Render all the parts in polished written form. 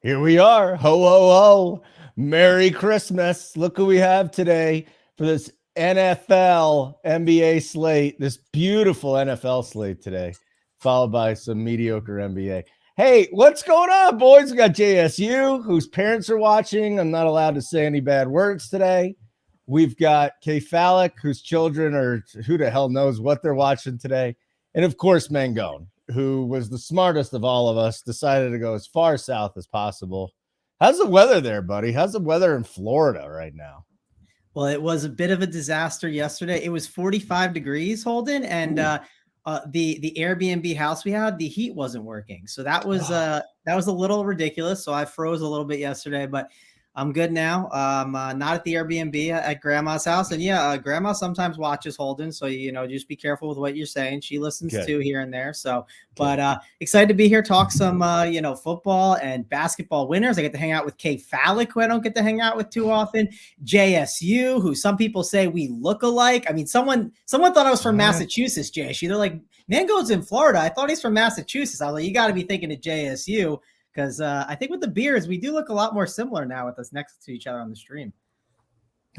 Here we are. Ho, ho, ho. Merry Christmas. Look who we have today for this NFL NBA slate, this beautiful NFL slate today, followed by some mediocre NBA. Hey, what's going on, boys? We got JSU, whose parents are watching. I'm not allowed to say any bad words today. We've got K-Phallic, whose children are who the hell knows what they're watching today. And of course, Mangone, who was the smartest of all of us, decided to go as far south as possible. How's the weather there, buddy? How's the weather in Florida right now? Well, it was a bit of a disaster yesterday. It was 45 degrees, Holden, and the Airbnb house we had, the heat wasn't working. So that was a little ridiculous. So I froze a little bit yesterday, but I'm good now. Not at the Airbnb at Grandma's house. And yeah, Grandma sometimes watches Holden. So, just be careful with what you're saying. She listens too here and there. So, but excited to be here, talk some, football and basketball winners. I get to hang out with K-Phallic, who I don't get to hang out with too often. JSU, who some people say we look alike. I mean, someone thought I was from Massachusetts, JSU. They're like, Mango's in Florida. I thought he's from Massachusetts. I was like, you got to be thinking of JSU. Because I think with the beards, we do look a lot more similar now with us next to each other on the stream.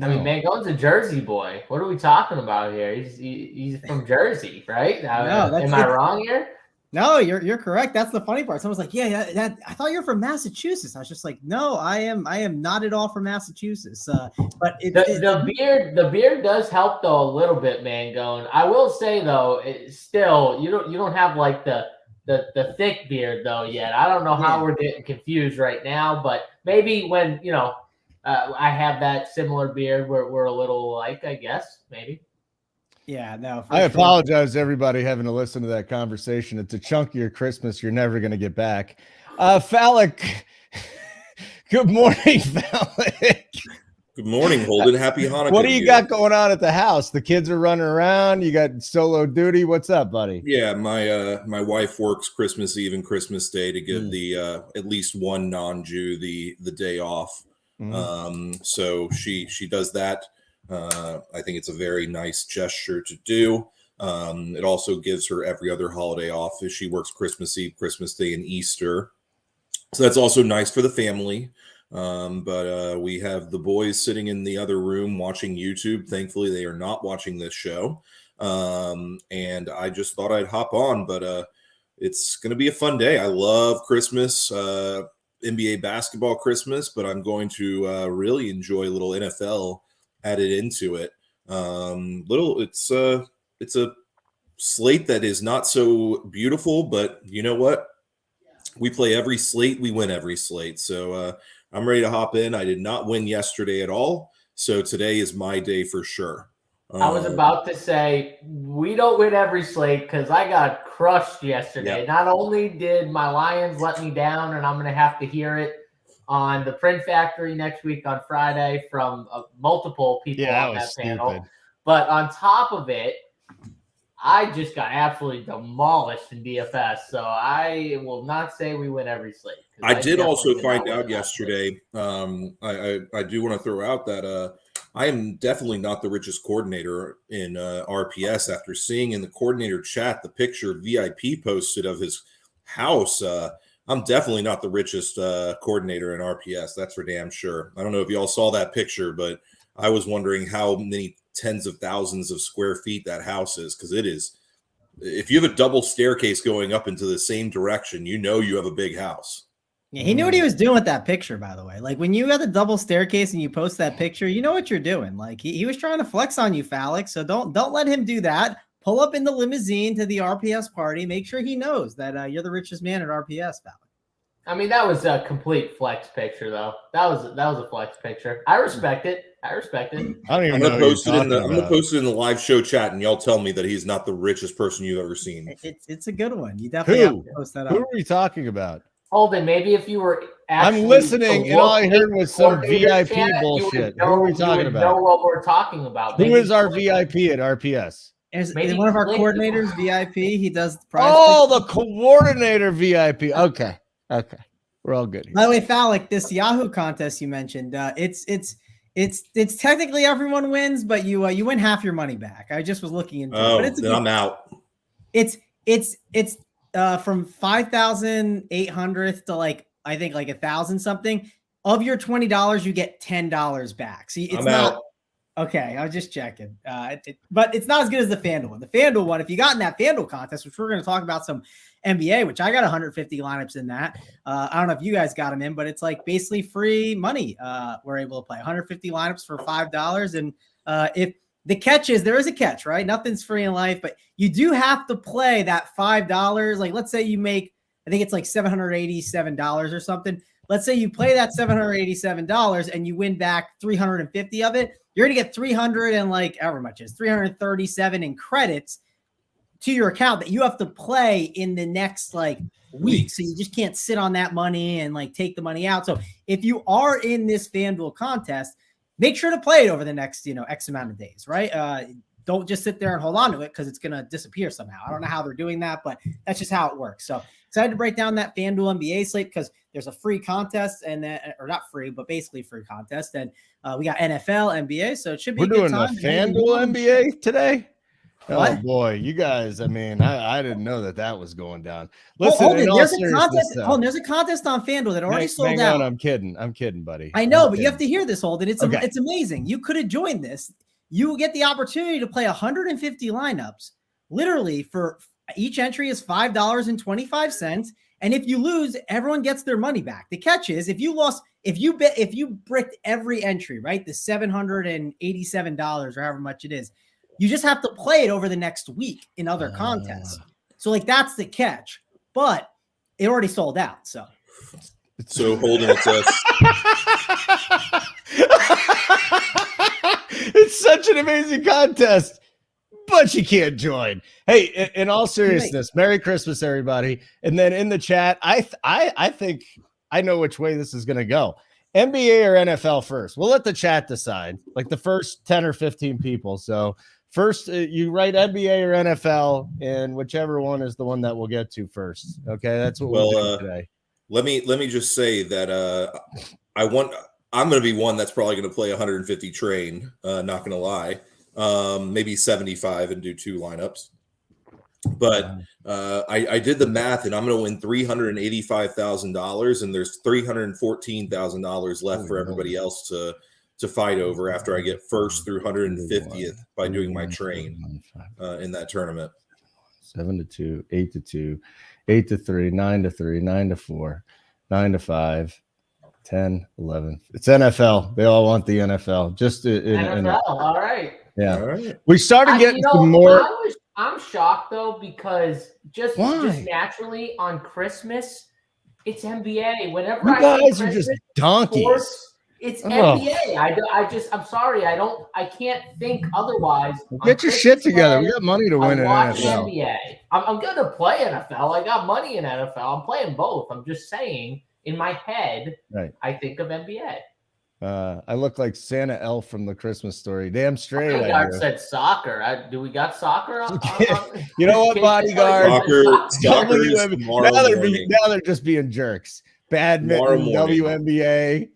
I mean, Mangone's a Jersey boy. What are we talking about here? He's from Jersey, right? Am I wrong here? No, you're correct. That's the funny part. Someone's like, yeah, I thought you're from Massachusetts. I was just like, no, I am not at all from Massachusetts. But the beard does help though a little bit, Mangone. I will say though, still you don't have like the thick beard though yet. I don't know how we're getting confused right now, but maybe when I have that similar beard, we're a little alike, I guess, maybe. Yeah, no. I apologize to everybody having to listen to that conversation. It's a chunkier Christmas you're never going to get back. Phallic, good morning, Phallic. Good morning, Holden. Happy Hanukkah. What do you got going on at the house? The kids are running around. You got solo duty. What's up, buddy? Yeah, my wife works Christmas Eve and Christmas Day to give the at least one non-Jew the day off. So she does that. I think it's a very nice gesture to do. It also gives her every other holiday off as she works Christmas Eve, Christmas Day, and Easter. So that's also nice for the family. But we have the boys sitting in the other room watching YouTube. Thankfully, they are not watching this show. And I just thought I'd hop on, but it's going to be a fun day. I love Christmas, NBA basketball Christmas, but I'm going to really enjoy a little NFL added into it. It's a slate that is not so beautiful, but you know what? We play every slate, we win every slate. So I'm ready to hop in. I did not win yesterday at all, so today is my day for sure. I was about to say, we don't win every slate because I got crushed yesterday. Yep. Not only did my Lions let me down, and I'm going to have to hear it on the Print Factory next week on Friday from multiple people on that panel, but on top of it, I just got absolutely demolished in DFS, so I will not say we win every slate. I did also find out yesterday, I do want to throw out that I am definitely not the richest coordinator in RPS after seeing in the coordinator chat the picture VIP posted of his house. I'm definitely not the richest coordinator in RPS. That's for damn sure. I don't know if y'all saw that picture, but I was wondering how many tens of thousands of square feet that house is, because it is. If you have a double staircase going up into the same direction, you have a big house. Yeah, he knew what he was doing with that picture, by the way. Like when you got the double staircase and you post that picture, you know what you're doing. Like he was trying to flex on you, Phallic. So don't let him do that. Pull up in the limousine to the RPS party. Make sure he knows that you're the richest man at RPS, Phallic. I mean, that was a complete flex picture, though. That was a flex picture. I respect it. I don't even know. I'm gonna post it in the live show chat, and y'all tell me that he's not the richest person you've ever seen. It's a good one. You definitely have to post that up. Who are we talking about? Holden, maybe if you were I'm listening, and all I heard was some VIP bullshit. Who are we talking about? Know what we're talking about. Who is our VIP at RPS? Maybe one of our coordinators, VIP. He does the prize. Oh, the coordinator VIP. Okay. We're all good here. By the way, Phallic, this Yahoo contest you mentioned, it's technically everyone wins, but you win half your money back. I just was looking into it. But then I'm out. It's from 5,800th to like I think like 1,000 something. Of your $20, you get $10 back. See, it's I'm not out. okay. I was just checking. But it's not as good as the FanDuel one. The FanDuel one, if you got in that FanDuel contest, which we're going to talk about some NBA, which I got 150 lineups in that. I don't know if you guys got them in, but it's like basically free money. We're able to play 150 lineups for $5. And if the catch is, there is a catch, right? Nothing's free in life, but you do have to play that $5. Like, let's say you make, I think it's like $787 or something. Let's say you play that $787 and you win back 350 of it. You're going to get 300 and like however much is 337 in credits to your account that you have to play in the next like week. So you just can't sit on that money and like take the money out. So if you are in this FanDuel contest, make sure to play it over the next, X amount of days, right? Don't just sit there and hold on to it because it's going to disappear somehow. I don't know how they're doing that, but that's just how it works. So excited to break down that FanDuel NBA slate because there's a free contest and then, or not free, but basically free contest. And we got NFL, NBA. So it should be a good time. We're doing the FanDuel NBA today. What? Oh boy, you guys! I mean, I didn't know that was going down. Listen, Hold on, there's a contest on FanDuel that already sold out. I'm kidding, buddy. I know, but you have to hear this, Holden. It's amazing. You could have joined this. You will get the opportunity to play 150 lineups. Literally, for each entry is $5.25. And if you lose, everyone gets their money back. The catch is if you bricked every entry, right? The $787 or however much it is, you just have to play it over the next week in other contests. So like that's the catch, but it already sold out. So Holden, it's such an amazing contest, but you can't join. Hey, in all seriousness, Merry Christmas, everybody. And then in the chat, I think I know which way this is going to go. NBA or NFL first? We'll let the chat decide, like the first 10 or 15 people. So first, you write NBA or NFL, and whichever one is the one that we'll get to first. Okay, that's what we'll do today. Let me just say that I'm going to be one that's probably going to play 150 train. Not going to lie, maybe 75 and do 2 lineups. But I did the math, and I'm going to win $385,000, and there's $314,000 left for everybody else to fight over after I get first through 150th by doing my train in that tournament. 7-2, 8-2, 8-3, 9-3, 9-4, 9-5, 10, 11. It's NFL. They all want the NFL. Just NFL. All right. Yeah. All right. We started getting some more. I'm shocked though because just naturally on Christmas, it's NBA. Whenever you guys are just donkeys. Sports, it's NBA. I'm sorry. I can't think otherwise. Get your shit together. We got money to win in NFL. NBA. I'm going to play NFL. I got money in NFL. I'm playing both. I'm just saying in my head, right. I think of NBA. I look like Santa Elf from the Christmas Story. Damn straight. Bodyguard said soccer. Do we got soccer? You know what, Bodyguard? Soccer now they're just being jerks. Badminton, WNBA.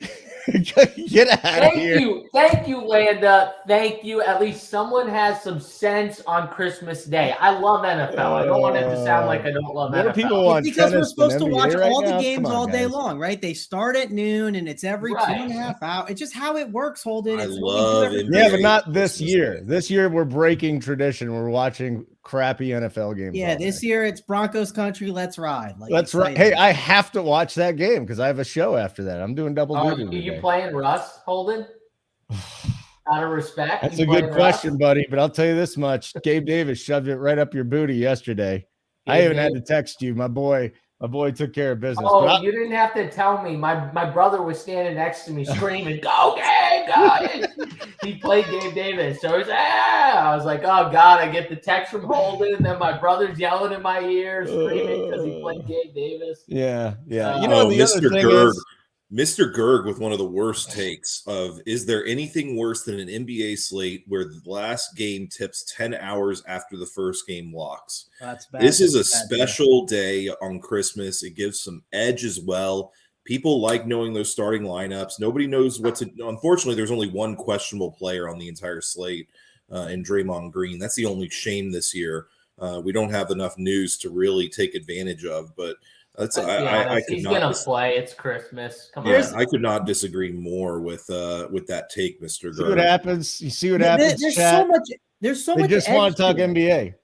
Get out of here. Thank you, Landa. Thank you. At least someone has some sense on Christmas Day. I love NFL. I don't want it to sound like I don't love NFL. People want because we're supposed to watch all the games all day long, right? They start at noon and it's every 2.5 hours. It's just how it works, Holden. I love it. Yeah, but not this year. This year we're breaking tradition. We're watching crappy NFL games. Yeah, this year it's Broncos country. Let's ride. Let's ride. Hey, I have to watch that game because I have a show after that. I'm doing double duty. Are you playing Russ, Holden? Out of respect. That's a good question, buddy. But I'll tell you this much: Gabe Davis shoved it right up your booty yesterday. I even had to text you, my boy. My boy took care of business. Oh, you didn't have to tell me. My brother was standing next to me screaming, "Go, Gabe, go!" He played Gabe Davis. So I was like, oh, God, I get the text from Holden. And then my brother's yelling in my ear, screaming because he played Gabe Davis. Yeah. The Mr. other thing Gerg. is, Mr. Gerg with one of the worst takes of, is there anything worse than an NBA slate where the last game tips 10 hours after the first game locks? That's bad. This is a special day on Christmas. It gives some edge as well. People like knowing those starting lineups. Nobody knows what to – unfortunately, there's only one questionable player on the entire slate in Draymond Green. That's the only shame this year. We don't have enough news to really take advantage of, but That's He's gonna play. It's Christmas. Come on. on. I could not disagree more with that take, Mr. See what happens. You see what happens. There's so much. There's so much. They just want to talk NBA.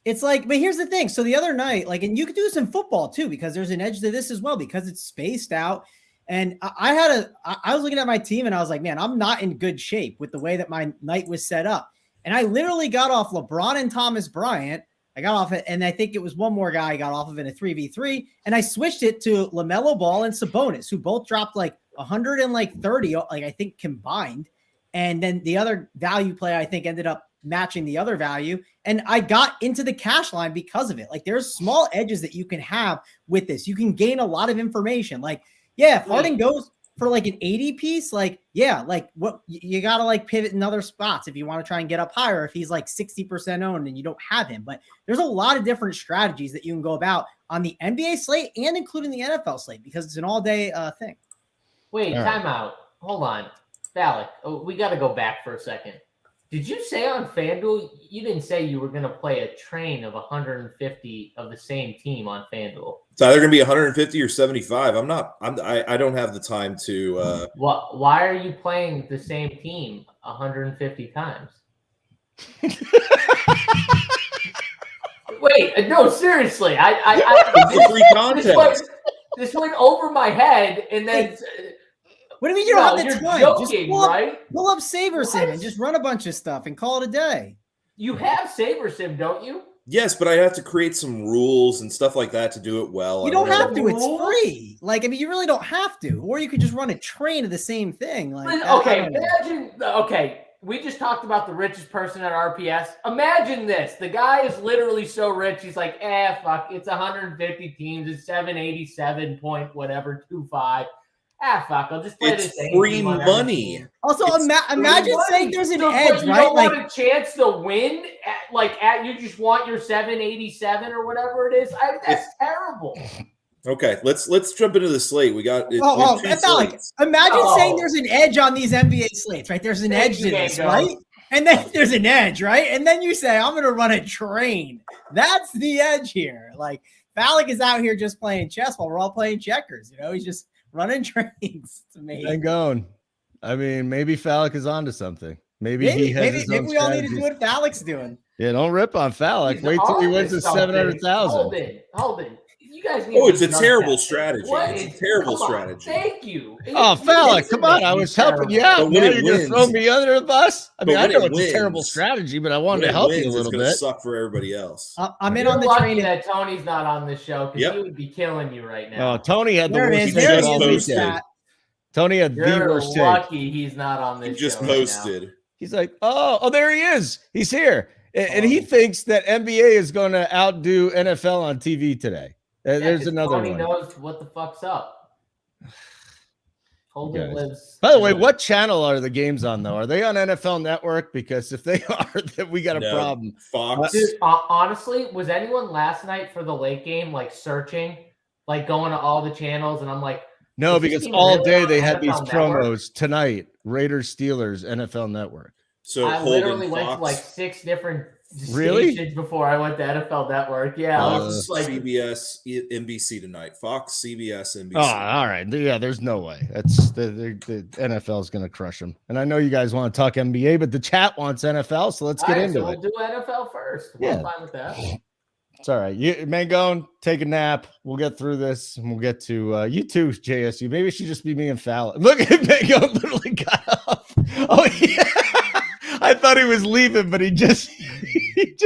It's like, but here's the thing. So the other night, like, and you could do this in football too, because there's an edge to this as well, because it's spaced out. And I was looking at my team and I was like, man, I'm not in good shape with the way that my night was set up. And I literally got off LeBron and Thomas Bryant. I got off it, and I think it was one more guy I got off of in a 3v3, and I switched it to LaMelo Ball and Sabonis, who both dropped like 130, like I think combined. And then the other value play, I think, ended up matching the other value. And I got into the cash line because of it. Like, there's small edges that you can have with this. You can gain a lot of information. Like, yeah, if Harden goes for like an 80 piece, like, yeah, like what you got to like pivot in other spots if you want to try and get up higher, if he's like 60% owned and you don't have him. But there's a lot of different strategies that you can go about on the NBA slate and including the NFL slate, because it's an all day thing. Wait, time out. Hold on. Valak, we got to go back for a second. Did you say on FanDuel, you didn't say you were going to play a train of 150 of the same team on FanDuel? It's either going to be 150 or 75. I don't have the time to. Why are you playing the same team 150 times? Wait, no, seriously. It's a free contest. This went over my head, and then. What do you mean you don't have the time? Joking, just pull up Saber Sim and just run a bunch of stuff and call it a day. You have Saber Sim, don't you? Yes, but I have to create some rules and stuff like that to do it well. You don't have to. It's free. Like, I mean, you really don't have to. Or you could just run a train of the same thing. Like, okay, imagine. Okay, we just talked about the richest person at RPS. Imagine this. The guy is literally so rich. He's like, fuck. It's 150 teams. It's 787 point whatever 25. Fuck, I'll just play this. It's free money. Also, imagine saying there's an edge, you right? Don't want a chance to win you just want your 787 or whatever it is. That's terrible. Okay, let's jump into the slate. We got imagine saying there's an edge on these NBA slates, right? There's an edge to this, right? And then there's an edge, right? And then you say, I'm gonna run a train. That's the edge here. Like, Valak is out here just playing chess while we're all playing checkers. You know, he's just running trains. It's amazing. Mangone. I mean, maybe Valak is onto something. Maybe we all need to do what Valak's doing. Yeah, don't rip on Valak. Wait till he wins to 700,000. Hold it. You guys need it's a terrible strategy. It's a terrible strategy. Thank you. Oh, Valak, come on. I was helping you out. Now you're going to throw me under the bus? I mean, I know it's a terrible strategy, but I wanted to help you a little bit. It's going to suck for everybody else. I'm in on the train. That Tony's not on this show because he would be killing you right now. Oh, Tony had the worst take all weekend. Tony had the worst take. Lucky he's not on this show. He just posted. Right, he's like, oh, there he is. He's here. And he thinks that NBA is going to outdo NFL on TV today. There's another Tony one. Knows what the fuck's up. Holden lives. By the way, what channel are the games on, though? Are they on NFL Network? Because if they are, then we got a problem. Fox. Dude, honestly, was anyone last night for the late game searching, going to all the channels? And I'm like, no, because all day they had these promos tonight. Raiders, Steelers, NFL Network. So I literally went to 6 different stations before I went to NFL Network. Yeah, I was just CBS, NBC tonight. Fox, CBS, NBC. Oh, all right. Yeah, there's no way. That's the NFL is going to crush them. And I know you guys want to talk NBA, but the chat wants NFL, so let's get into it. We'll do NFL first. I'm fine with that. It's all right. Mangone, take a nap. We'll get through this, and we'll get to you too, JSU. Maybe it should just be me and Fallon. Look at Mangone literally got up. Oh, yeah. I thought he was leaving, but he just did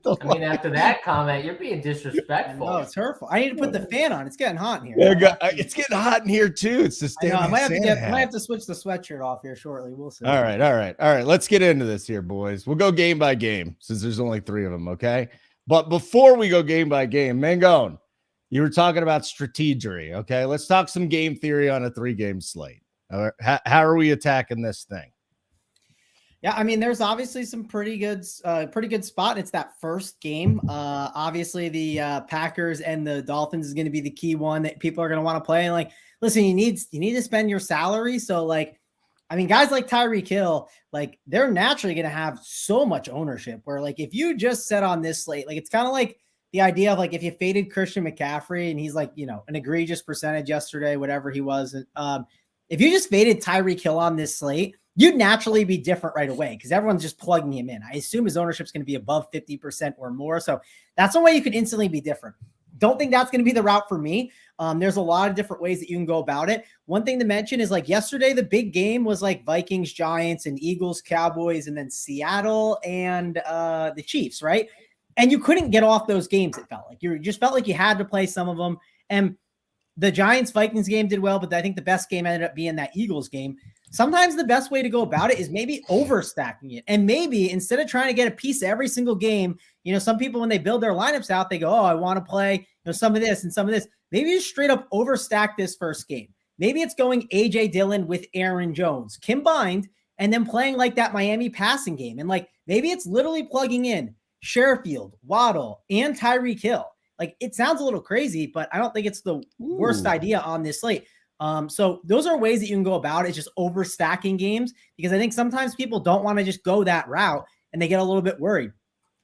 the I mean, after that comment, you're being disrespectful. Oh, it's hurtful. I need to put the fan on. It's getting hot in here. Yeah, it's getting hot in here too. It's just I might have to switch the sweatshirt off here shortly. We'll see. All right. Let's get into this here, boys. We'll go game by game since there's only 3 of them. Okay. But before we go game by game, Mangone, you were talking about strategery. Okay. Let's talk some game theory on a 3-game slate. How are we attacking this thing? Yeah, I mean, there's obviously some pretty good spot. It's that first game. Obviously, the Packers and the Dolphins is going to be the key one that people are going to want to play. And listen, you need to spend your salary. So, I mean, guys like Tyreek Hill, they're naturally going to have so much ownership. Where if you just set on this slate, it's kind of like the idea of like, if you faded Christian McCaffrey and he's like, an egregious percentage yesterday, whatever he was, if you just faded Tyreek Hill on this slate, you'd naturally be different right away because everyone's just plugging him in. I assume his ownership's going to be above 50% or more. So that's one way you could instantly be different. Don't think that's going to be the route for me. There's a lot of different ways that you can go about it. One thing to mention is like yesterday, the big game was like Vikings, Giants, and Eagles, Cowboys, and then Seattle and the Chiefs, right? And you couldn't get off those games. It felt like you just felt like you had to play some of them. And the Giants Vikings game did well, but I think the best game ended up being that Eagles game. Sometimes the best way to go about it is maybe overstacking it. And maybe instead of trying to get a piece of every single game, some people, when they build their lineups out, they go, oh, I want to play some of this and some of this. Maybe you straight up overstack this first game. Maybe it's going AJ Dillon with Aaron Jones combined and then playing like that Miami passing game. And like, maybe it's literally plugging in Sherfield, Waddle, and Tyreek Hill. Like, it sounds a little crazy, but I don't think it's the worst idea on this slate. So those are ways that you can go about it, just overstacking games, because I think sometimes people don't want to just go that route and they get a little bit worried.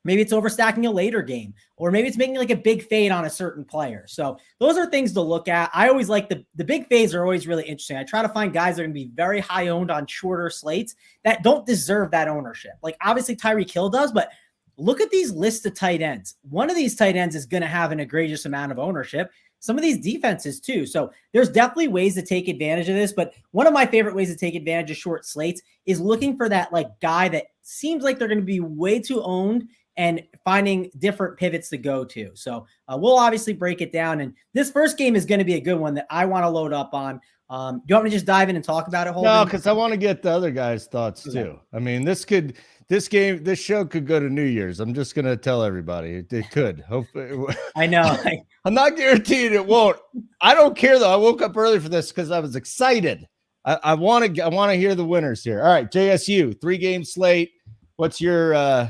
Maybe it's overstacking a later game, or maybe it's making like a big fade on a certain player. So those are things to look at. I always like the big fades are always really interesting. I try to find guys that are going to be very high owned on shorter slates that don't deserve that ownership. Like obviously Tyreek Hill does, but look at these lists of tight ends. One of these tight ends is going to have an egregious amount of ownership. Some of these defenses too. So there's definitely ways to take advantage of this, but one of my favorite ways to take advantage of short slates is looking for that like guy that seems like they're going to be way too owned and finding different pivots to go to. So we'll obviously break it down. And this first game is going to be a good one that I want to load up on. Do you want me to just dive in and talk about it, Holden? No, because I want to get the other guys' thoughts too. I mean, this show could go to New Year's. I'm just going to tell everybody it could. Hopefully. I know. I'm not guaranteed it won't. I don't care though. I woke up early for this because I was excited. I want to hear the winners here. All right, JSU 3-game slate. What's your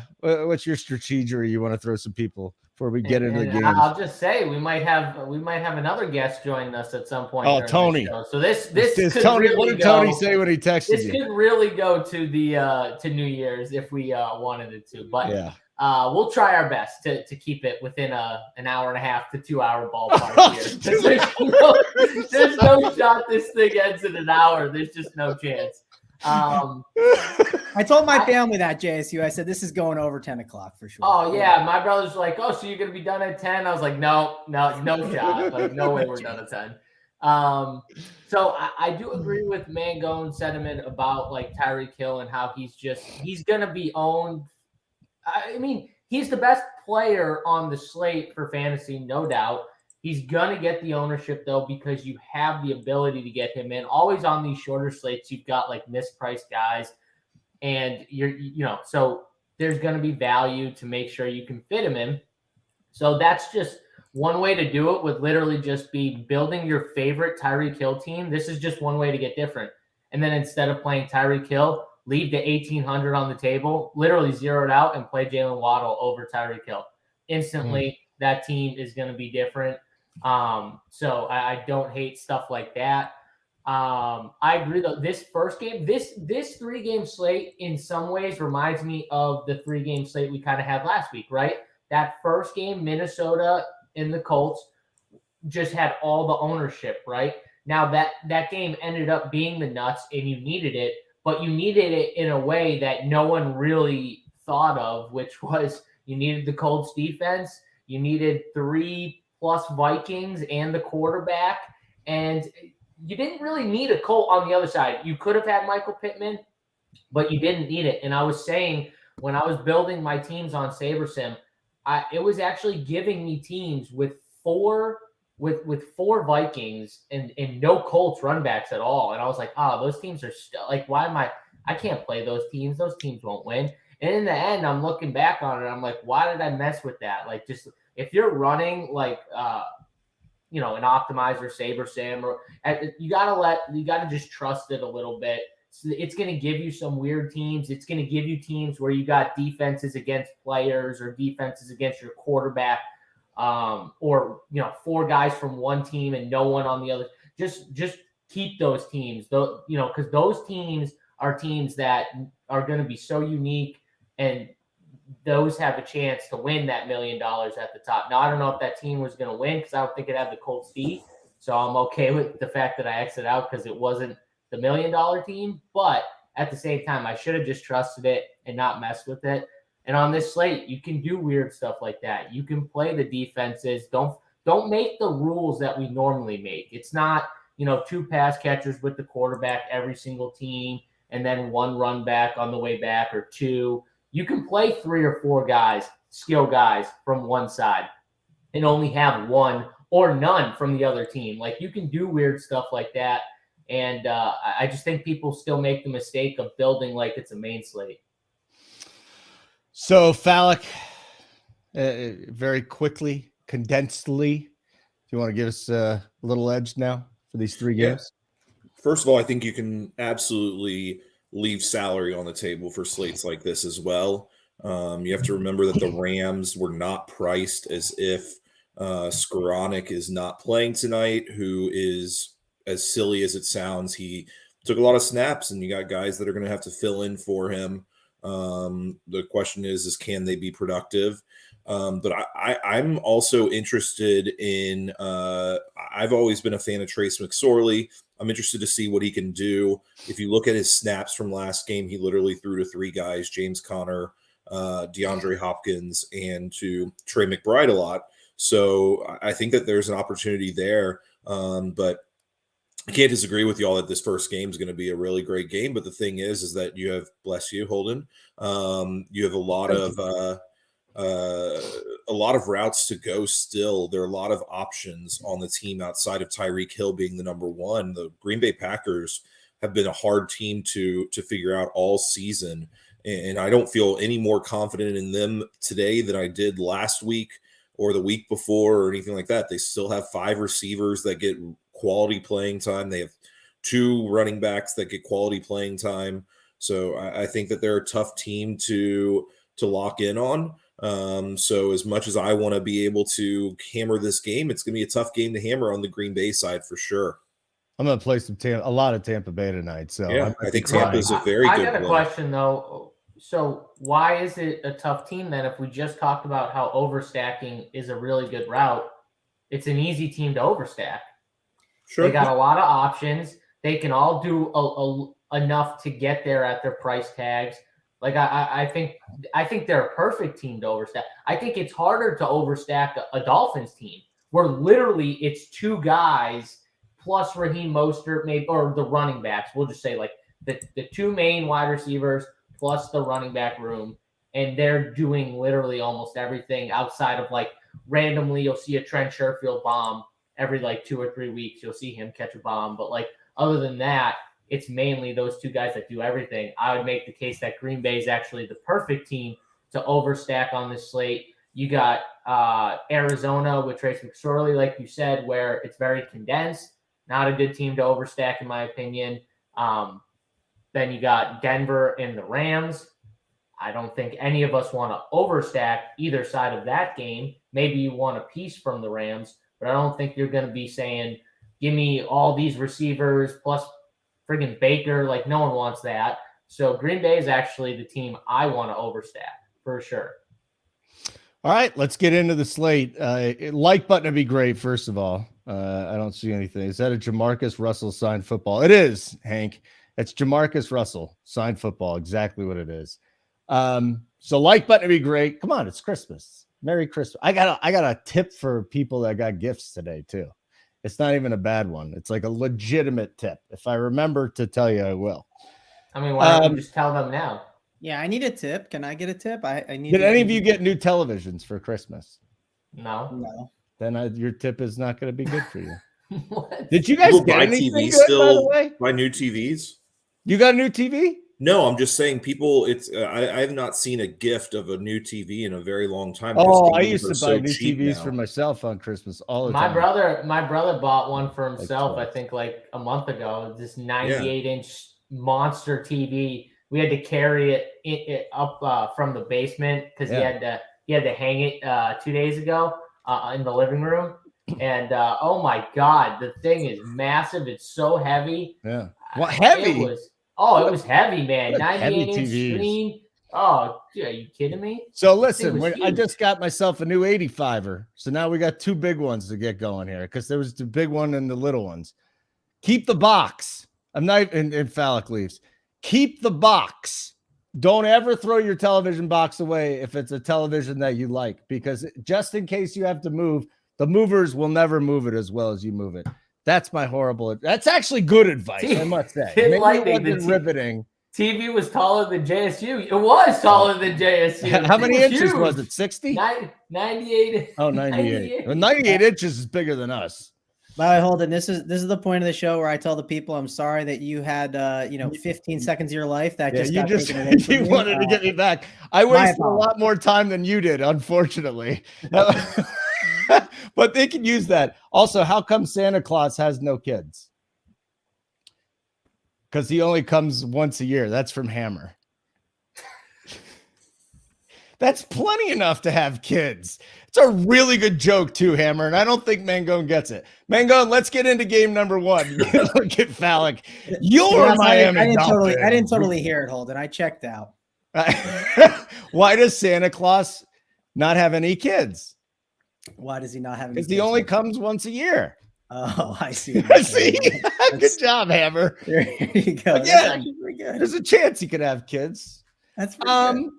strategy? You want to throw some people before we get into the game? I'll just say we might have another guest join us at some point. Oh, Tony. So this could Tony. Really What did go, Tony say when he texted this you? This could really go to the to New Year's if we wanted it to. But yeah. We'll try our best to keep it within an hour and a half to 2 hour ballpark here. There's no shot this thing ends in an hour. There's just no chance. I told my family that, JSU. I said, this is going over 10 o'clock for sure. Oh, yeah. My brother's like, oh, so you're going to be done at 10? I was like, no shot. Like, no way we're done at 10. So I do agree with Mangone's sentiment about like Tyreek Hill and how he's going to be owned. I mean, he's the best player on the slate for fantasy, no doubt. He's going to get the ownership, though, because you have the ability to get him in. Always on these shorter slates, you've got, like, mispriced guys. And, so there's going to be value to make sure you can fit him in. So that's just one way to do it, would literally just be building your favorite Tyreek Hill team. This is just one way to get different. And then instead of playing Tyreek Hill, leave the 1,800 on the table, literally zero it out, and play Jalen Waddle over Tyreek Hill. Instantly, that team is going to be different. So I don't hate stuff like that. I agree though. This first game, this 3-game slate in some ways reminds me of the 3-game slate we kind of had last week, right? That first game, Minnesota and the Colts just had all the ownership, right? Now that game ended up being the nuts and you needed it, but you needed it in a way that no one really thought of, which was you needed the Colts defense. You needed 3+ Vikings and the quarterback, and you didn't really need a Colt on the other side. You could have had Michael Pittman, but you didn't need it. And I was saying when I was building my teams on SaberSim, it was actually giving me teams with four Vikings and no Colts run backs at all. And I was like, those teams are still like, why am I can't play those teams. Those teams won't win. And in the end, I'm looking back on it. I'm like, why did I mess with that? Like, just if you're running like, an optimizer SaberSim, or you gotta just trust it a little bit. So it's going to give you some weird teams. It's going to give you teams where you got defenses against players or defenses against your quarterback, or 4 guys from one team and no one on the other. Just keep those teams, though, because those teams are teams that are going to be so unique, and those have a chance to win that $1 million at the top. Now, I don't know if that team was going to win because I don't think it had the cold feet. So I'm okay with the fact that I exited out because it wasn't the $1 million team. But at the same time, I should have just trusted it and not messed with it. And on this slate, you can do weird stuff like that. You can play the defenses. Don't make the rules that we normally make. It's not, 2 pass catchers with the quarterback every single team and then 1 run back on the way back or 2. You can play 3 or 4 guys, skill guys from one side and only have 1 or none from the other team. Like, you can do weird stuff like that. And I just think people still make the mistake of building like it's a main slate. So, Fallick, very quickly, condensedly, do you want to give us a little edge now for these 3 games? First of all, I think you can absolutely leave salary on the table for slates like this as well. You have to remember that the Rams were not priced as if Skoranek is not playing tonight, who is, as silly as it sounds, he took a lot of snaps, and you got guys that are going to have to fill in for him. The question is can they be productive? But I'm also interested in I've always been a fan of Trace McSorley. I'm interested to see what he can do. If you look at his snaps from last game, he literally threw to 3 guys, James Conner, DeAndre Hopkins, and to Trey McBride a lot. So I think that there's an opportunity there. But I can't disagree with y'all that this first game is going to be a really great game. But the thing is that you have, bless you, Holden, you have a lot of routes to go still. There are a lot of options on the team outside of Tyreek Hill being the number 1. The Green Bay Packers have been a hard team to figure out all season. And I don't feel any more confident in them today than I did last week or the week before or anything like that. They still have 5 receivers that get quality playing time. They have 2 running backs that get quality playing time. So I think that they're a tough team to lock in on. So as much as I want to be able to hammer this game, it's going to be a tough game to hammer on the Green Bay side for sure. I'm going to play a lot of Tampa Bay tonight. So yeah, I think Tampa is a very good I got a play. question though. So why is it a tough team then? If we just talked about how overstacking is a really good route, it's an easy team to overstack. Sure. They got a lot of options. They can all do enough to get there at their price tags. Like I think they're a perfect team to overstack. I think it's harder to overstack a Dolphins team where literally it's 2 guys plus Raheem Mostert, maybe, or the running backs. We'll just say like the 2 main wide receivers plus the running back room, and they're doing literally almost everything outside of like randomly you'll see a Trent Sherfield bomb every like 2 or 3 weeks. You'll see him catch a bomb, but like other than that, it's mainly those 2 guys that do everything. I would make the case that Green Bay is actually the perfect team to overstack on this slate. You got Arizona with Trace McSorley, like you said, where it's very condensed. Not a good team to overstack, in my opinion. Then you got Denver and the Rams. I don't think any of us want to overstack either side of that game. Maybe you want a piece from the Rams, but I don't think you're going to be saying, give me all these receivers plus friggin' Baker. Like, no one wants that. So Green Bay is actually the team I want to overstack for sure. All right, let's get into the slate. Like button would be great, first of all. I don't see anything. Is that a Jamarcus Russell signed football? It is, Hank. It's Jamarcus Russell signed football. Exactly what it is. So like button would be great. Come on, it's Christmas. Merry Christmas. I got a tip for people that got gifts today too. It's not even a bad one. It's like a legitimate tip. If I remember to tell you, I will. I mean, why don't you just tell them now? Yeah, I need a tip. Can I get a tip? I need. Did any of you get new televisions for Christmas? No. Then your tip is not going to be good for you. What? Did you guys People get buy anything TVs good, still? by the way? Buy new TVs? You got a new TV? No, I'm just saying people. It's I have not seen a gift of a new TV in a very long time. Oh, because I TVs used are to so buy new cheap TVs now. for myself on Christmas all the My time. brother bought one for himself, twice. I think like a month ago. This 98-inch monster TV. We had to carry it up from the basement because he had to hang it 2 days ago in the living room. And oh my God, the thing is massive. It's so heavy. Yeah. What heavy? It was heavy, man. 98-inch TVs. screen. Oh, are you kidding me? So listen, was I huge. just got myself a new 85er. So now we got two big ones to get going here because there was the big one and the little ones. Keep the box. I'm not in phallic leaves. Keep the box. Don't ever throw your television box away if it's a television that you like, because just in case you have to move, the movers will never move it as well as you move it. That's my horrible. That's actually good advice, I must say. Maybe it wasn't riveting. TV was taller than JSU. It was taller than JSU. How many inches was it? 60? 98. Oh, 98. 98 inches is bigger than us. By the way, Holden, this is the point of the show where I tell the people I'm sorry that you had 15 seconds of your life that you wanted to get me back. I wasted a lot more time than you did, unfortunately. But they can use that. Also, how come Santa Claus has no kids? Because he only comes once a year. That's from Hammer. That's plenty enough to have kids. It's a really good joke too, Hammer, and I don't think Mangone gets it. Mangone, let's get into game number one. Look at phallic. You're Miami. I didn't totally hear it, Holden. I checked out. Why does Santa Claus not have any kids? Why does he not have any kids? Because he only comes once a year. Oh, I see. See? Good job, Hammer. There you go. Again, there's a chance he could have kids. That's pretty good.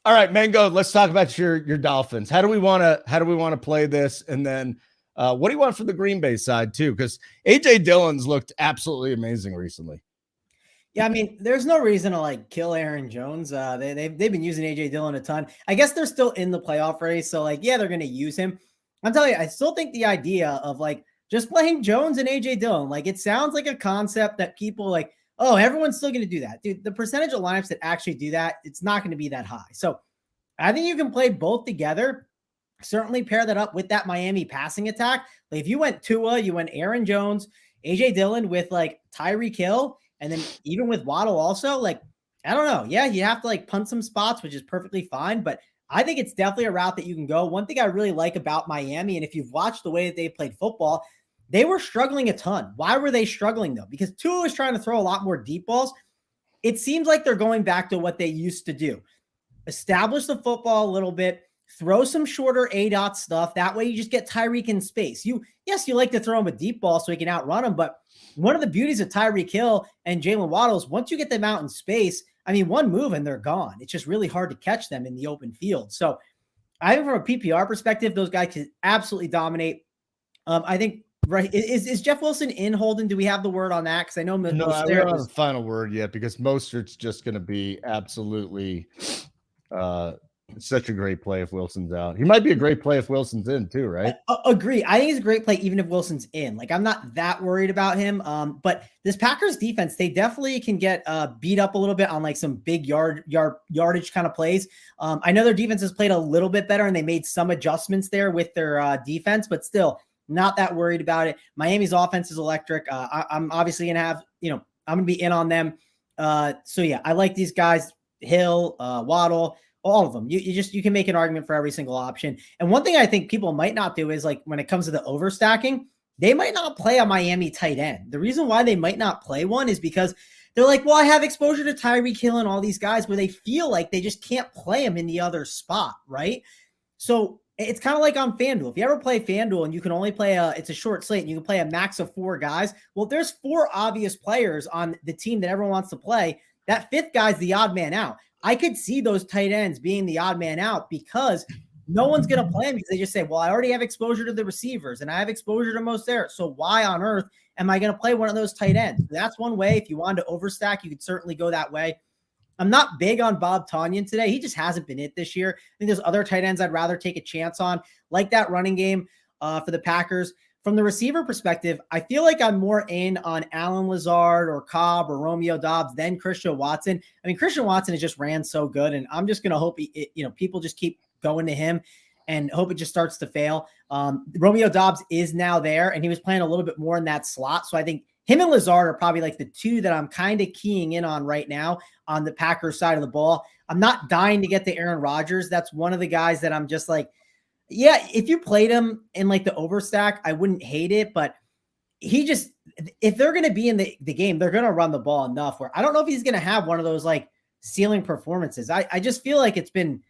All right, Mangone, let's talk about your Dolphins. How do we want to play this? And then what do you want from the Green Bay side too? Because AJ Dillon's looked absolutely amazing recently. Yeah, I mean, there's no reason to kill Aaron Jones. They've been using AJ Dillon a ton. I guess they're still in the playoff race, so they're going to use him. I'm telling you, I still think the idea of just playing Jones and AJ Dillon, it sounds like a concept that people oh, everyone's still going to do that. Dude, the percentage of lineups that actually do that, it's not going to be that high. So I think you can play both together. Certainly pair that up with that Miami passing attack. If you went Tua, you went Aaron Jones, AJ Dillon with Tyreek Hill, and then even with Waddle also, I don't know. Yeah, you have to punt some spots, which is perfectly fine, but I think it's definitely a route that you can go. One thing I really like about Miami, and if you've watched the way that they played football, they were struggling a ton. Why were they struggling though? Because Tua was trying to throw a lot more deep balls. It seems like they're going back to what they used to do. Establish the football a little bit, throw some shorter A-dot stuff. That way you just get Tyreek in space. You like to throw him a deep ball so he can outrun him, but one of the beauties of Tyreek Hill and Jalen Waddle is once you get them out in space, I mean, one move and they're gone. It's just really hard to catch them in the open field. So I think from a PPR perspective, those guys can absolutely dominate. I think, right. Is Jeff Wilson in, Holden? Do we have the word on that? Because I know we don't have the final word yet because Mostert's just going to be absolutely such a great play if Wilson's out. He might be a great play if Wilson's in too, right? Agree. I think it's a great play even if Wilson's in. I'm not that worried about him. But this Packers defense, they definitely can get beat up a little bit on some big yardage kind of plays. I know their defense has played a little bit better and they made some adjustments there with their defense, but still not that worried about it. Miami's offense is electric. I'm obviously going to have, I'm going to be in on them. So yeah, I like these guys, Hill, Waddle, all of them. You can make an argument for every single option. And one thing I think people might not do is when it comes to the overstacking, they might not play a Miami tight end. The reason why they might not play one is because they're well, I have exposure to Tyreek Hill and all these guys where they feel like they just can't play him in the other spot, right? So it's kind of like on FanDuel. If you ever play FanDuel and you can only play it's a short slate and you can play a max of 4 guys, well, there's 4 obvious players on the team that everyone wants to play. That 5th guy's the odd man out. I could see those tight ends being the odd man out because no one's going to play them because they just say, well, I already have exposure to the receivers and I have exposure to most there. So why on earth am I going to play one of those tight ends? That's one way. If you wanted to overstack, you could certainly go that way. I'm not big on Bob Tonyan today. He just hasn't been it this year. I think there's other tight ends I'd rather take a chance on, like that running game for the Packers. From the receiver perspective, I feel like I'm more in on Allen Lazard or Cobb or Romeo Doubs than Christian Watson. I mean, Christian Watson has just ran so good, and I'm just going to hope people just keep going to him and hope it just starts to fail. Romeo Doubs is now there, and he was playing a little bit more in that slot. So I think him and Lazard are probably the 2 that I'm kind of keying in on right now on the Packers side of the ball. I'm not dying to get to Aaron Rodgers. That's one of the guys that I'm just yeah, if you played him in the overstack, I wouldn't hate it, but if they're going to be in the game, they're going to run the ball enough where I don't know if he's going to have one of those ceiling performances. I just feel like it's been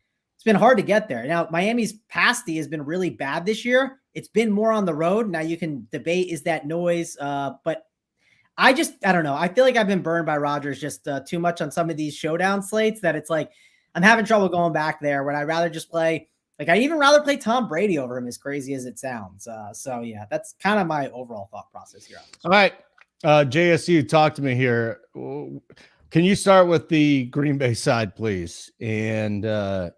hard to get there. Now, Miami's pass D has been really bad this year. It's been more on the road. Now you can debate, is that noise? But I don't know. I feel like I've been burned by Rodgers just too much on some of these showdown slates that it's like, I'm having trouble going back there when I'd rather just play. Like, I'd even rather play Tom Brady over him, as crazy as it sounds. So yeah, that's kind of my overall thought process here. All right. JSU, talk to me here. Can you start with the Green Bay side, please? And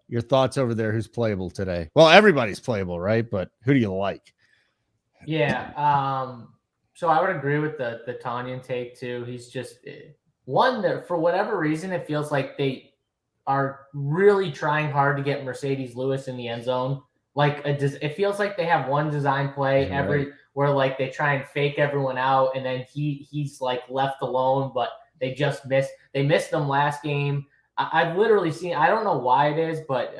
your thoughts over there, who's playable today? Well, everybody's playable, right? But who do you like? Yeah. So I would agree with the Tanyan take too. He's just one that, for whatever reason, it feels like they are really trying hard to get Mercedes Lewis in the end zone. Like it feels like they have one design play where like they try and fake everyone out, and then he's like left alone, but they just missed. They missed them last game. I've literally seen. I don't know why it is, but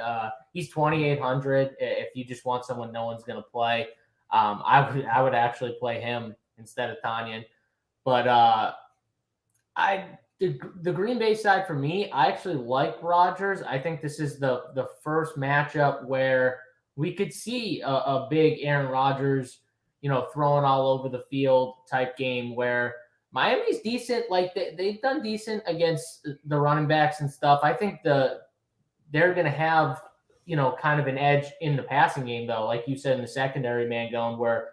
he's 2,800. If you just want someone no one's going to play, I would actually play him instead of Tanyan. But the Green Bay side for me, I actually like Rodgers. I think this is the first matchup where we could see a big Aaron Rodgers, throwing all over the field type game where Miami's decent. Like they've done decent against the running backs and stuff. I think they're going to have, kind of an edge in the passing game, though, like you said in the secondary, Mangone, where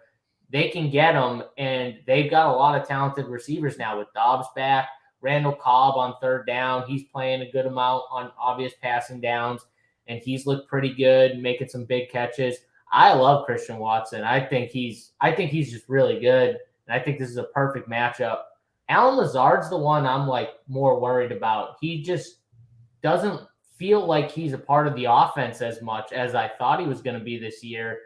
they can get them, and they've got a lot of talented receivers now with Dobbs back. Randall Cobb on third down. He's playing a good amount on obvious passing downs, and he's looked pretty good, making some big catches. I love Christian Watson. I think he's just really good, and I think this is a perfect matchup. Alan Lazard's the one I'm like more worried about. He just doesn't feel like he's a part of the offense as much as I thought he was going to be this year.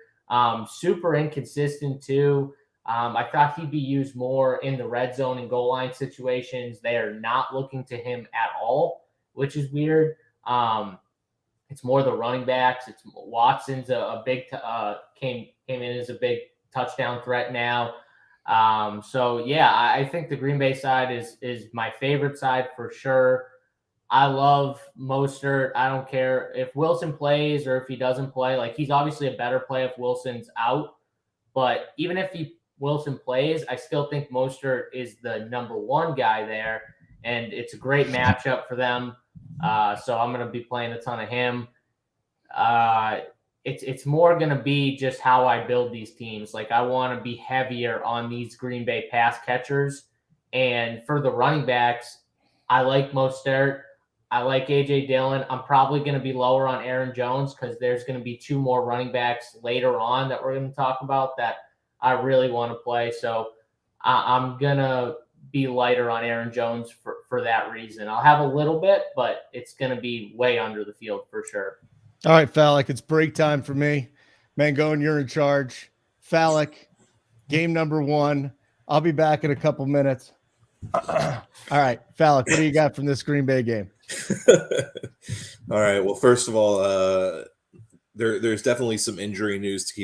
Super inconsistent too. I thought he'd be used more in the red zone and goal line situations. They are not looking to him at all, which is weird. It's more the running backs. It's Watson's a big came in as a big touchdown threat now. So yeah, I think the Green Bay side is my favorite side for sure. I love Mostert. I don't care if Wilson plays or if he doesn't play. Like, he's obviously a better play if Wilson's out, but even if Wilson plays, I still think Mostert is the number one guy there, and it's a great matchup for them. So I'm going to be playing a ton of him. It's more going to be just how I build these teams. Like, I want to be heavier on these Green Bay pass catchers, and for the running backs, I like Mostert. I like A.J. Dillon. I'm probably going to be lower on Aaron Jones because there's going to be two more running backs later on that we're going to talk about that I really want to play. So I'm going to be lighter on Aaron Jones for that reason. I'll have a little bit, but it's going to be way under the field for sure. All right, Fallick, it's break time for me. Mangone, you're in charge. Fallick, game number 1. I'll be back in a couple minutes. All right, Fallick, what do you got from this Green Bay game? All right. Well, first of all, there's definitely some injury news to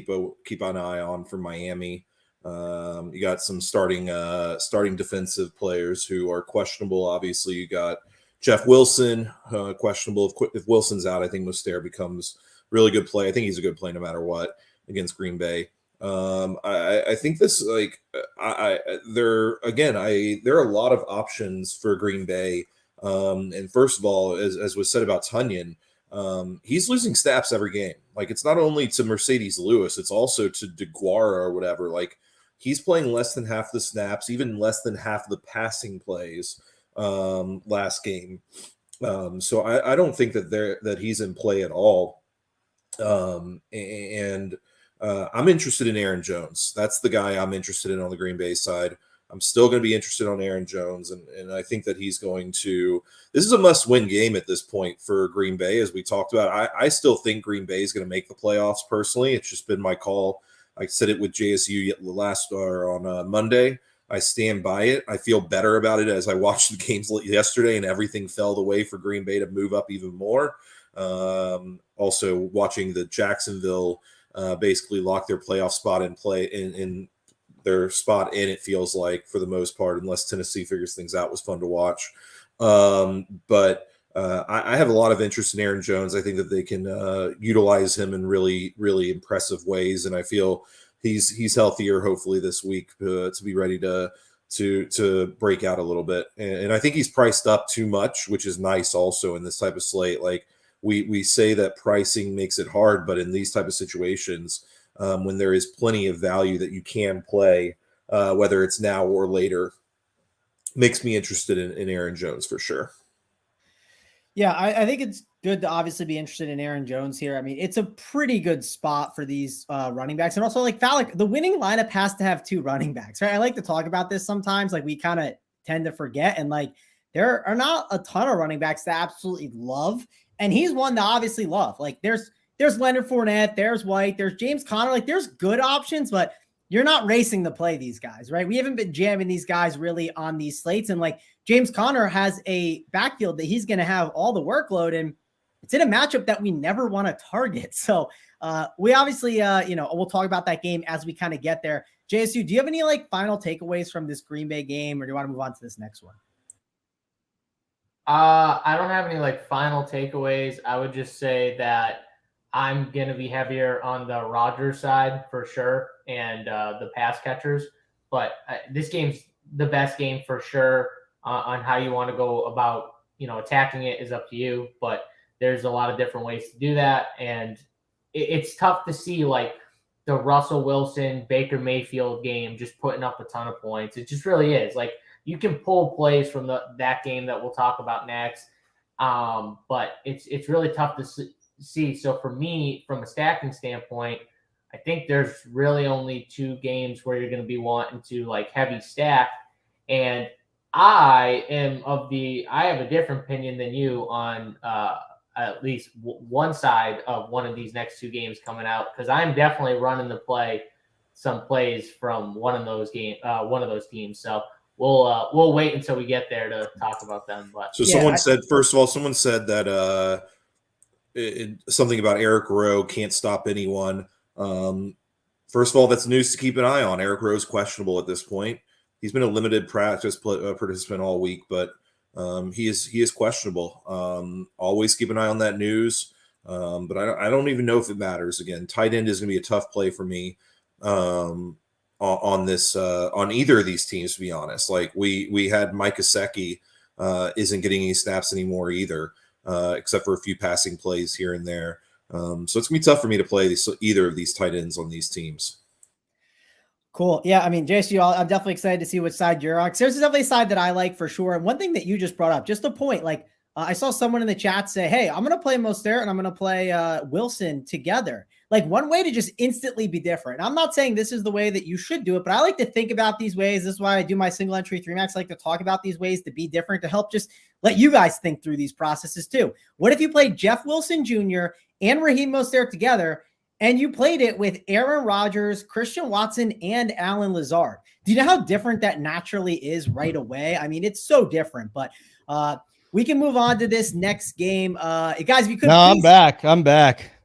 keep an eye on for Miami. You got some starting defensive players who are questionable. Obviously, you got Jeff Wilson, questionable. If Wilson's out, I think Mostert becomes really good play. I think he's a good play no matter what against Green Bay. I think this there are a lot of options for Green Bay. And first of all, as was said about Tanyan, he's losing snaps every game. Like, it's not only to Mercedes Lewis, it's also to DeGuara or whatever. Like, he's playing less than half the snaps, even less than half the passing plays last game. So I don't think that he's in play at all. I'm interested in Aaron Jones. That's the guy I'm interested in on the Green Bay side. I'm still going to be interested on Aaron Jones, and I think that he's going to – this is a must-win game at this point for Green Bay, as we talked about. I still think Green Bay is going to make the playoffs personally. It's just been my call. I said it with JSU on Monday. I stand by it. I feel better about it as I watched the games yesterday, and everything fell the way for Green Bay to move up even more. Also, watching the Jacksonville basically lock their playoff spot in their spot in, it feels like, for the most part, unless Tennessee figures things out, was fun to watch. But I have a lot of interest in Aaron Jones. I think that they can utilize him in really, really impressive ways, and I feel he's healthier hopefully this week to be ready to break out a little bit. And I think he's priced up too much, which is nice also in this type of slate. Like we say that pricing makes it hard, but in these type of situations, when there is plenty of value that you can play, whether it's now or later, makes me interested in Aaron Jones for sure. Yeah, I think it's good to obviously be interested in Aaron Jones here. I mean, it's a pretty good spot for these running backs. And also, like, Falik, the winning lineup has to have 2 running backs, right? I like to talk about this sometimes. Like, we kind of tend to forget. And, like, there are not a ton of running backs that I absolutely love. And he's one to obviously love. Like, there's Leonard Fournette, there's White, there's James Conner. Like, there's good options, but you're not racing to play these guys, right? We haven't been jamming these guys really on these slates. And, like, James Conner has a backfield that he's going to have all the workload, and it's in a matchup that we never want to target. So we obviously, we'll talk about that game as we kind of get there. JSU, do you have any like final takeaways from this Green Bay game, or do you want to move on to this next one? I don't have any like final takeaways. I would just say that I'm going to be heavier on the Rodgers side for sure, and the pass catchers. But this game's the best game for sure. On how you want to go about, attacking it is up to you, but there's a lot of different ways to do that. And it's tough to see like the Russell Wilson, Baker Mayfield game, just putting up a ton of points. It just really is. Like, you can pull plays from that game that we'll talk about next. But it's really tough to see. So for me, from a stacking standpoint, I think there's really only 2 games where you're going to be wanting to like heavy stack. And I have a different opinion than you on at least one side of one of these next 2 games coming out, because I'm definitely running to play some plays from one of those teams. So we'll wait until we get there to talk about them. But so someone said that something about Eric Rowe can't stop anyone. First of all, that's news to keep an eye on. Eric Rowe's questionable at this point. He's been a limited practice participant all week, but he is questionable. Always keep an eye on that news, but I don't even know if it matters. Again, tight end is going to be a tough play for me on either of these teams. To be honest, like we had Mike Gesicki isn't getting any snaps anymore either, except for a few passing plays here and there. So it's gonna be tough for me to play either of these tight ends on these teams. Cool. Yeah, I mean, JSU, I'm definitely excited to see which side you're on, because there's definitely a side that I like for sure. And one thing that you just brought up, just a point, like I saw someone in the chat say, hey, I'm going to play Mostert and I'm going to play Wilson together. Like, one way to just instantly be different. I'm not saying this is the way that you should do it, but I like to think about these ways. This is why I do my single entry 3max. I like to talk about these ways to be different, to help just let you guys think through these processes too. What if you played Jeff Wilson Jr. and Raheem Mostert together, and you played it with Aaron Rodgers, Christian Watson, and Allen Lazard? Do you know how different that naturally is right away? I mean, it's so different, but we can move on to this next game. Guys, if you could. No, I'm back.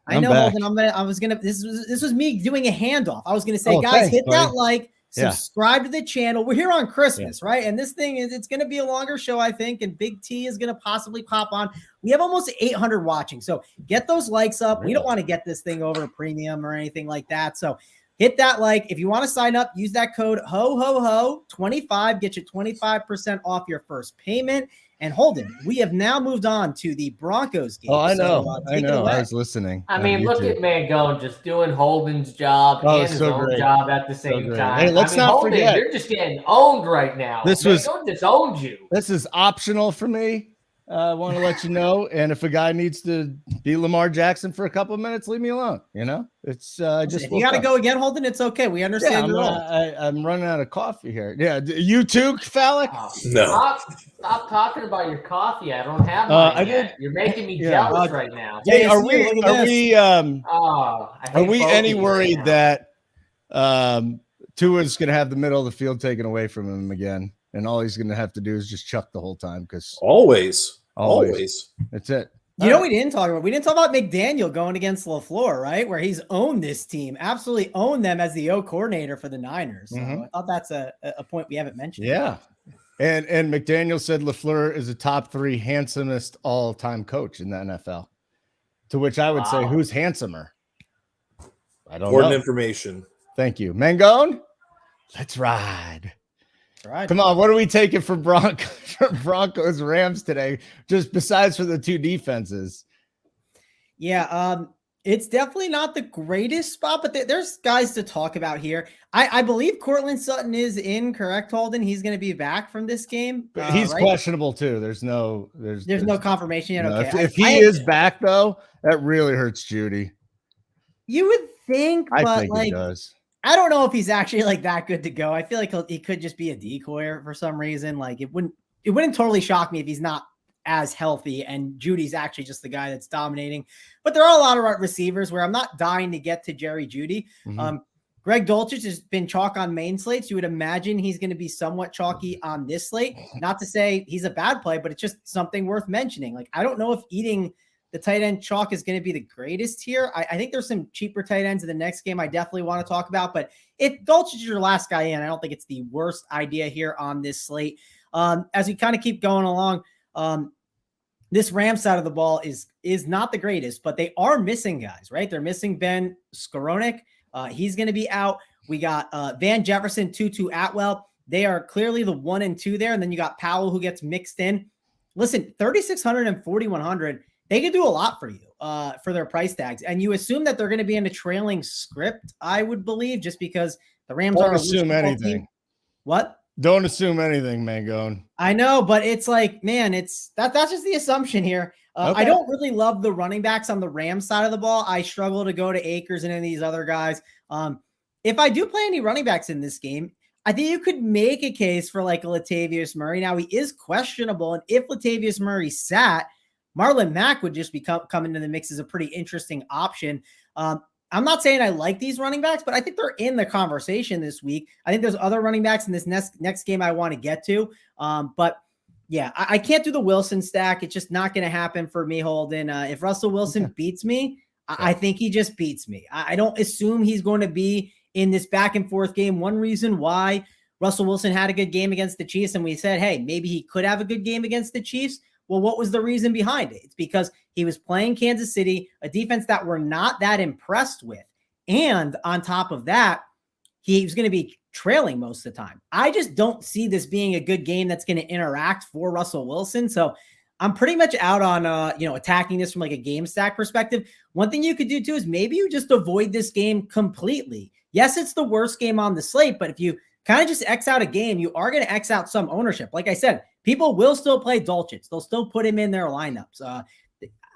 I know, Holden. This was me doing a handoff. I was going to say, guys, thanks, hit that like, subscribe to the channel. We're here on Christmas, right? And this thing it's going to be a longer show, I think. And Big T is going to possibly pop on. We have almost 800 watching. So get those likes up. We don't want to get this thing over premium or anything like that. So hit that like. If you want to sign up, use that code HOHOHO25. Get you 25% off your first payment. And Holden, we have now moved on to the Broncos game. Oh, I know. I was listening. I mean, look at Mangone just doing Holden's job and his own job at the same time. Hey, let's not forget. You're just getting owned right now. Mangone just owned you. This is optional for me. I want to let you know. And if a guy needs to be Lamar Jackson for a couple of minutes, leave me alone. It's just. If you got to go again, Holden, it's okay. We understand. I'm running out of coffee here. Yeah, you too, Falik? No. Stop talking about your coffee. I don't have mine yet. You're making me jealous right now. Hey, are we any worried that Tua's going to have the middle of the field taken away from him again? And all he's going to have to do is just chuck the whole time, because always. That's it. We didn't talk about McDaniel going against LaFleur, right? Where he's owned this team, absolutely owned them as the O coordinator for the Niners. So I thought that's a point we haven't mentioned. Yeah. And McDaniel said LaFleur is a top 3 handsomest all-time coach in the NFL. To which I would say, who's handsomer? I don't Important know. information. Thank you. Mangone, let's ride. Right. Come on, what are we taking for Broncos Rams today? Just besides for the 2 defenses. Yeah, it's definitely not the greatest spot, but there's guys to talk about here. I believe Cortland Sutton is in, correct, Holden? He's going to be back from this game. He's right? questionable too. There's no confirmation yet. No, Okay. If he is back though, that really hurts Judy. You would think, but I think like, he does. I don't know if he's actually like that good to go. I feel like he could just be a decoy for some reason. Like it wouldn't totally shock me if he's not as healthy and Judy's actually just the guy that's dominating. But there are a lot of receivers where I'm not dying to get to Jerry Judy. Mm-hmm. Greg Dulcich has been chalk on main slates. You would imagine he's going to be somewhat chalky on this slate. Not to say he's a bad play, but it's just something worth mentioning. Like, I don't know if eating the tight end chalk is going to be the greatest here. I think there's some cheaper tight ends in the next game I definitely want to talk about. But if Dulcich is your last guy in, I don't think it's the worst idea here on this slate. As we kind of keep going along, this Rams side of the ball is not the greatest, but they are missing guys, right? They're missing Ben Skowronek. He's going to be out. We got Van Jefferson, Tutu Atwell. They are clearly the 1 and 2 there. And then you got Powell who gets mixed in. Listen, 3,600 and 4,100. They could do a lot for you for their price tags. And you assume that they're going to be in a trailing script, I would believe, just because the Rams Don't are assume anything. Team. What? Don't assume anything, Mangone. I know, but it's like, man, that's just the assumption here. Okay. I don't really love the running backs on the Rams side of the ball. I struggle to go to Akers and any of these other guys. If I do play any running backs in this game, I think you could make a case for like a Latavius Murray. Now, he is questionable, and if Latavius Murray sat, Marlon Mack would just come into the mix as a pretty interesting option. I'm not saying I like these running backs, but I think they're in the conversation this week. I think there's other running backs in this next game I want to get to. But yeah, I can't do the Wilson stack. It's just not going to happen for me, Holden. If Russell Wilson beats me, I think he just beats me. I don't assume he's going to be in this back and forth game. One reason why Russell Wilson had a good game against the Chiefs, and we said, hey, maybe he could have a good game against the Chiefs. Well, what was the reason behind it? It's because he was playing Kansas City, a defense that we're not that impressed with. And on top of that, he was going to be trailing most of the time. I just don't see this being a good game that's going to interact for Russell Wilson. So I'm pretty much out on, attacking this from like a game stack perspective. One thing you could do too is maybe you just avoid this game completely. Yes, it's the worst game on the slate, but if you kind of just X out a game, you are going to X out some ownership. Like I said, people will still play Dulcich. They'll still put him in their lineups.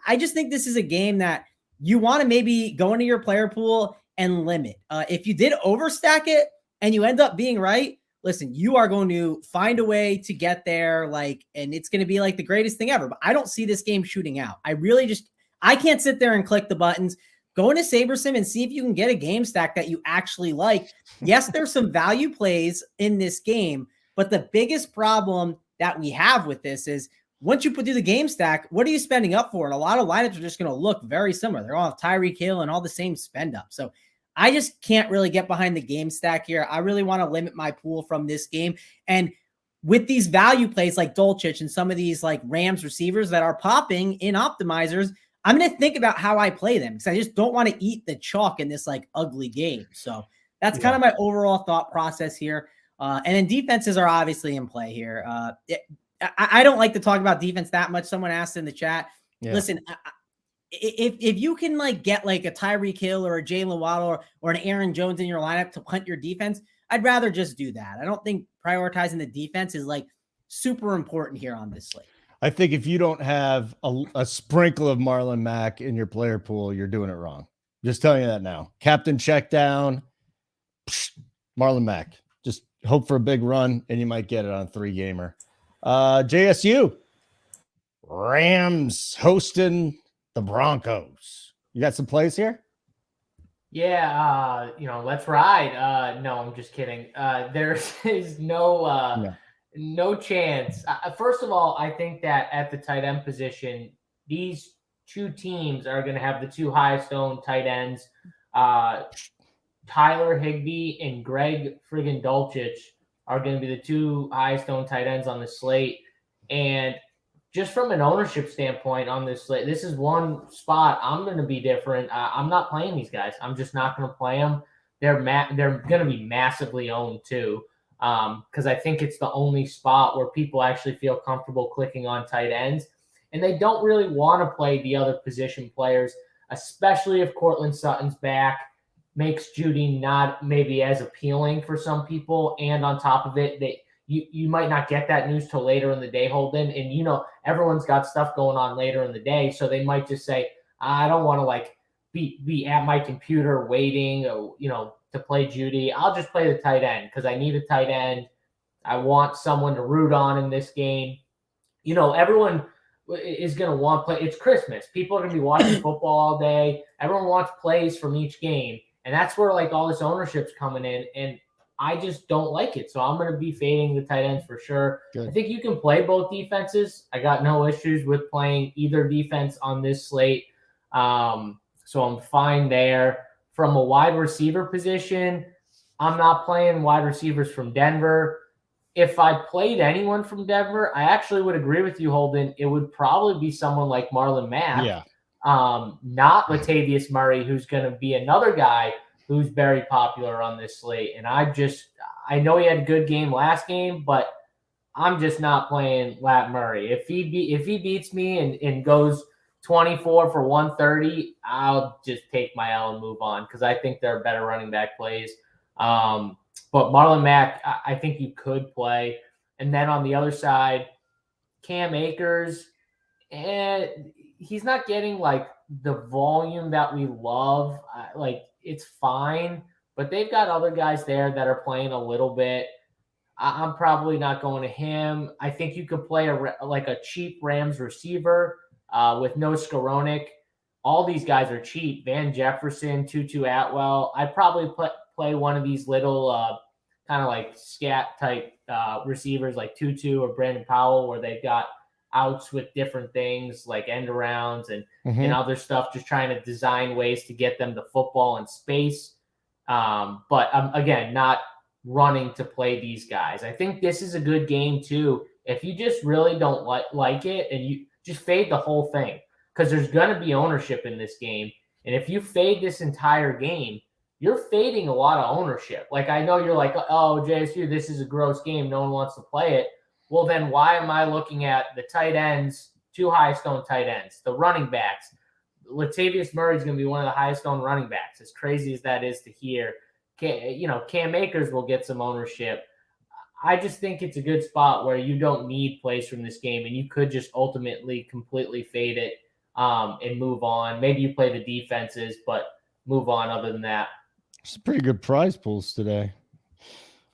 I just think this is a game that you want to maybe go into your player pool and limit. If you did overstack it and you end up being right, listen, you are going to find a way to get there, and it's going to be like the greatest thing ever. But I don't see this game shooting out. I can't sit there and click the buttons. Go into SaberSim and see if you can get a game stack that you actually like. Yes, there's some value plays in this game, but the biggest problem that we have with this is once you do the game stack, what are you spending up for? And a lot of lineups are just going to look very similar. They're all have Tyreek Hill and all the same spend up. So I just can't really get behind the game stack here. I really want to limit my pool from this game. And with these value plays like Dulcich and some of these like Rams receivers that are popping in optimizers, I'm going to think about how I play them because I just don't want to eat the chalk in this like ugly game. So that's kind of my overall thought process here. And then defenses are obviously in play here. I don't like to talk about defense that much. Someone asked in the chat. Yeah. Listen, if you can like get like a Tyreek Hill or a Jalen Waddle or an Aaron Jones in your lineup to hunt your defense, I'd rather just do that. I don't think prioritizing the defense is like super important here on this slate. I think if you don't have a sprinkle of Marlon Mack in your player pool, you're doing it wrong. Just telling you that now. Captain check down, Marlon Mack. Just hope for a big run, and you might get it on 3-gamer. JSU. Rams hosting the Broncos. You got some plays here? Yeah, let's ride. No, I'm just kidding. There is no chance. First of all, I think that at the tight end position, these two teams are going to have the two highest owned tight ends. Tyler Higbee and Greg friggin' Dulcich are going to be the two highest owned tight ends on the slate. And just from an ownership standpoint on this slate, this is one spot I'm going to be different. I'm not playing these guys. I'm just not going to play them. They're going to be massively owned too, because I think it's the only spot where people actually feel comfortable clicking on tight ends, and they don't really want to play the other position players, especially if Cortland Sutton's back. Makes Judy not maybe as appealing for some people, and on top of it, you might not get that news till later in the day, Holden, and everyone's got stuff going on later in the day, so they might just say, I don't want to be at my computer waiting, to play Judy. I'll just play the tight end because I need a tight end. I want someone to root on in this game. Everyone is going to want play. It's Christmas. People are going to be watching football all day. Everyone wants plays from each game. And that's where all this ownership's coming in. And I just don't like it. So I'm going to be fading the tight ends for sure. Good. I think you can play both defenses. I got no issues with playing either defense on this slate. So I'm fine there. From a wide receiver position, I'm not playing wide receivers from Denver. If I played anyone from Denver, I actually would agree with you, Holden. It would probably be someone like Marlon Mack. Yeah. Not Latavius Murray, who's going to be another guy who's very popular on this slate. And I know he had a good game last game, but I'm just not playing Lat Murray. If he beats me and goes 24 for 130, I'll just take my L and move on because I think there are better running back plays. But Marlon Mack, I think you could play. And then on the other side, Cam Akers, and he's not getting the volume that we love. It's fine, but they've got other guys there that are playing a little bit. I'm probably not going to him. I think you could play a cheap Rams receiver with no Skowronek. All these guys are cheap. Van Jefferson, Tutu Atwell. I'd probably play one of these little kind of scat type receivers like Tutu or Brandon Powell, where they've got outs with different things like end arounds and other stuff, just trying to design ways to get them the football in space. But I'm, again, not running to play these guys. I think this is a good game too. If you just really don't like it, and you just fade the whole thing, because there's going to be ownership in this game. And if you fade this entire game, you're fading a lot of ownership. I know you're like, oh, JSU, this is a gross game. No one wants to play it. Well, then why am I looking at the tight ends, two highest owned tight ends, the running backs? Latavius Murray is going to be one of the highest owned running backs, as crazy as that is to hear. Cam Akers will get some ownership. I just think it's a good spot where you don't need plays from this game, and you could just ultimately completely fade it and move on. Maybe you play the defenses, but move on other than that. It's pretty good prize pools today.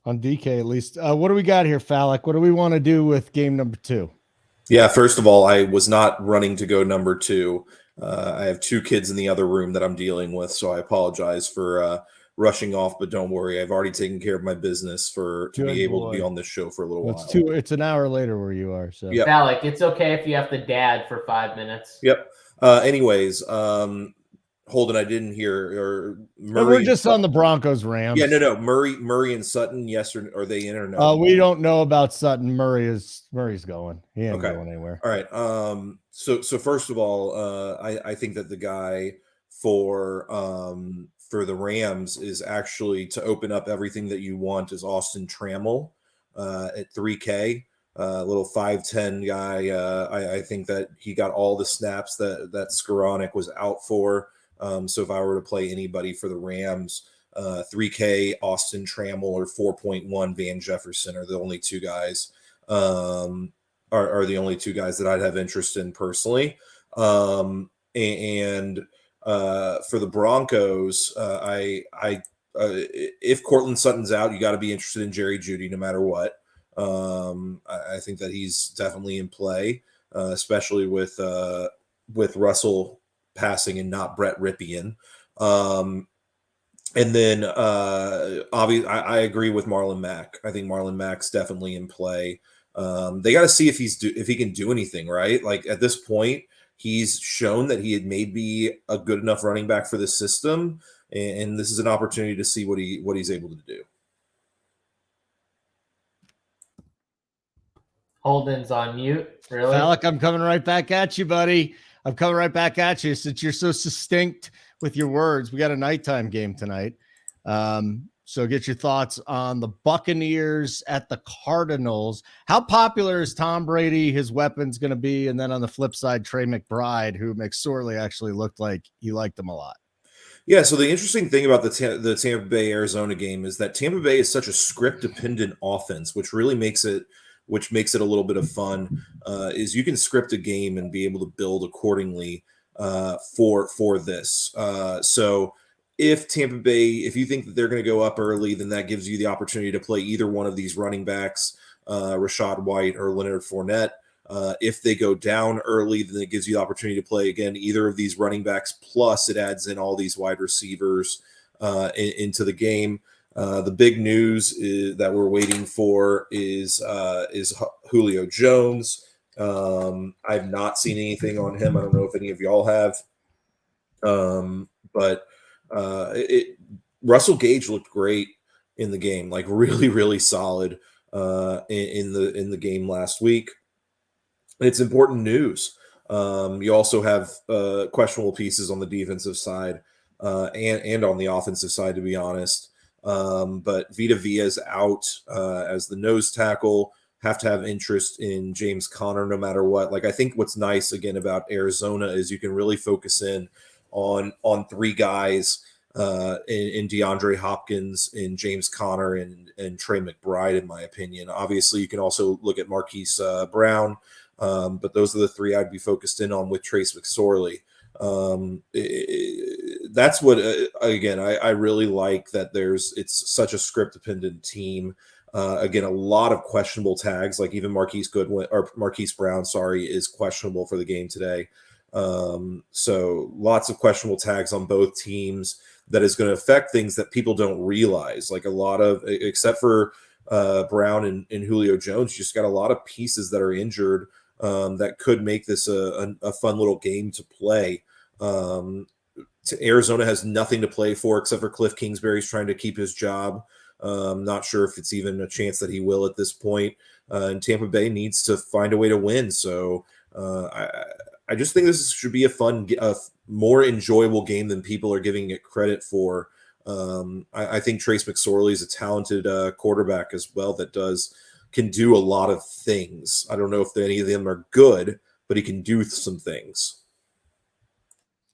On DK, at least. What do we got here, Fallick? What do we want to do with game number 2? Yeah, first of all, I was not running to go number 2. I have 2 kids in the other room that I'm dealing with, so I apologize for rushing off, but don't worry. I've already taken care of my business to be able to be on this show for a little while. It's an hour later where you are. So yep. Fallick, it's okay if you have to dad for 5 minutes. Yep. Anyways, Holden, I didn't hear. Or Murray, we're just on the Broncos Rams. Yeah, no. Murray and Sutton. Yes, or are they in or no? We don't know about Sutton. Murray's going. He ain't going anywhere. All right. So first of all, I think that the guy for the Rams is actually, to open up everything that you want, is Austin Trammell at 3K. Little 5'10" guy. I think that he got all the snaps that Skowronek was out for. So if I were to play anybody for the Rams, 3K Austin Trammell or 4.1 Van Jefferson are the only 2 guys are the only 2 guys that I'd have interest in personally. And for the Broncos, if Cortland Sutton's out, you got to be interested in Jerry Jeudy no matter what. I think that he's definitely in play, especially with Russell passing and not Brett Ripien. And then obviously I agree with Marlon Mack. I think Marlon Mack's definitely in play. They got to see if he can do anything, right? At this point, he's shown that he had maybe a good enough running back for the system, and this is an opportunity to see what he's able to do. Holden's on mute. Really? Alec, I'm coming right back at you, buddy. I'm coming right back at you since you're so succinct with your words. We got a nighttime game tonight. So get your thoughts on the Buccaneers at the Cardinals. How popular is Tom Brady, his weapons going to be? And then on the flip side, Trey McBride, who McSorley actually looked like he liked them a lot. Yeah, so the interesting thing about the Tampa Bay Arizona game is that Tampa Bay is such a script dependent offense, which really makes it a little bit of fun. Is you can script a game and be able to build accordingly for this. So if Tampa Bay, if you think that they're going to go up early, then that gives you the opportunity to play either one of these running backs, Rachaad White or Leonard Fournette. If they go down early, then it gives you the opportunity to play, again, either of these running backs, plus it adds in all these wide receivers into the game. The big news that we're waiting for is Julio Jones. I've not seen anything on him. I don't know if any of y'all have. But Russell Gage looked great in the game, like really, really solid in the game last week. It's important news. You also have questionable pieces on the defensive side and on the offensive side, to be honest. But Vita Vea's out as the nose tackle. Have to have interest in James Conner no matter what. Like, I think what's nice again about Arizona is you can really focus in on three guys in DeAndre Hopkins, in James Conner, and Trey McBride, in my opinion. Obviously, you can also look at Marquise Brown, but those are the three I'd be focused in on with Trace McSorley. That's what again I really like that it's such a script dependent team. Again, a lot of questionable tags, like even Marquise Brown, is questionable for the game today. So lots of questionable tags on both teams that is going to affect things that people don't realize. Like a lot of, except for Brown and Julio Jones, you just got a lot of pieces that are injured that could make this a fun little game to play. Arizona has nothing to play for except for Cliff Kingsbury's trying to keep his job. Not sure if it's even a chance that he will at this point. And Tampa Bay needs to find a way to win. So I just think this should be a more enjoyable game than people are giving it credit for. I think Trace McSorley is a talented quarterback as well that can do a lot of things. I don't know if any of them are good, but he can do some things.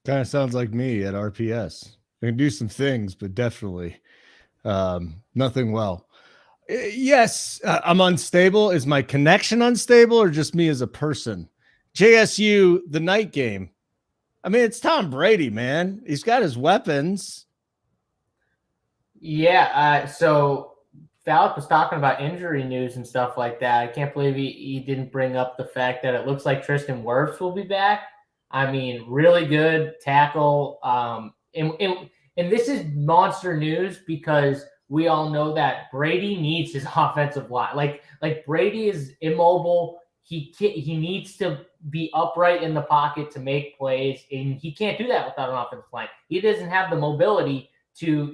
Kind of sounds like me at RPS. I can do some things, but definitely nothing well. Yes, I'm unstable. Is my connection unstable or just me as a person? JSU, the night game. I mean, it's Tom Brady, man. He's got his weapons. Yeah, so Falk was talking about injury news and stuff like that. I can't believe he didn't bring up the fact that it looks like Tristan Wirfs will be back. I mean, really good tackle. And this is monster news because we all know that Brady needs his offensive line. Like Brady is immobile. He needs to be upright in the pocket to make plays, and he can't do that without an offensive line. He doesn't have the mobility to,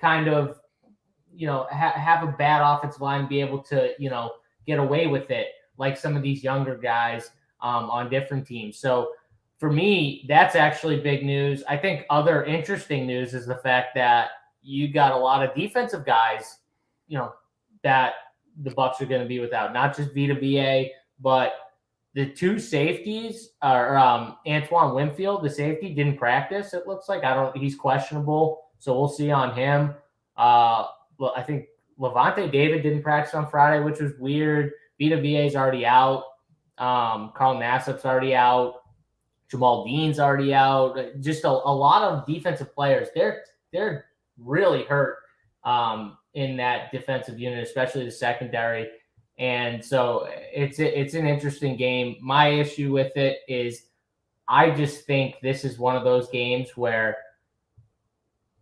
have a bad offensive line and be able to, get away with it like some of these younger guys on different teams. So for me, that's actually big news. I think other interesting news is the fact that you got a lot of defensive guys, that the Bucs are going to be without, not just Vita Vea, but the two safeties are Antoine Winfield, the safety, didn't practice. It looks like he's questionable. So we'll see on him. Well, I think Levante David didn't practice on Friday, which was weird. Vita Vea's already out. Carl Nassib's already out. Jamal Dean's already out. Just a lot of defensive players. They're really hurt in that defensive unit, especially the secondary. And so it's an interesting game. My issue with it is I just think this is one of those games where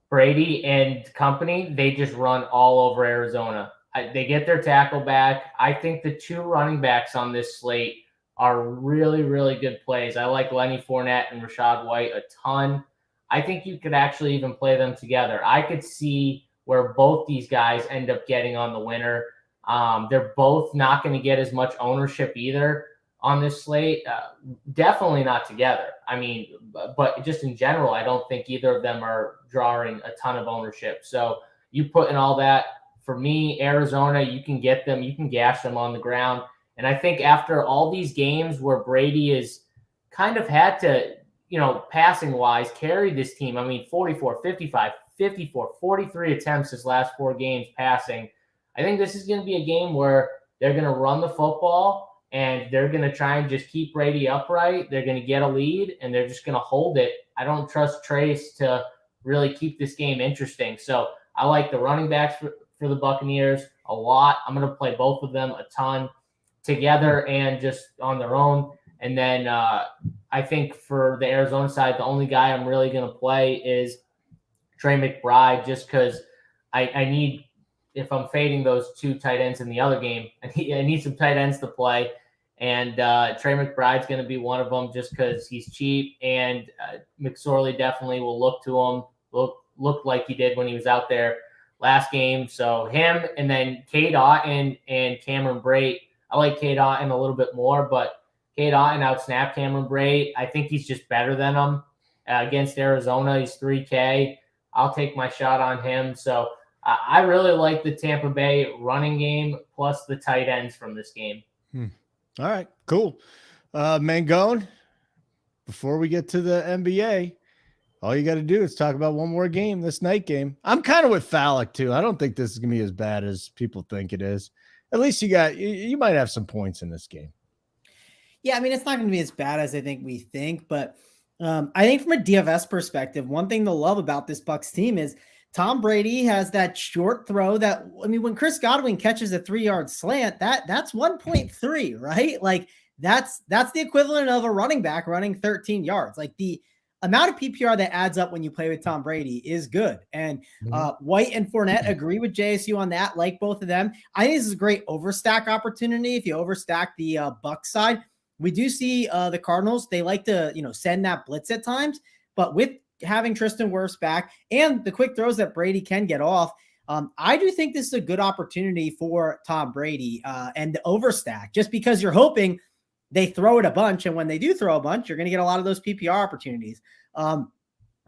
Brady and company, they just run all over Arizona. They get their tackle back. I think the two running backs on this slate are really, really good plays. I like Lenny Fournette and Rachaad White a ton. I think you could actually even play them together. I could see where both these guys end up getting on the winner. They're both not going to get as much ownership either on this slate. Definitely not together. I mean, but just in general, I don't think either of them are drawing a ton of ownership. So you put in all that. For me, Arizona, you can get them, you can gash them on the ground. And I think after all these games where Brady is kind of had to, passing wise, carry this team. I mean, 44, 55, 54, 43 attempts his last 4 games passing. I think this is going to be a game where they're going to run the football and they're going to try and just keep Brady upright. They're going to get a lead and they're just going to hold it. I don't trust Trace to really keep this game interesting. So I like the running backs for the Buccaneers a lot. I'm going to play both of them a ton together and just on their own. And then I think for the Arizona side, the only guy I'm really going to play is Trey McBride, just because I need, if I'm fading those 2 tight ends in the other game, I need some tight ends to play. And Trey McBride's going to be one of them just because he's cheap. And McSorley definitely will look to him, look like he did when he was out there last game. So him, and then Cade Otton and Cameron Brate. I like Cade Otton a little bit more, but Cade Otton outsnapped Cameron Brate. I think he's just better than him against Arizona. He's 3K. I'll take my shot on him. So I really like the Tampa Bay running game plus the tight ends from this game. All right, cool. Mangone, before we get to the NBA, all you got to do is talk about one more game, this night game. I'm kind of with Fallick too. I don't think this is going to be as bad as people think it is. At least you might have some points in this game. Yeah, I mean, it's not going to be as bad as I think we think, but I think from a DFS perspective, one thing to love about this Bucs team is Tom Brady has that short throw that, I mean, when Chris Godwin catches a 3-yard slant, that's 1.3, right? Like that's the equivalent of a running back running 13 yards. Like the amount of PPR that adds up when you play with Tom Brady is good. And White and Fournette agree with JSU on that, like both of them. I think this is a great overstack opportunity. If you overstack the Bucs side, we do see the Cardinals. They like to, send that blitz at times, but with having Tristan Wirfs back and the quick throws that Brady can get off, I do think this is a good opportunity for Tom Brady and the overstack, just because you're hoping they throw it a bunch. And when they do throw a bunch, you're going to get a lot of those PPR opportunities.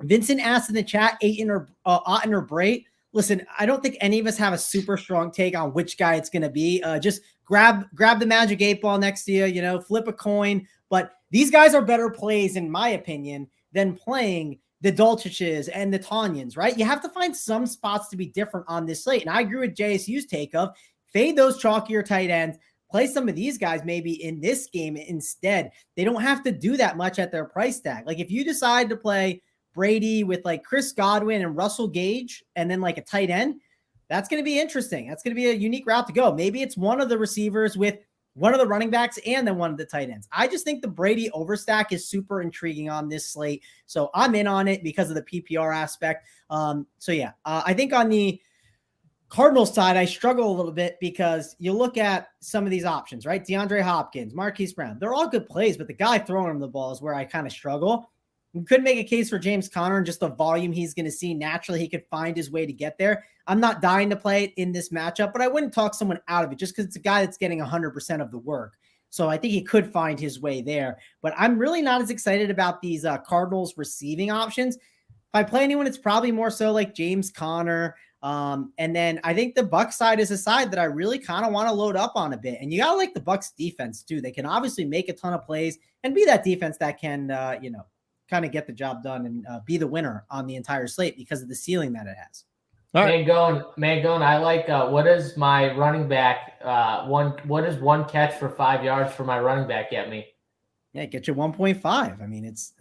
Vincent asked in the chat, Otton or Brate. Listen, I don't think any of us have a super strong take on which guy it's going to be. Just grab the magic 8 ball next to you, flip a coin. But these guys are better plays, in my opinion, than playing the Dolciches and the Tanyans, right? You have to find some spots to be different on this slate. And I agree with JSU's take of fade those chalkier tight ends, play some of these guys maybe in this game instead. They don't have to do that much at their price tag. Like if you decide to play Brady with like Chris Godwin and Russell Gage and then like a tight end, that's going to be interesting. That's going to be a unique route to go. Maybe it's one of the receivers with one of the running backs and then one of the tight ends. I just think the Brady overstack is super intriguing on this slate. So I'm in on it because of the PPR aspect. I think on the Cardinals side, I struggle a little bit because you look at some of these options, right? DeAndre Hopkins, Marquise Brown, they're all good plays, but the guy throwing him the ball is where I kind of struggle. You could make a case for James Conner and just the volume he's going to see. Naturally, he could find his way to get there. I'm not dying to play it in this matchup, but I wouldn't talk someone out of it just because it's a guy that's getting 100% of the work. So I think he could find his way there. But I'm really not as excited about these Cardinals receiving options. If I play anyone, it's probably more so like James Conner. And then I think the Bucs side is a side that I really kind of want to load up on a bit. And you got to like the Bucs defense too. They can obviously make a ton of plays and be that defense that can, kind of get the job done and be the winner on the entire slate because of the ceiling that it has. All right. Mangone, I like what is my running back what is one catch for 5 yards for my running back get me? Yeah, get you 1.5. I mean, it's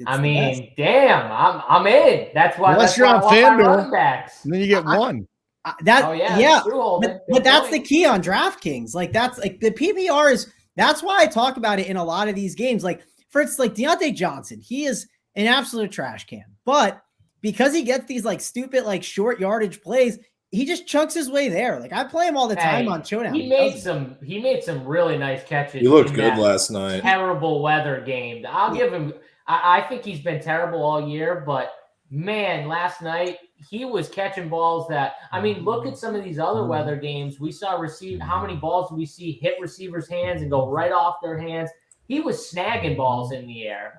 damn, I'm in. That's why unless you're on FanDuel, backs. and then you get one. But that's the key on DraftKings. Like that's like the PPR is. That's why I talk about it in a lot of these games. Like for instance, like Deontay Johnson, he is an absolute trash can, but because he gets these like stupid like short yardage plays, he just chunks his way there. Like I play him all the time on Showdown. He made some really nice catches. He looked good last night. Terrible weather game. I'll give him. I think he's been terrible all year, but man, last night he was catching balls that, I mean, look at some of these other weather games. We saw how many balls do we see hit receivers' hands and go right off their hands? He was snagging balls in the air.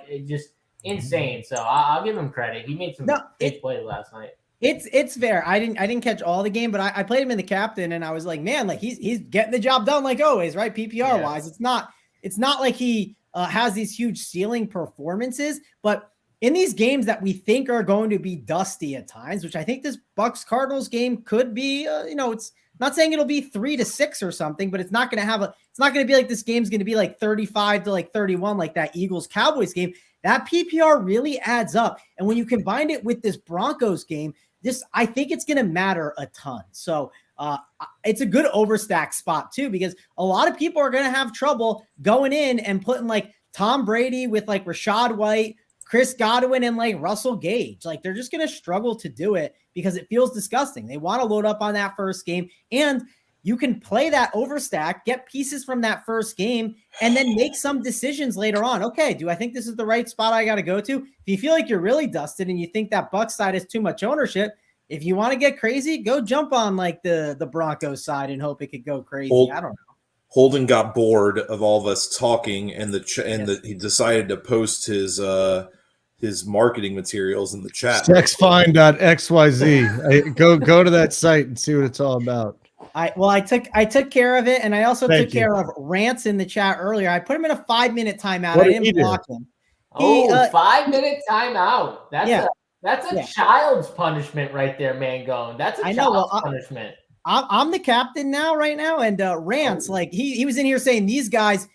It just insane. So I'll give him credit. He made some big plays last night. It's fair. I didn't catch all the game, but I played him in the captain, and I was like, man, like he's getting the job done like always, right? PPR wise, it's not like he has these huge ceiling performances, but in these games that we think are going to be dusty at times, which I think this Bucs Cardinals game could be, it's not saying it'll be 3-6 or something, but it's not going to be like this game's going to be like 35 to like 31, like that Eagles Cowboys game. That PPR really adds up. And when you combine it with this Broncos game, I think it's going to matter a ton. So it's a good overstack spot too, because a lot of people are going to have trouble going in and putting like Tom Brady with like Rashad White, Chris Godwin, and like Russell Gage. Like they're just going to struggle to do it because it feels disgusting. They want to load up on that first game, and you can play that overstack, get pieces from that first game, and then make some decisions later on. Okay, do I think this is the right spot I got to go to? If you feel like you're really dusted and you think that Bucs side is too much ownership, if you want to get crazy, go jump on like the Broncos side and hope it could go crazy. I don't know. Holden got bored of all of us talking, and he decided to post his marketing materials in the chat. Sexfine.xyz. Go to that site and see what it's all about. I took care of it, and I also took care of Rants in the chat earlier. I put him in a 5-minute timeout. I didn't block him. 5-minute timeout. That's a child's punishment right there, Mangone. That's a child's punishment. I'm the captain right now, and Rants, like he was in here saying these guys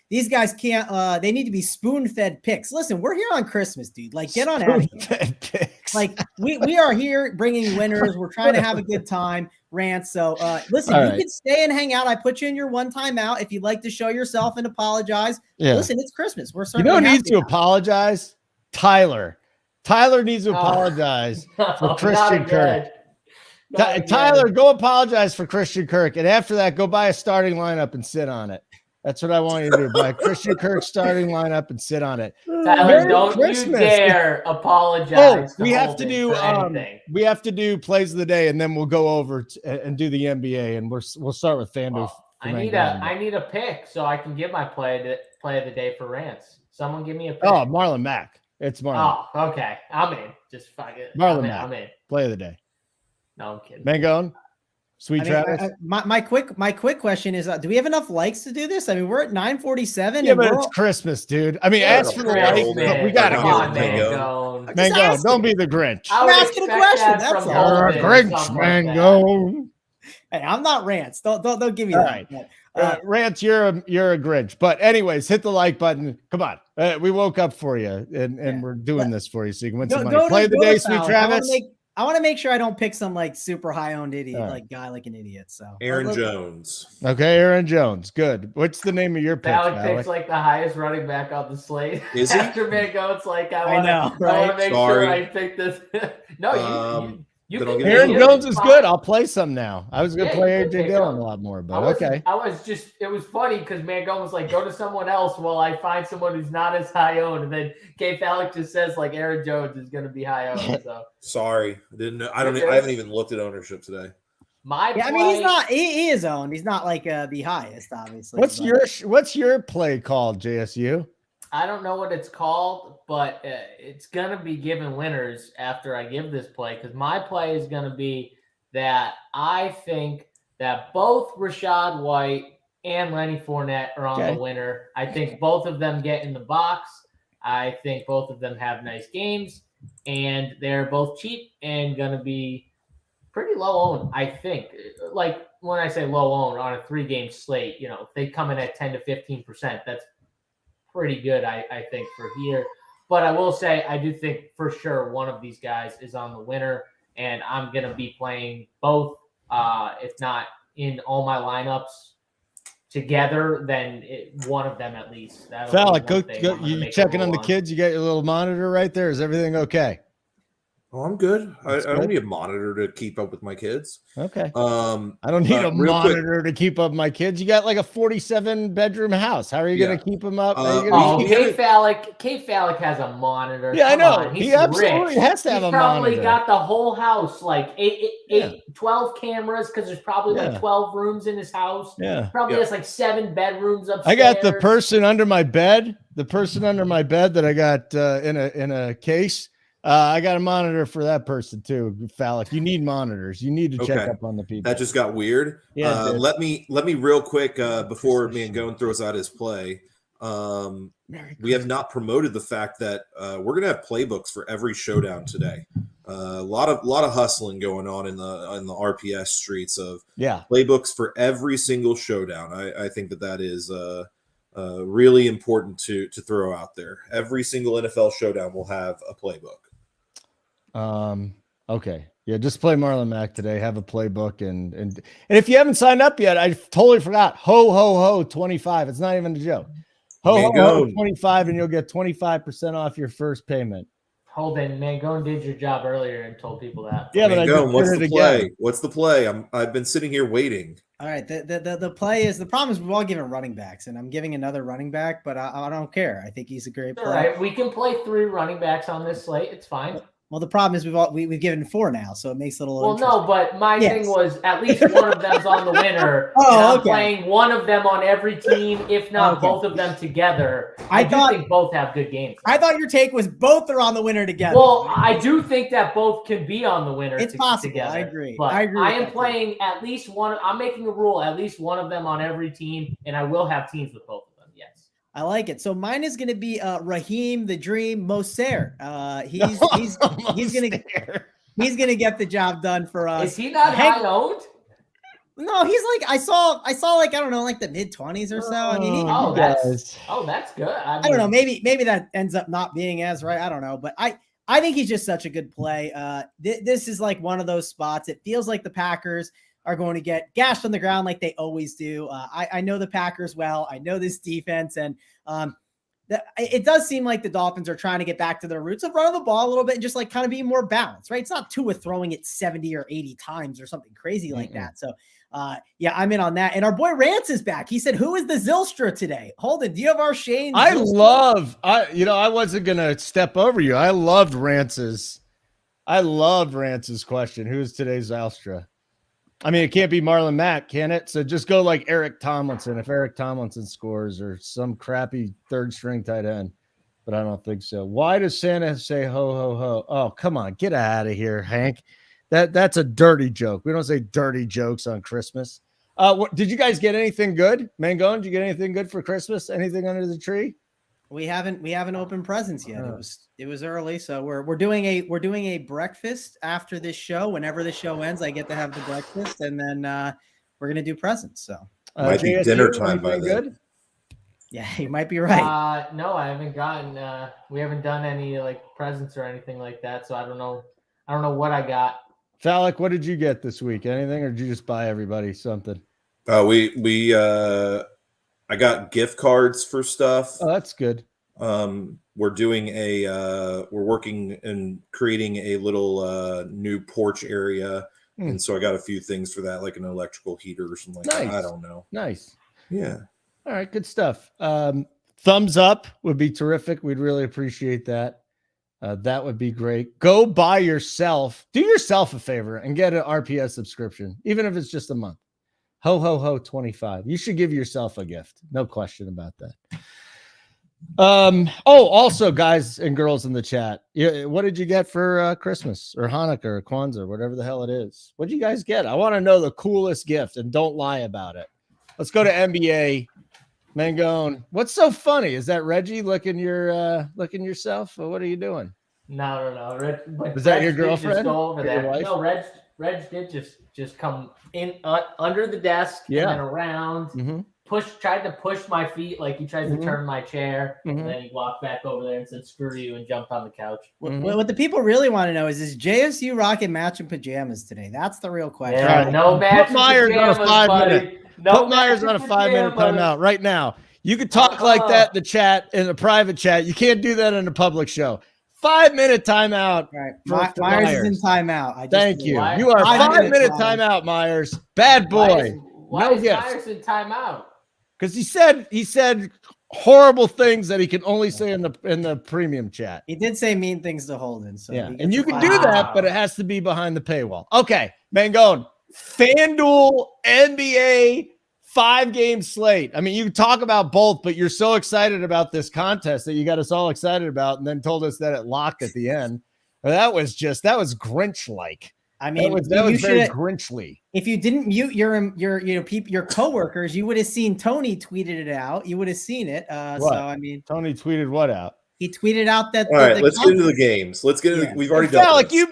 can't, they need to be spoon-fed picks. Listen, we're here on Christmas, dude. Like, get on out of here. Picks. Like, we are here bringing winners. We're trying to have a good time, Rants. So, listen, you can stay and hang out. I put you in your one time out if you'd like to show yourself and apologize. Yeah. Listen, it's Christmas. We're certainly who needs to apologize? Tyler. Tyler needs to apologize for Christian Kirk. Tyler, go apologize for Christian Kirk, and after that, go buy a starting lineup and sit on it. That's what I want you to do. Buy a Christian Kirk starting lineup and sit on it. Tyler, don't you dare apologize. We have to do plays of the day, and then we'll go over and do the NBA, and we'll start with FanDuel. I need a pick so I can give my play of the day for Rants. Someone give me a pick. Oh, Marlon Mack. It's Marlon. Oh, okay. I'm in. Just fuck it. Marlon Mack. I'm in. Play of the day. No, I'm kidding. Mangone, Travis. My quick question is: do we have enough likes to do this? I mean, we're at 947. Yeah, but it's Christmas, dude. I mean, ask for the likes. We gotta get Mangone. Don't be the Grinch. I'm asking a question. That's all. You're a Grinch, Mangone. Hey, I'm not Rants. Don't give me that. Right. Rants, you're a Grinch. But anyways, hit the like button. Come on. We woke up for you, and we're doing this for you so you can win some money. Play the day, sweet Travis. I want to make sure I don't pick some like super high owned idiot, guy like an idiot. So Aaron Jones. Okay, Aaron Jones. Good. What's the name of your pick? Alec picks like the highest running back on the slate. Is he? After Mango, it's like I want to make sure I pick this. No, you can. Aaron Jones is good. I'll play some now. I was going to play AJ Dillon a lot more, but okay. It was funny because Mango was like, go to someone else while I find someone who's not as high owned. And then K Alec just says like Aaron Jones is going to be high owned. So sorry. I didn't know. I haven't even looked at ownership today. I mean, he's not, he is owned. He's not like the highest, obviously. What's your play called, JSU? I don't know what it's called, but it's going to be giving winners after I give this play, because my play is going to be that I think that both Rashad White and Lenny Fournette are on the winner. I think both of them get in the box. I think both of them have nice games, and they're both cheap and going to be pretty low owned, I think. Like when I say low owned on a 3-game slate, if they come in at 10 to 15%, that's pretty good, I think, for here. But I will say I do think for sure one of these guys is on the winner, and I'm going to be playing both, if not in all my lineups together, then one of them at least. Fallak, you checking on the kids? You got your little monitor right there. Is everything okay? Oh, I'm good. I That's don't good. need a monitor to keep up with my kids. Okay. I I don't need a real quick, monitor to keep up my kids. You got like a 47-bedroom house. How are you going to keep them up? How are you gonna Oh, keep- K-Phallic has a monitor. Yeah, I Come know. on, he's He absolutely rich. has to have He's a probably monitor. got the whole house, like 12 cameras, because there's probably like 12 rooms in his house. Yeah. Probably has like 7 bedrooms upstairs. I got the person under my bed. The person under my bed that I got in a case. I got a monitor for that person too. Phallic, you need monitors. You need to check up on the people. that just got weird. Yeah, let me real quick before Mangone throws out his play. We have not promoted the fact that we're gonna have playbooks for every showdown today. A lot of hustling going on in the RPS streets of playbooks for every single showdown. I think that is really important to throw out there. Every single NFL showdown will have a playbook. Okay. Yeah, just play Marlon Mack today. Have a playbook and if you haven't signed up yet, I totally forgot. Ho ho ho 25. It's not even a joke. Ho ho ho 25, and you'll get 25% off your first payment. Holden, Mangone did your job earlier and told people that. Yeah, but Mangone, what's the play? Again. What's the play? I've been sitting here waiting. All right. The play is, the problem is we've all given running backs, and I'm giving another running back, but I don't care. I think he's a great player. All right, we can play 3 running backs on this slate. It's fine. Well, the problem is we've given 4 now, so it makes it a little. Well, no, but my thing was at least one of them's on the winner. I'm playing one of them on every team, if not both of them together. I do think both have good games. I thought your take was both are on the winner together. Well, I do think that both can be on the winner. It's possible. Together. I agree. But I agree. I am playing at least one. I'm making a rule, at least one of them on every team, and I will have teams with both of them. Yes. I like it. So mine is going to be Raheem the Dream Moser. He's gonna get the job done for us. Is he not high owned? No, he's like I saw like I don't know, like the mid-20s or so. I mean, that's good. I don't know. Maybe that ends up not being as right. I don't know, but I think he's just such a good play. This is like one of those spots. It feels like the Packers are going to get gashed on the ground like they always do. I know the Packers well. I know this defense, and it does seem like the Dolphins are trying to get back to their roots of running the ball a little bit and just like kind of being more balanced, right? It's not Tua throwing it 70 or 80 times or something crazy like that. So, I'm in on that. And our boy Rance is back. He said, "Who is the Zylstra today?" Holden, do you have our Shane? I wasn't gonna step over you. I loved Rance's question. Who is today's Zylstra? I mean, it can't be Marlon Mack, can it? So just go like Eric Tomlinson. If Eric Tomlinson scores, or some crappy third string tight end, but I don't think so. Why does Santa say ho ho ho? Oh, come on, get out of here, Hank. That's a dirty joke. We don't say dirty jokes on Christmas. Did you guys get anything good? Mangone, did you get anything good for Christmas? Anything under the tree? We haven't opened presents yet. It was early, so we're doing a breakfast after this show. Whenever the show ends, I get to have the breakfast, and then we're gonna do presents. So might be JSU, dinner time by then. Yeah, you might be right. No, I haven't gotten. We haven't done any like presents or anything like that, so I don't know what I got. Phallic, what did you get this week? Anything, or did you just buy everybody something? I got gift cards for stuff. Oh, that's good. We're doing we're working and creating a little new porch area. And so I got a few things for that, like an electrical heater or something like that. I don't know. Nice. Yeah. All right. Good stuff. Thumbs up would be terrific. We'd really appreciate that. That would be great. Go buy yourself, do yourself a favor and get an RPS subscription, even if it's just a month. Ho, ho, ho, 25. You should give yourself a gift. No question about that. Also, guys and girls in the chat, what did you get for Christmas or Hanukkah or Kwanzaa, whatever the hell it is? What did you guys get? I want to know the coolest gift, and don't lie about it. Let's go to NBA. Mangone, what's so funny? Is that Reggie licking yourself? Or what are you doing? No. Is that your girlfriend? Just go over your there. wife? No, Reg did just come in under the desk and then around. Mm-hmm. Tried to push my feet like he tried to turn my chair, and then he walked back over there and said "screw you" and jumped on the couch. What the people really want to know is JSU rocking matching pajamas today? That's the real question. Yeah, no match. Put Myers on a 5-minute. Put Myers on a 5-minute timeout right now. You could talk like that in the chat, in a private chat. You can't do that in a public show. 5-minute timeout. All right. for Myers Myers. is in timeout. Thank you. Why- You are 5-minute time. timeout, Myers. Bad boy. Why No is gifts. Myers in timeout? Because he said horrible things that he can only say in the premium chat. He did say mean things to Holden. So Yeah, he and gets you a can five. do that, but it has to be behind the paywall. Okay, Mangone, FanDuel NBA 5-game slate. I mean, you talk about both, but you're so excited about this contest that you got us all excited about, and then told us that it locked at the end. That was Grinch-like. I mean, that was very should- Grinchly. If you didn't mute your coworkers, you would have seen Tony tweeted it out. You would have seen it. So I mean, Tony tweeted what out? he tweeted out that. All right, let's get into the games. Let's get into. Yeah. We've already done. Alec, you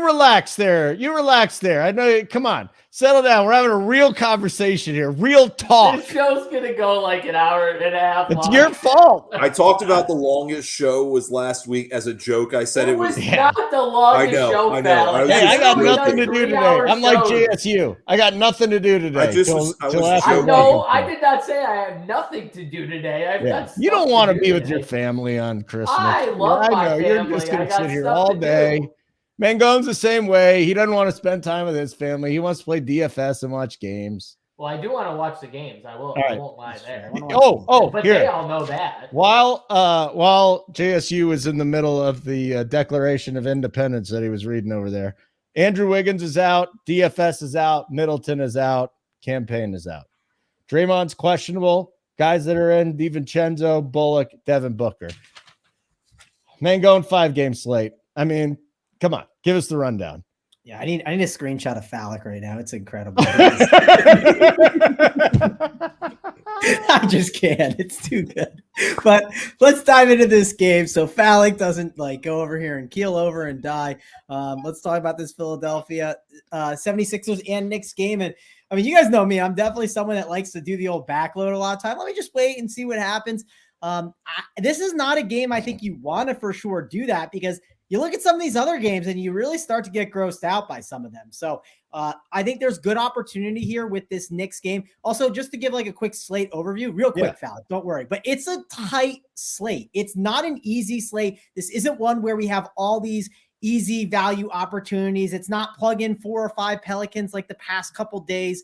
relax there. You relax there. I know. Come on, settle down. We're having a real conversation here. Real talk. This show's gonna go like an hour and a half. It's long. your fault. I talked about the longest show was last week as a joke. I said It was Yeah. not the longest I know, show. I know. Fallon. I was Hey, just- I got We've nothing to do today. 3-hour I'm like shows. JSU. I got nothing to do today. I just till- was- I till was after I just- know. work. I did not say I have nothing to do today. I've Yeah. got You don't stuff want to do be with today. your family on Christmas. I love I my know. You're family. just going I to got sit here stuff all to day. do. Mangone's the same way. He doesn't want to spend time with his family. He wants to play DFS and watch games. Well, I do want to watch the games. I will. All I right. won't lie there. Oh, But they here. all know that. While JSU was in the middle of the Declaration of Independence that he was reading over there, Andrew Wiggins is out, DFS is out, Middleton is out, Campaign is out. Draymond's questionable. Guys that are in: DiVincenzo, Bullock, Devin Booker. Mangone 5-game slate. I mean, come on, give us the rundown. Yeah, I need a screenshot of Phallic right now. It's incredible. I just can't. It's too good. But let's dive into this game so Phallic doesn't go over here and keel over and die. Let's talk about this Philadelphia 76ers and Knicks game. And I mean, you guys know me. I'm definitely someone that likes to do the old backload a lot of time. Let me just wait and see what happens. This is not a game I think you want to for sure do that, because you look at some of these other games and you really start to get grossed out by some of them. So I think there's good opportunity here with this Knicks game. Also, just to give a quick slate overview, real quick, Phallic, don't worry. But it's a tight slate. It's not an easy slate. This isn't one where we have all these easy value opportunities. It's not plug in 4 or 5 Pelicans like the past couple days.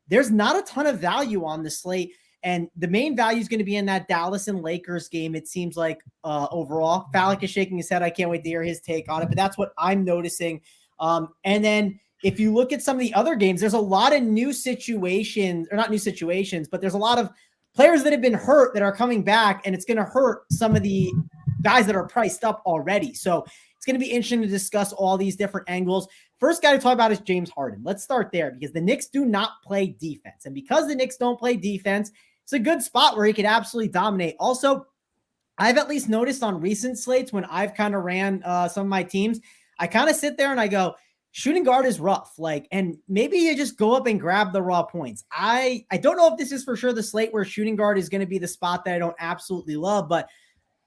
There's not a ton of value on the slate. And the main value is going to be in that Dallas and Lakers game, it seems like, overall. Phallic is shaking his head. I can't wait to hear his take on it, but that's what I'm noticing. And then if you look at some of the other games, there's a lot of new situations, or not new situations, but there's a lot of players that have been hurt that are coming back, and it's going to hurt some of the guys that are priced up already. So it's going to be interesting to discuss all these different angles. First guy to talk about is James Harden. Let's start there, because the Knicks do not play defense. And because the Knicks don't play defense, it's a good spot where he could absolutely dominate. Also, I've at least noticed on recent slates when I've kind of ran some of my teams, I kind of sit there and I go, shooting guard is rough. And maybe you just go up and grab the raw points. I don't know if this is for sure the slate where shooting guard is going to be the spot that I don't absolutely love, but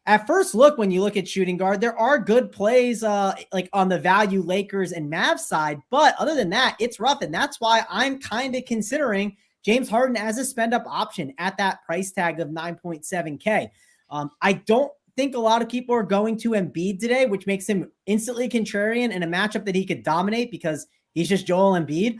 at first look, when you look at shooting guard, there are good plays on the value Lakers and Mavs side. But other than that, it's rough. And that's why I'm kind of considering James Harden as a spend-up option at that price tag of 9.7K. I don't think a lot of people are going to Embiid today, which makes him instantly contrarian in a matchup that he could dominate because he's just Joel Embiid.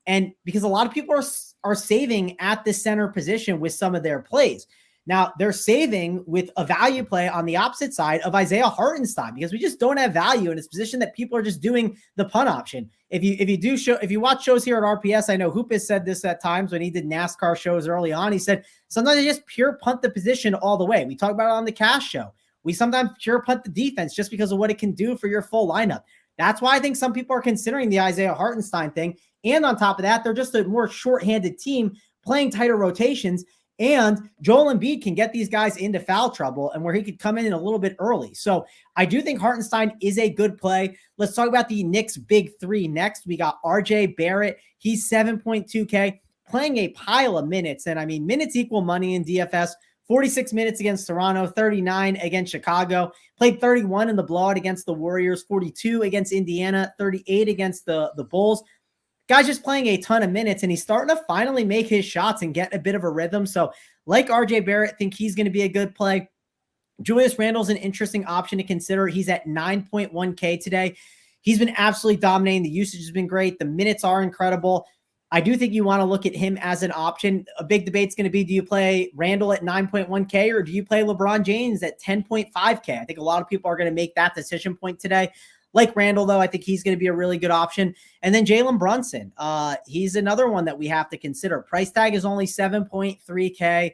And because a lot of people are saving at the center position with some of their plays. Now, they're saving with a value play on the opposite side of Isaiah Hartenstein, because we just don't have value in his position that people are just doing the punt option. If you watch shows here at RPS, I know Hoop has said this at times when he did NASCAR shows early on. He said, sometimes they just pure punt the position all the way. We talk about it on the Cash show. We sometimes pure punt the defense just because of what it can do for your full lineup. That's why I think some people are considering the Isaiah Hartenstein thing. And on top of that, they're just a more shorthanded team playing tighter rotations. And Joel Embiid can get these guys into foul trouble, and where he could come in a little bit early. So I do think Hartenstein is a good play. Let's talk about the Knicks big three next. We got RJ Barrett. He's 7.2K, playing a pile of minutes. And I mean, minutes equal money in DFS. 46 minutes against Toronto, 39 against Chicago, played 31 in the blowout against the Warriors, 42 against Indiana, 38 against the Bulls. Guy's just playing a ton of minutes, and he's starting to finally make his shots and get a bit of a rhythm. So like RJ Barrett, think he's going to be a good play. Julius Randle's an interesting option to consider. He's at 9.1K today. He's been absolutely dominating. The usage has been great. The minutes are incredible. I do think you want to look at him as an option. A big debate's going to be, do you play Randle at 9.1K or do you play LeBron James at 10.5K? I think a lot of people are going to make that decision point today. Like Randle, though, I think he's going to be a really good option. And then Jalen Brunson, he's another one that we have to consider. Price tag is only 7.3K.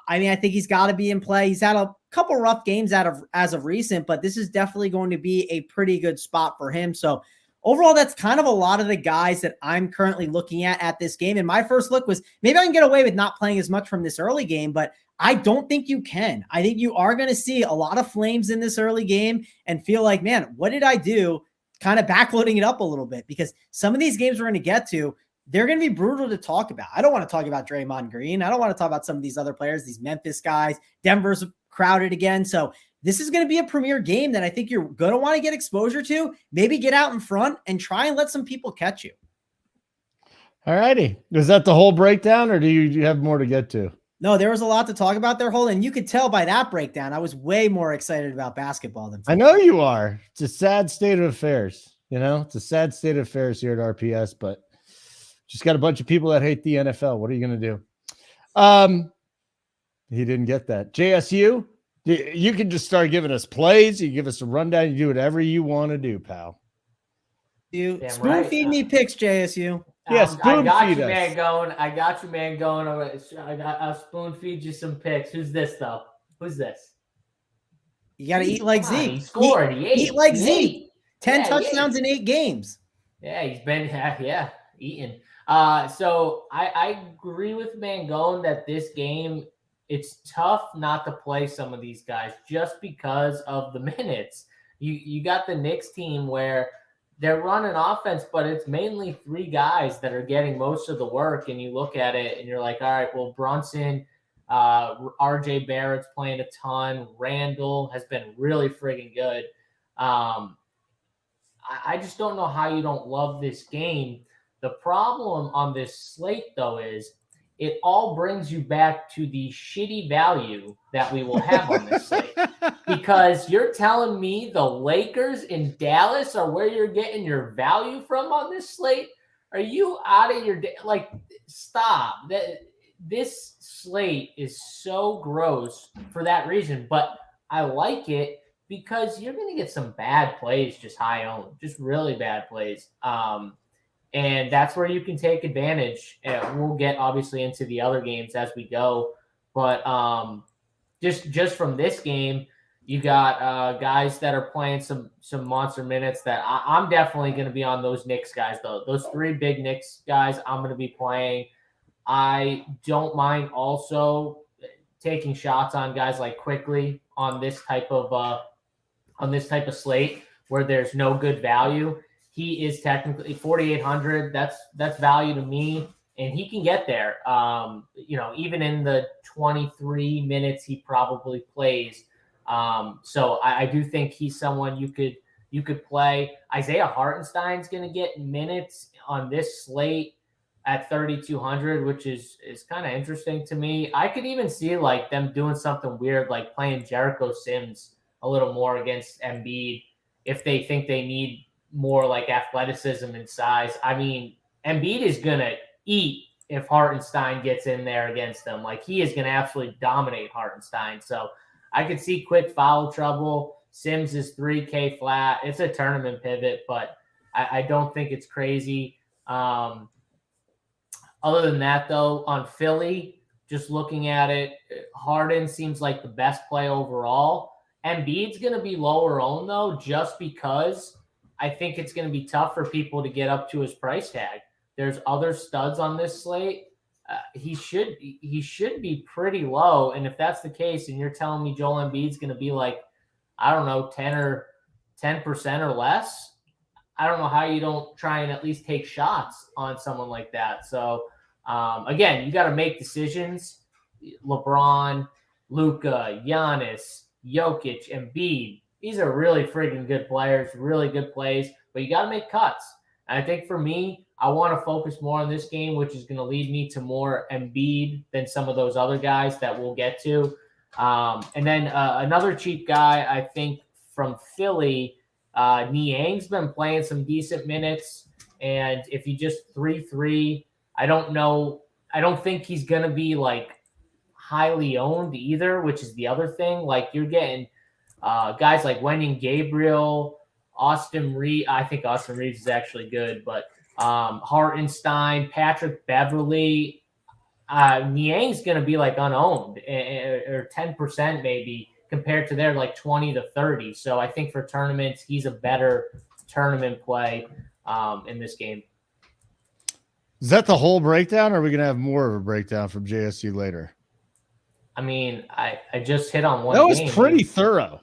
I mean, I think he's got to be in play. He's had a couple rough games as of recent, but this is definitely going to be a pretty good spot for him. So overall, that's kind of a lot of the guys that I'm currently looking at this game. And my first look was maybe I can get away with not playing as much from this early game, but I don't think you can. I think you are going to see a lot of flames in this early game and feel like, man, what did I do? Kind of backloading it up a little bit, because some of these games we're going to get to, they're going to be brutal to talk about. I don't want to talk about Draymond Green. I don't want to talk about some of these other players, these Memphis guys. Denver's crowded again. So this is going to be a premier game that I think you're going to want to get exposure to. Maybe get out in front and try and let some people catch you. All righty. Is that the whole breakdown, or do you have more to get to? No, there was a lot to talk about there, Holden. You could tell by that breakdown, I was way more excited about basketball than football. I know you are. It's a sad state of affairs. It's a sad state of affairs here at RPS, but just got a bunch of people that hate the NFL. What are you going to do? He didn't get that. JSU, you can just start giving us plays. You give us a rundown. You do whatever you want to do, pal. You spoon feed me picks, JSU. Yes, I got you, Mangone. I got you, Mangone. I'll spoon feed you some picks. Who's this, though? Who's this? You got to eat like Zeke. He scored. Eat like Zeke. 10 touchdowns in 8 games. Yeah, he's been eating. So I agree with Mangone that this game, it's tough not to play some of these guys just because of the minutes. You got the Knicks team where they're running offense, but it's mainly 3 guys that are getting most of the work. And you look at it and you're like, all right, well, Brunson, RJ Barrett's playing a ton. Randall has been really friggin' good. I just don't know how you don't love this game. The problem on this slate, though, is it all brings you back to the shitty value that we will have on this slate. Because you're telling me the Lakers in Dallas are where you're getting your value from on this slate? Are you out of your day? Like, stop. This slate is so gross for that reason, but I like it because you're going to get some bad plays just high owned, just really bad plays. And that's where you can take advantage. We'll get obviously into the other games as we go, but just from this game, you got guys that are playing some monster minutes that I'm definitely going to be on those Knicks guys, though. Those 3 big Knicks guys I'm going to be playing. I don't mind also taking shots on guys like Quickly on this type of slate where there's no good value. He is technically 4,800. That's value to me, and he can get there. Even in the 23 minutes he probably plays. So I do think he's someone you could play. Isaiah Hartenstein's going to get minutes on this slate at 3,200, which is kind of interesting to me. I could even see like them doing something weird, like playing Jericho Sims a little more against Embiid if they think they need more like athleticism and size. I mean, Embiid is going to eat if Hartenstein gets in there against them. Like, he is going to absolutely dominate Hartenstein. So I could see quick foul trouble. Sims is 3K flat. It's a tournament pivot, but I don't think it's crazy. Other than that, though, on Philly, just looking at it, Harden seems like the best play overall. Embiid's going to be lower owned, though, just because I think it's going to be tough for people to get up to his price tag. There's other studs on this slate. He should be pretty low. And if that's the case, and you're telling me Joel Embiid's going to be like, I don't know, 10% or less, I don't know how you don't try and at least take shots on someone like that. So again, you got to make decisions. LeBron, Luka, Giannis, Jokic, Embiid. These are really freaking good players, really good plays, but you got to make cuts. And I think for me, I want to focus more on this game, which is going to lead me to more Embiid than some of those other guys that we'll get to. And then another cheap guy, I think, from Philly, Niang's been playing some decent minutes. And if you just 3-3, I don't know. I don't think he's going to be like highly owned either, which is the other thing. Like you're getting guys like Wenyen Gabriel, Austin Reeves. I think Austin Reeves is actually good, but Hartenstein, Patrick Beverly. Niang's going to be like unowned or 10% maybe compared to their like 20 to 30. So I think for tournaments, he's a better tournament play in this game. Is that the whole breakdown, or are we going to have more of a breakdown from JSU later? I mean, I just hit on one. That was pretty thorough.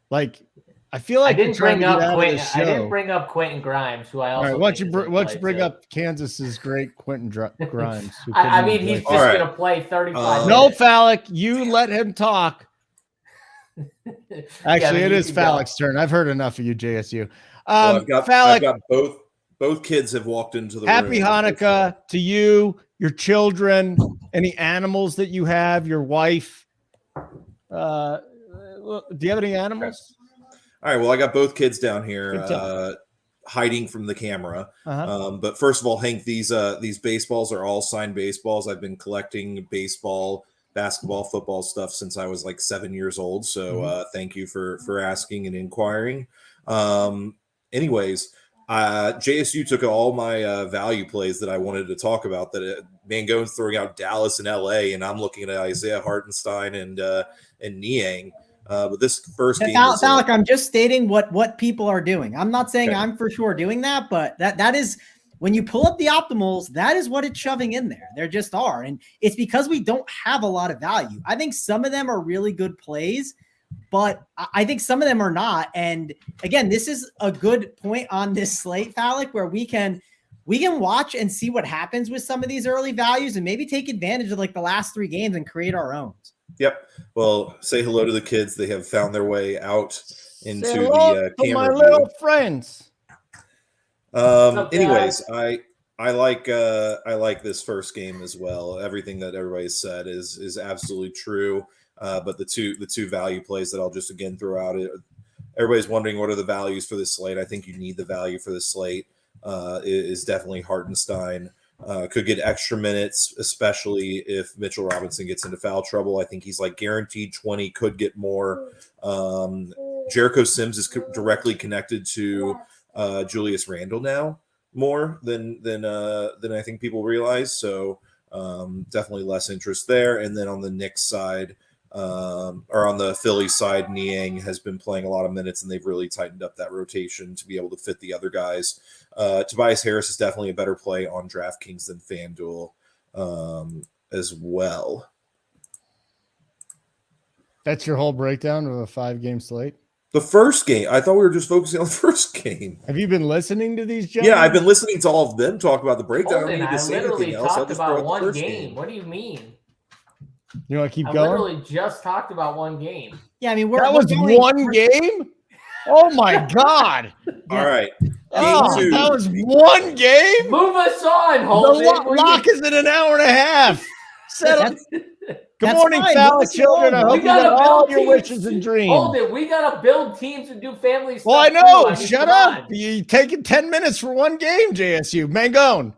Like, I feel like I didn't bring up Quentin Grimes, who I also. All right, why don't you bring up Kansas's great Quentin Grimes? I mean, he's just going to play 35 No, minutes. Fallick, you let him talk. Actually, it is Fallick's turn. I've heard enough of you, JSU. I've Fallick, got both kids have walked into the happy room. Hanukkah to you, your children, any animals that you have, your wife. Do you have any animals? All right. Well, I got both kids down here hiding from the camera. But first of all, Hank, these baseballs are all signed baseballs. I've been collecting baseball, basketball, football stuff since I was like 7 years old. So thank you for asking and inquiring. Anyways, JSU took all my value plays that I wanted to talk about. That Mangone's throwing out Dallas and LA, and I'm looking at Isaiah Hartenstein and Niang. But this first game, Fallick, I'm just stating what people are doing. I'm not saying I'm for sure doing that, but that is when you pull up the optimals, that is what it's shoving in there. There just are, and it's because we don't have a lot of value. I think some of them are really good plays, but I think some of them are not. And again, this is a good point on this slate, Fallick, where we can watch and see what happens with some of these early values and maybe take advantage of like the last 3 games and create our own. Yep. Well, say hello to the kids. They have found their way out into the camera. My little friends. Anyways, I like this first game as well. Everything that everybody said is absolutely true. But the two value plays that I'll just again throw out. Everybody's wondering what are the values for this slate. I think you need the value for the slate. Is definitely Hartenstein. Could get extra minutes, especially if Mitchell Robinson gets into foul trouble. I think he's like guaranteed 20, could get more. Jericho Sims is directly connected to Julius Randle now more than I think people realize. So definitely less interest there. And then on the Knicks side, or on the Philly side, Niang has been playing a lot of minutes, and they've really tightened up that rotation to be able to fit the other guys. Tobias Harris is definitely a better play on DraftKings than FanDuel as well. That's your whole breakdown of a 5-game slate? The first game, I thought we were just focusing on the first game. Have you been listening to these gentlemen? Yeah, I've been listening to all of them talk about the breakdown. I literally talked about one game. What do you mean? You want to keep I going? literally just talked about one game. Yeah, I mean, that was one game? Oh, my God. All right. That was one game? Move us on, Holden. The lock is in an hour and a half. Good morning, Fallick children. I hope you got all your wishes and dreams. Holden, we got to build teams and do family stuff. Well, I know. Shut up. You taking 10 minutes for one game, JSU. Mangone.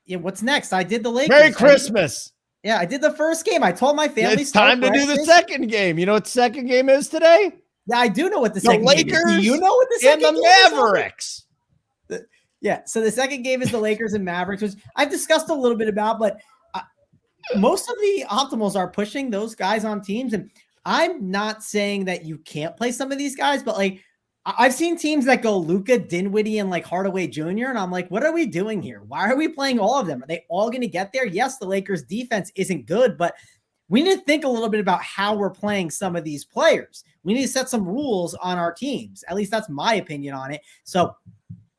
Yeah, what's next? I did the Lakers. Merry Christmas. Yeah, I did the first game. I told my family. It's time to do the second game. You know what the second game is today? Yeah, I do know what the second Lakers game is. Do you know what the second and the game Mavericks. Yeah, so the second game is the Lakers and Mavericks, which I've discussed a little bit about, but most of the optimals are pushing those guys on teams. And I'm not saying that you can't play some of these guys, but like I've seen teams that go Luka, Dinwiddie, and like Hardaway Jr. And I'm like, what are we doing here? Why are we playing all of them? Are they all going to get there? Yes, the Lakers defense isn't good, but we need to think a little bit about how we're playing some of these players. We need to set some rules on our teams. At least that's my opinion on it. So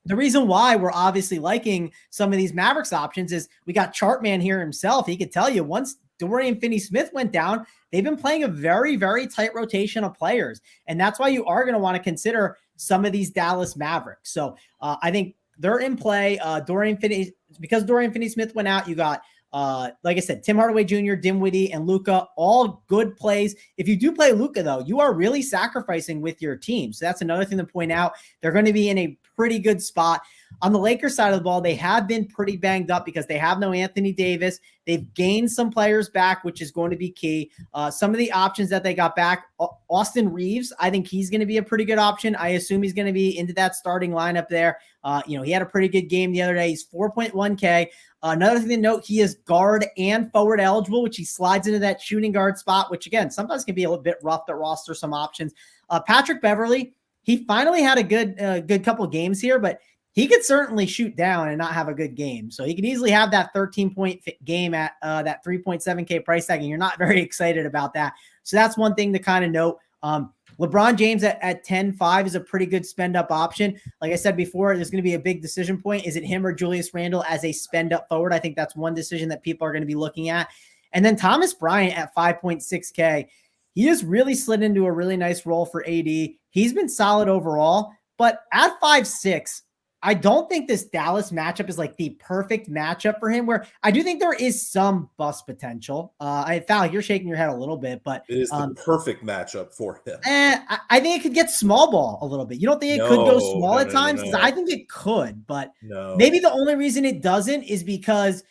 the reason why we're obviously liking some of these Mavericks options is we got Chartman here himself. He could tell you once Dorian Finney-Smith went down, they've been playing a very, very tight rotation of players. And that's why you are going to want to consider some of these Dallas Mavericks. So I think they're in play. Because Dorian Finney-Smith went out, you got Like I said, Tim Hardaway Jr., Dinwiddie, and Luka, all good plays. If you do play Luka, though, you are really sacrificing with your team. So that's another thing to point out. They're going to be in a pretty good spot. On the Lakers side of the ball, they have been pretty banged up because they have no Anthony Davis. They've gained some players back, which is going to be key. Some of the options that they got back, Austin Reeves, I think he's going to be a pretty good option. I assume he's going to be into that starting lineup there. He had a pretty good game the other day. He's 4.1K. Another thing to note, he is guard and forward eligible, which he slides into that shooting guard spot, which again, sometimes can be a little bit rough to roster some options. Patrick Beverley, he finally had a good couple games here, but he could certainly shoot down and not have a good game. So he could easily have that 13-point game at that 3.7K price tag, and you're not very excited about that. So that's one thing to kind of note. LeBron James at 10.5 is a pretty good spend-up option. Like I said before, there's going to be a big decision point. Is it him or Julius Randle as a spend-up forward? I think that's one decision that people are going to be looking at. And then Thomas Bryant at 5.6K. He has really slid into a really nice role for AD. He's been solid overall, but at 5.6, I don't think this Dallas matchup is like the perfect matchup for him, where I do think there is some bust potential. Fal, you're shaking your head a little bit, but it is the perfect matchup for him. I think it could get small ball a little bit. You don't think it could go small at times? No. I think it could, but maybe the only reason it doesn't is because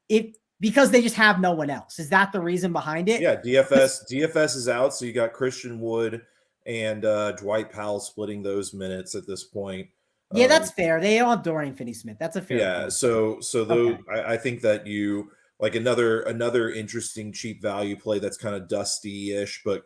they just have no one else. Is that the reason behind it? Yeah, DFS is out, so you got Christian Wood and Dwight Powell splitting those minutes at this point. Yeah, that's fair. They all have Dorian Finney-Smith. That's a fair point. So those, okay. I think that you like another interesting cheap value play that's kind of dusty-ish, but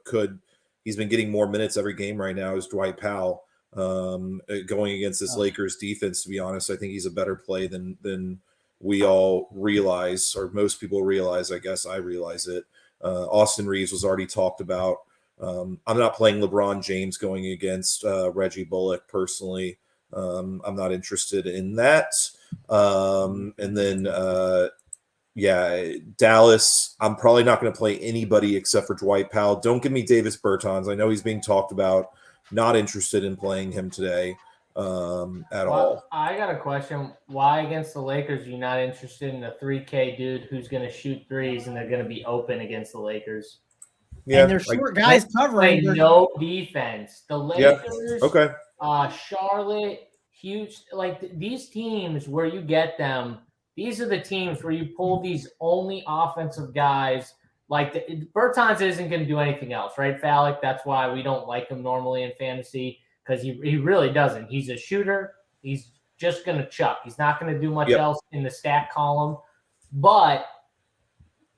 he's been getting more minutes every game right now is Dwight Powell going against this Lakers defense. To be honest, I think he's a better play than we all realize, or most people realize. I guess I realize it. Austin Reeves was already talked about. I'm not playing LeBron James going against Reggie Bullock personally. I'm not interested in that. And then, Dallas, I'm probably not going to play anybody except for Dwight Powell. Don't give me Davis Bertans. I know he's being talked about. Not interested in playing him today at all. I got a question. Why against the Lakers are you not interested in a 3K dude who's going to shoot threes and they're going to be open against the Lakers? Yeah, and they're short guys covering. No defense. The Lakers. Okay. Charlotte, huge, like these teams where you get them, these are the teams where you pull these only offensive guys. Like Bertans isn't going to do anything else, right, Falik? That's why we don't like him normally in fantasy, because he really doesn't. He's a shooter. He's just going to chuck. He's not going to do much else in the stat column. But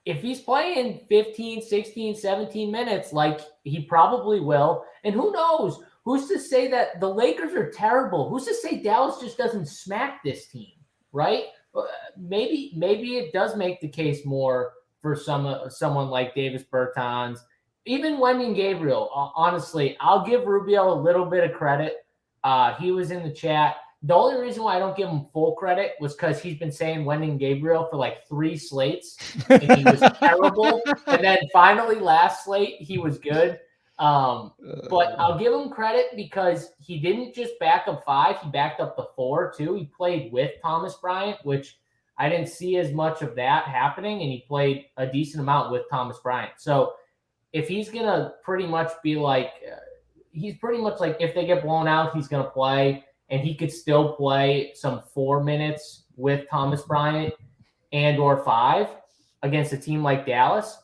if he's playing 15, 16, 17 minutes, like he probably will, and who knows? Who's to say that the Lakers are terrible? Who's to say Dallas just doesn't smack this team, right? Maybe it does make the case more for someone like Davis Bertans, even Wenyen Gabriel. Honestly, I'll give Rubio a little bit of credit. He was in the chat. The only reason why I don't give him full credit was because he's been saying Wenyen Gabriel for like 3 slates, and he was terrible. And then finally last slate, he was good. But I'll give him credit because he didn't just back up 5, he backed up the 4 too. He played with Thomas Bryant, which I didn't see as much of that happening, and he played a decent amount with Thomas Bryant. So if he's going to pretty much be like, he's pretty much like if they get blown out, he's going to play, and he could still play some 4 minutes with Thomas Bryant and or 5 against a team like Dallas,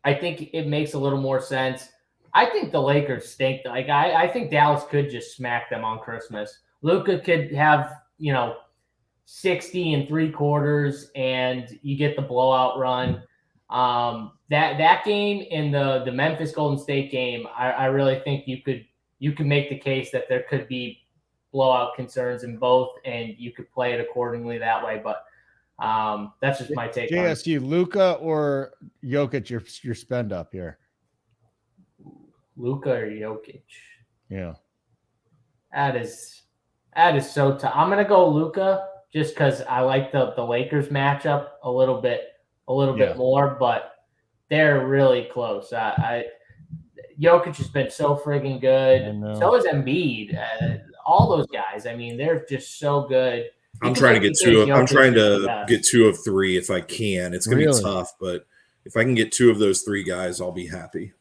I think it makes a little more sense. I think the Lakers stink. Like I think Dallas could just smack them on Christmas. Luka could have, 60 3/4, and you get the blowout run. That game and the Memphis Golden State game, I really think you could make the case that there could be blowout concerns in both, and you could play it accordingly that way. But that's just my take. JSU, Luka or Jokic, your spend up here. Luka or Jokic? Yeah. That is so tough. I'm gonna go Luka just because I like the Lakers matchup a little bit more, but they're really close. Jokic has been so friggin' good. So is Embiid. All those guys. I mean, they're just so good. I'm trying to get get two of three if I can. It's going to be tough, but if I can get two of those three guys, I'll be happy.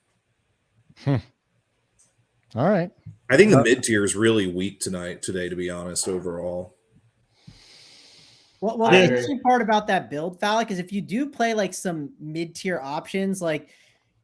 All right. I think the mid-tier is really weak today, to be honest, overall. Well, the interesting part about that build, Phallic, is if you do play like some mid-tier options, like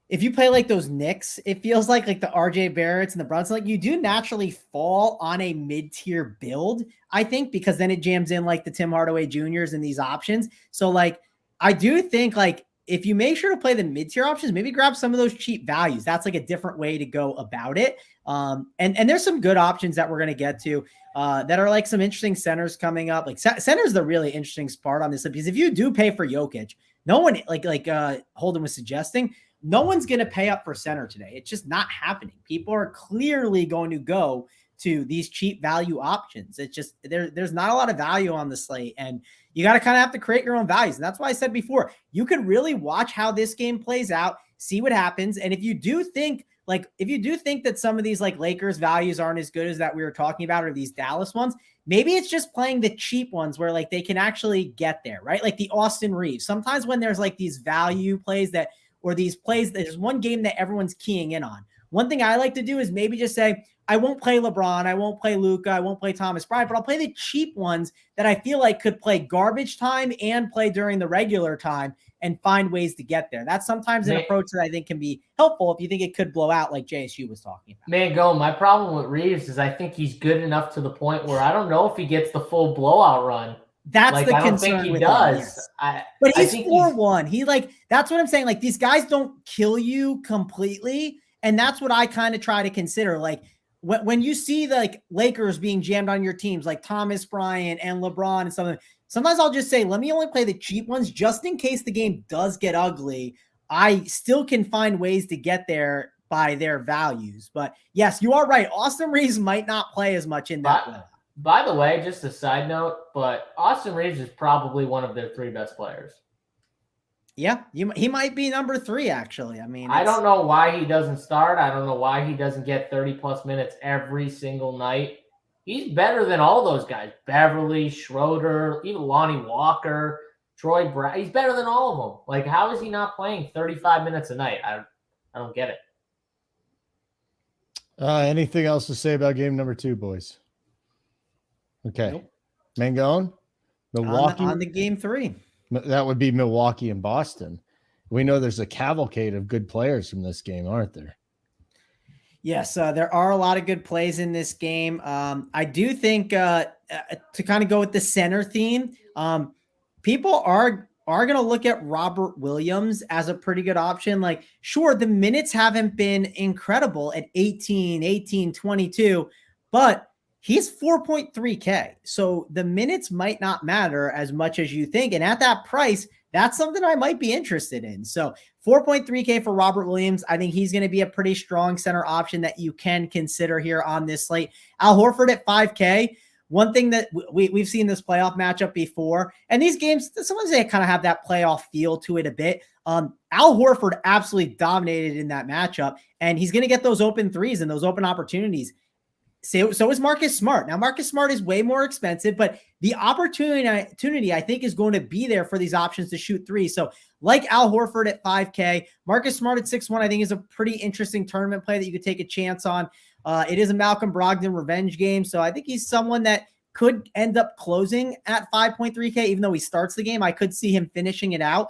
if you play like those Knicks, it feels like the RJ Barretts and the Brunson, like you do naturally fall on a mid-tier build, I think, because then it jams in like the Tim Hardaway Juniors and these options. So like, I do think like if you make sure to play the mid-tier options, maybe grab some of those cheap values. That's like a different way to go about it. And there's some good options that we're going to get to that are like some interesting centers coming up. Like center's the really interesting part on this, because if you do pay for Jokic, no one like Holden was suggesting, no one's going to pay up for center today. It's just not happening. People are clearly going to go to these cheap value options. It's just there's not a lot of value on the slate, and you got to kind of have to create your own values. And that's why I said before, you can really watch how this game plays out, see what happens. And if you do think that some of these like Lakers values aren't as good as that we were talking about, or these Dallas ones, maybe it's just playing the cheap ones where like they can actually get there, right? Like the Austin Reeves. Sometimes when there's like these value plays or these plays, there's one game that everyone's keying in on. One thing I like to do is maybe just say, I won't play LeBron, I won't play Luka, I won't play Thomas Bryant, but I'll play the cheap ones that I feel like could play garbage time and play during the regular time and find ways to get there. That's sometimes an approach that I think can be helpful if you think it could blow out like JSU was talking about. Mangone, my problem with Reeves is I think he's good enough to the point where I don't know if he gets the full blowout run. That's like, the concern. I don't think he does. Yes. But he's 4-1. That's what I'm saying. Like these guys don't kill you completely. And that's what I kind of try to consider. Like when you see like Lakers being jammed on your teams, like Thomas Bryant and LeBron and something, sometimes I'll just say, let me only play the cheap ones just in case the game does get ugly. I still can find ways to get there by their values. But yes, you are right. Austin Reeves might not play as much in that way. By the way, just a side note, but Austin Reeves is probably one of their three best players. Yeah, he might be number 3, actually. I mean, I don't know why he doesn't start. I don't know why he doesn't get 30-plus minutes every single night. He's better than all those guys. Beverly, Schroeder, even Lonnie Walker, Troy Brown. He's better than all of them. Like, how is he not playing 35 minutes a night? I don't get it. Anything else to say about game number 2, boys? Okay. Nope. Mangone? Milwaukee? On the game 3. That would be Milwaukee and Boston. We know there's a cavalcade of good players from this game, aren't there? Yes, there are a lot of good plays in this game. I do think to kind of go with the center theme, people are going to look at Robert Williams as a pretty good option. Like, sure, the minutes haven't been incredible at 18, 22, but he's 4.3K. So the minutes might not matter as much as you think. And at that price, that's something I might be interested in. So 4.3K for Robert Williams. I think he's going to be a pretty strong center option that you can consider here on this slate. Al Horford at 5K. One thing that we've seen this playoff matchup before, and these games, sometimes they kind of have that playoff feel to it a bit. Al Horford absolutely dominated in that matchup, and he's going to get those open threes and those open opportunities. So is Marcus Smart. Now, Marcus Smart is way more expensive, but the opportunity I think is going to be there for these options to shoot threes. So like Al Horford at 5K, Marcus Smart at 6-1, I think is a pretty interesting tournament play that you could take a chance on. It is a Malcolm Brogdon revenge game. So I think he's someone that could end up closing at 5.3K, even though he starts the game. I could see him finishing it out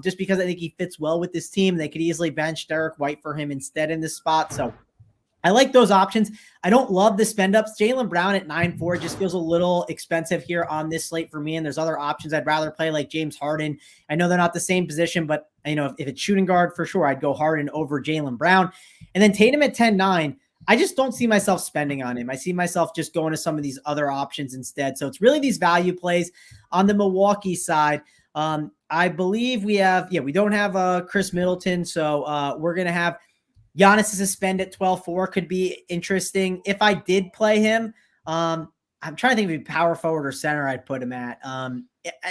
just because I think he fits well with this team. They could easily bench Derek White for him instead in this spot. So I like those options. I don't love the spend ups. Jaylen Brown at 9.4 just feels a little expensive here on this slate for me. And there's other options I'd rather play, like James Harden. I know they're not the same position, but if it's shooting guard for sure, I'd go Harden over Jaylen Brown. And then Tatum at 10.9. I just don't see myself spending on him. I see myself just going to some of these other options instead. So it's really these value plays on the Milwaukee side. I believe we don't have Chris Middleton. So we're going to have Giannis is a spend at 12.4 could be interesting. If I did play him, I'm trying to think of a power forward or center I'd put him at. I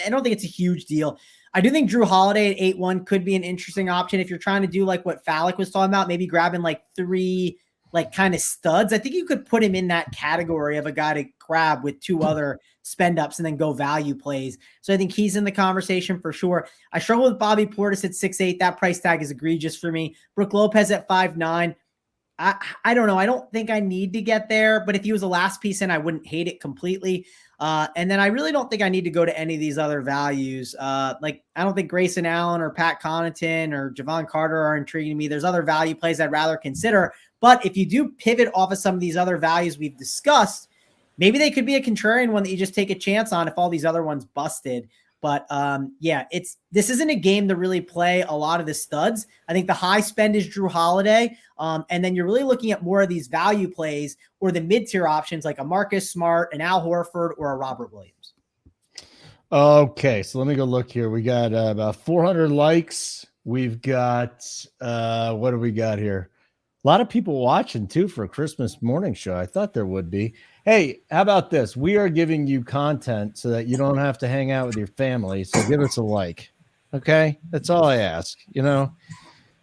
don't think it's a huge deal. I do think Drew Holiday at 8.1 could be an interesting option if you're trying to do like what Phallic was talking about, maybe grabbing like 3 like kind of studs, I think you could put him in that category of a guy to grab with two other spend ups and then go value plays. So I think he's in the conversation for sure. I struggle with Bobby Portis at 6'8". That price tag is egregious for me. Brook Lopez at 5'9". I don't know. I don't think I need to get there, but if he was the last piece in, I wouldn't hate it completely. And then I really don't think I need to go to any of these other values. Like I don't think Grayson Allen or Pat Connaughton or Javon Carter are intriguing me. There's other value plays I'd rather consider. But if you do pivot off of some of these other values we've discussed, maybe they could be a contrarian one that you just take a chance on if all these other ones busted. But yeah, this isn't a game to really play a lot of the studs. I think the high spend is Drew Holiday. And then you're really looking at more of these value plays or the mid-tier options like a Marcus Smart, an Al Horford, or a Robert Williams. Okay, so let me go look here. We got about 400 likes. We've got, what do we got here? A lot of people watching too for a Christmas morning show. I thought there would be. Hey, how about this? We are giving you content so that you don't have to hang out with your family. So give us a like. Okay. That's all I ask. You know,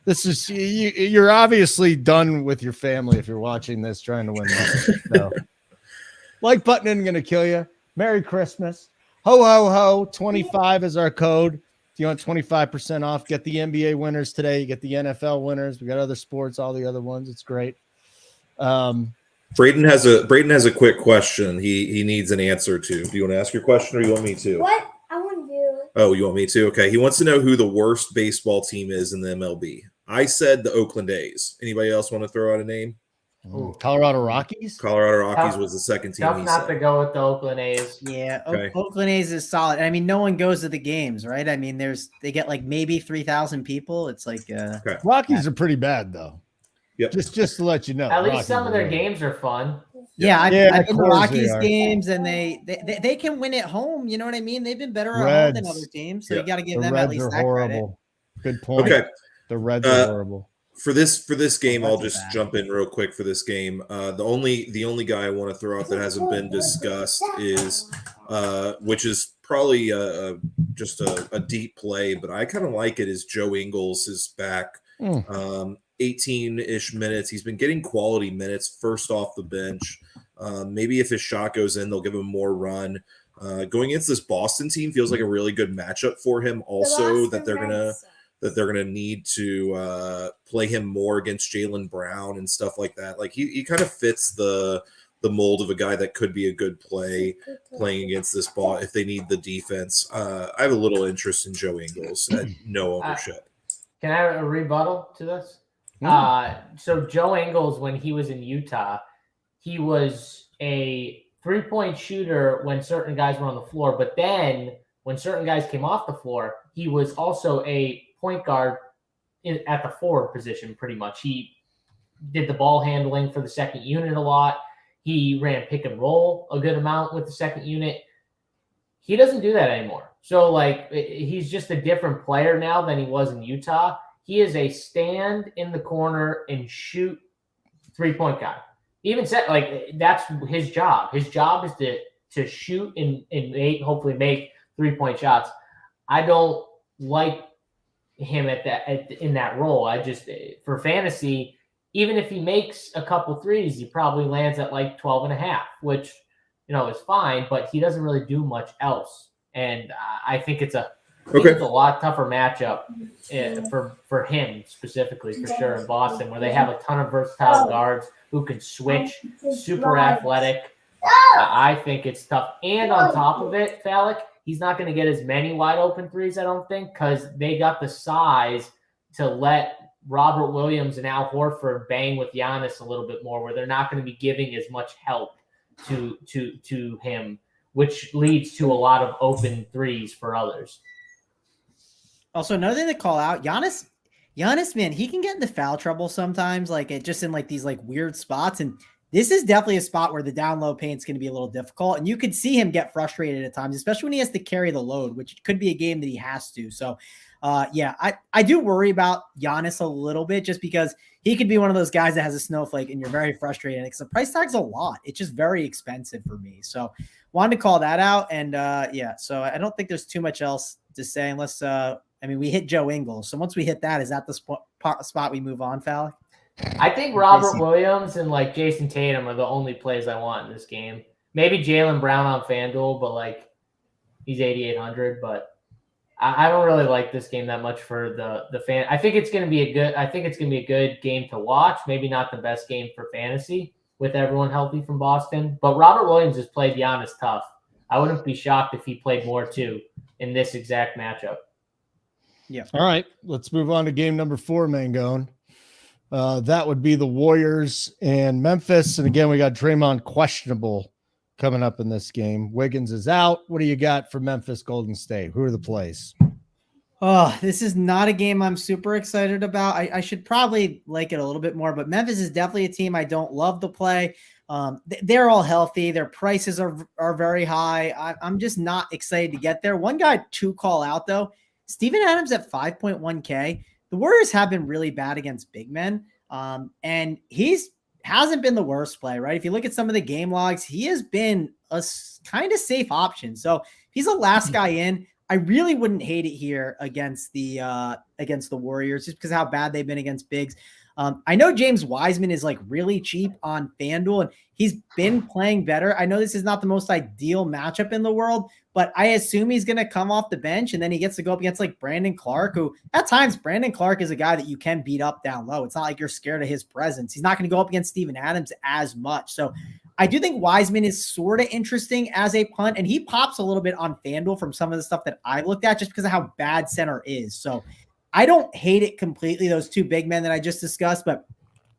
this is, you're obviously done with your family if you're watching this trying to win money. So like button isn't going to kill you. Merry Christmas. Ho, ho, ho. 25 is our code. If you want 25% off, get the NBA winners today. You get the NFL winners. We got other sports, all the other ones. It's great. Braden has a quick question. He needs an answer to. Do you want to ask your question or you want me to? What? I want you. Oh, you want me to? Okay. He wants to know who the worst baseball team is in the MLB. I said the Oakland A's. Anybody else want to throw out a name? Colorado Rockies? Colorado Rockies was the second team. Tough not to go with the Oakland A's. Yeah, Okay. Oakland A's is solid. I mean, no one goes to the games, right? I mean, they get like maybe 3,000 people. It's like Okay. Rockies are pretty bad though. Yep. Just to let you know. At least Rockies some of are their really games are fun. Yeah, I've of been to course Rockies they are. games, and they can win at home. You know what I mean? They've been better at home than Reds. other teams, so Yeah. you got to give The them at Reds least are that credit. horrible. Good point. Okay. The Reds are horrible. For this game, I'll That's just bad. jump in real quick for this game. The only guy I want to throw out that hasn't been discussed is, which is probably just a deep play, but I kind of like it. Is Joe Ingles is back, 18-ish minutes. He's been getting quality minutes first off the bench. Maybe if his shot goes in, they'll give him more run. Going against this Boston team feels like a really good matchup for him. Also, that they're gonna need to play him more against Jaylen Brown and stuff like that. Like he kind of fits the mold of a guy that could be a good play playing against this ball if they need the defense. I have a little interest in Joe Ingles at no ownership. Can I have a rebuttal to this? So Joe Ingles, when he was in Utah, he was a three-point shooter when certain guys were on the floor. But then when certain guys came off the floor, he was also a point guard at the forward position pretty much. He did the ball handling for the second unit a lot. He ran pick and roll a good amount with the second unit. He doesn't do that anymore. So, like, he's just a different player now than he was in Utah. He is a stand in the corner and shoot three-point guy. He even said, like, that's his job. His job is to shoot and hopefully make three-point shots. I don't like him in that role. I just, for fantasy, even if he makes a couple threes, he probably lands at like 12.5, which, is fine, but he doesn't really do much else. And I think it's a lot tougher matchup for him specifically, for sure, in Boston, where they have a ton of versatile guards who can switch, super athletic. I think it's tough. And on top of it, Falik, he's not going to get as many wide open threes, I don't think, because they got the size to let Robert Williams and Al Horford bang with Giannis a little bit more, where they're not going to be giving as much help to him, which leads to a lot of open threes for others. Also, another thing to call out, Giannis, man, he can get into foul trouble sometimes, like it just in like these like weird spots. And this is definitely a spot where the down low paint's going to be a little difficult. And you could see him get frustrated at times, especially when he has to carry the load, which could be a game that he has to. So, I do worry about Giannis a little bit just because he could be one of those guys that has a snowflake and you're very frustrated because the price tag's a lot. It's just very expensive for me. So wanted to call that out. And so I don't think there's too much else to say unless, we hit Joe Ingles. So once we hit that, is that the spot we move on, Falik? I think Robert Williams and like Jason Tatum are the only plays I want in this game. Maybe Jaylen Brown on FanDuel, but like he's 8,800. But I don't really like this game that much for the fan. I think it's going to be a good game to watch. Maybe not the best game for fantasy with everyone healthy from Boston. But Robert Williams has played Giannis tough. I wouldn't be shocked if he played more too in this exact matchup. Yeah. All right, let's move on to game number 4, Mangone. That would be the Warriors and Memphis. And again, we got Draymond questionable coming up in this game. Wiggins is out. What do you got for Memphis Golden State? Who are the plays? Oh, this is not a game I'm super excited about. I should probably like it a little bit more, but Memphis is definitely a team I don't love to play. They're all healthy. Their prices are very high. I'm just not excited to get there. One guy to call out, though, Steven Adams at 5.1K. The Warriors have been really bad against big men, and hasn't been the worst play, right? If you look at some of the game logs, he has been a kind of safe option. So he's the last guy in. I really wouldn't hate it here against the Warriors just because of how bad they've been against bigs. I know James Wiseman is like really cheap on FanDuel and he's been playing better. I know this is not the most ideal matchup in the world, but I assume he's going to come off the bench and then he gets to go up against like Brandon Clark, who at times Brandon Clark is a guy that you can beat up down low. It's not like you're scared of his presence. He's not going to go up against Steven Adams as much. So I do think Wiseman is sort of interesting as a punt, and he pops a little bit on FanDuel from some of the stuff that I looked at just because of how bad center is. So I don't hate it completely, those two big men that I just discussed, but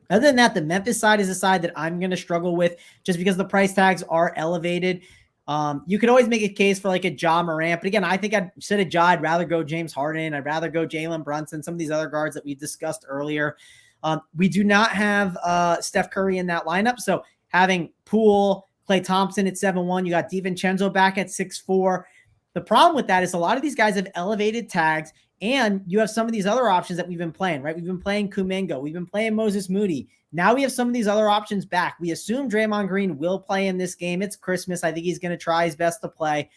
other than that, the Memphis side is a side that I'm going to struggle with just because the price tags are elevated. You could always make a case for like a Ja Morant, but again, I think instead of Ja, I'd rather go James Harden. I'd rather go Jalen Brunson, some of these other guards that we discussed earlier. We do not have Steph Curry in that lineup, so having Poole, Klay Thompson at 7-1, you got DiVincenzo back at 6-4. The problem with that is a lot of these guys have elevated tags, and you have some of these other options that we've been playing, right? We've been playing Kuminga. We've been playing Moses Moody. Now we have some of these other options back. We assume Draymond Green will play in this game. It's Christmas. I think he's going to try his best to play.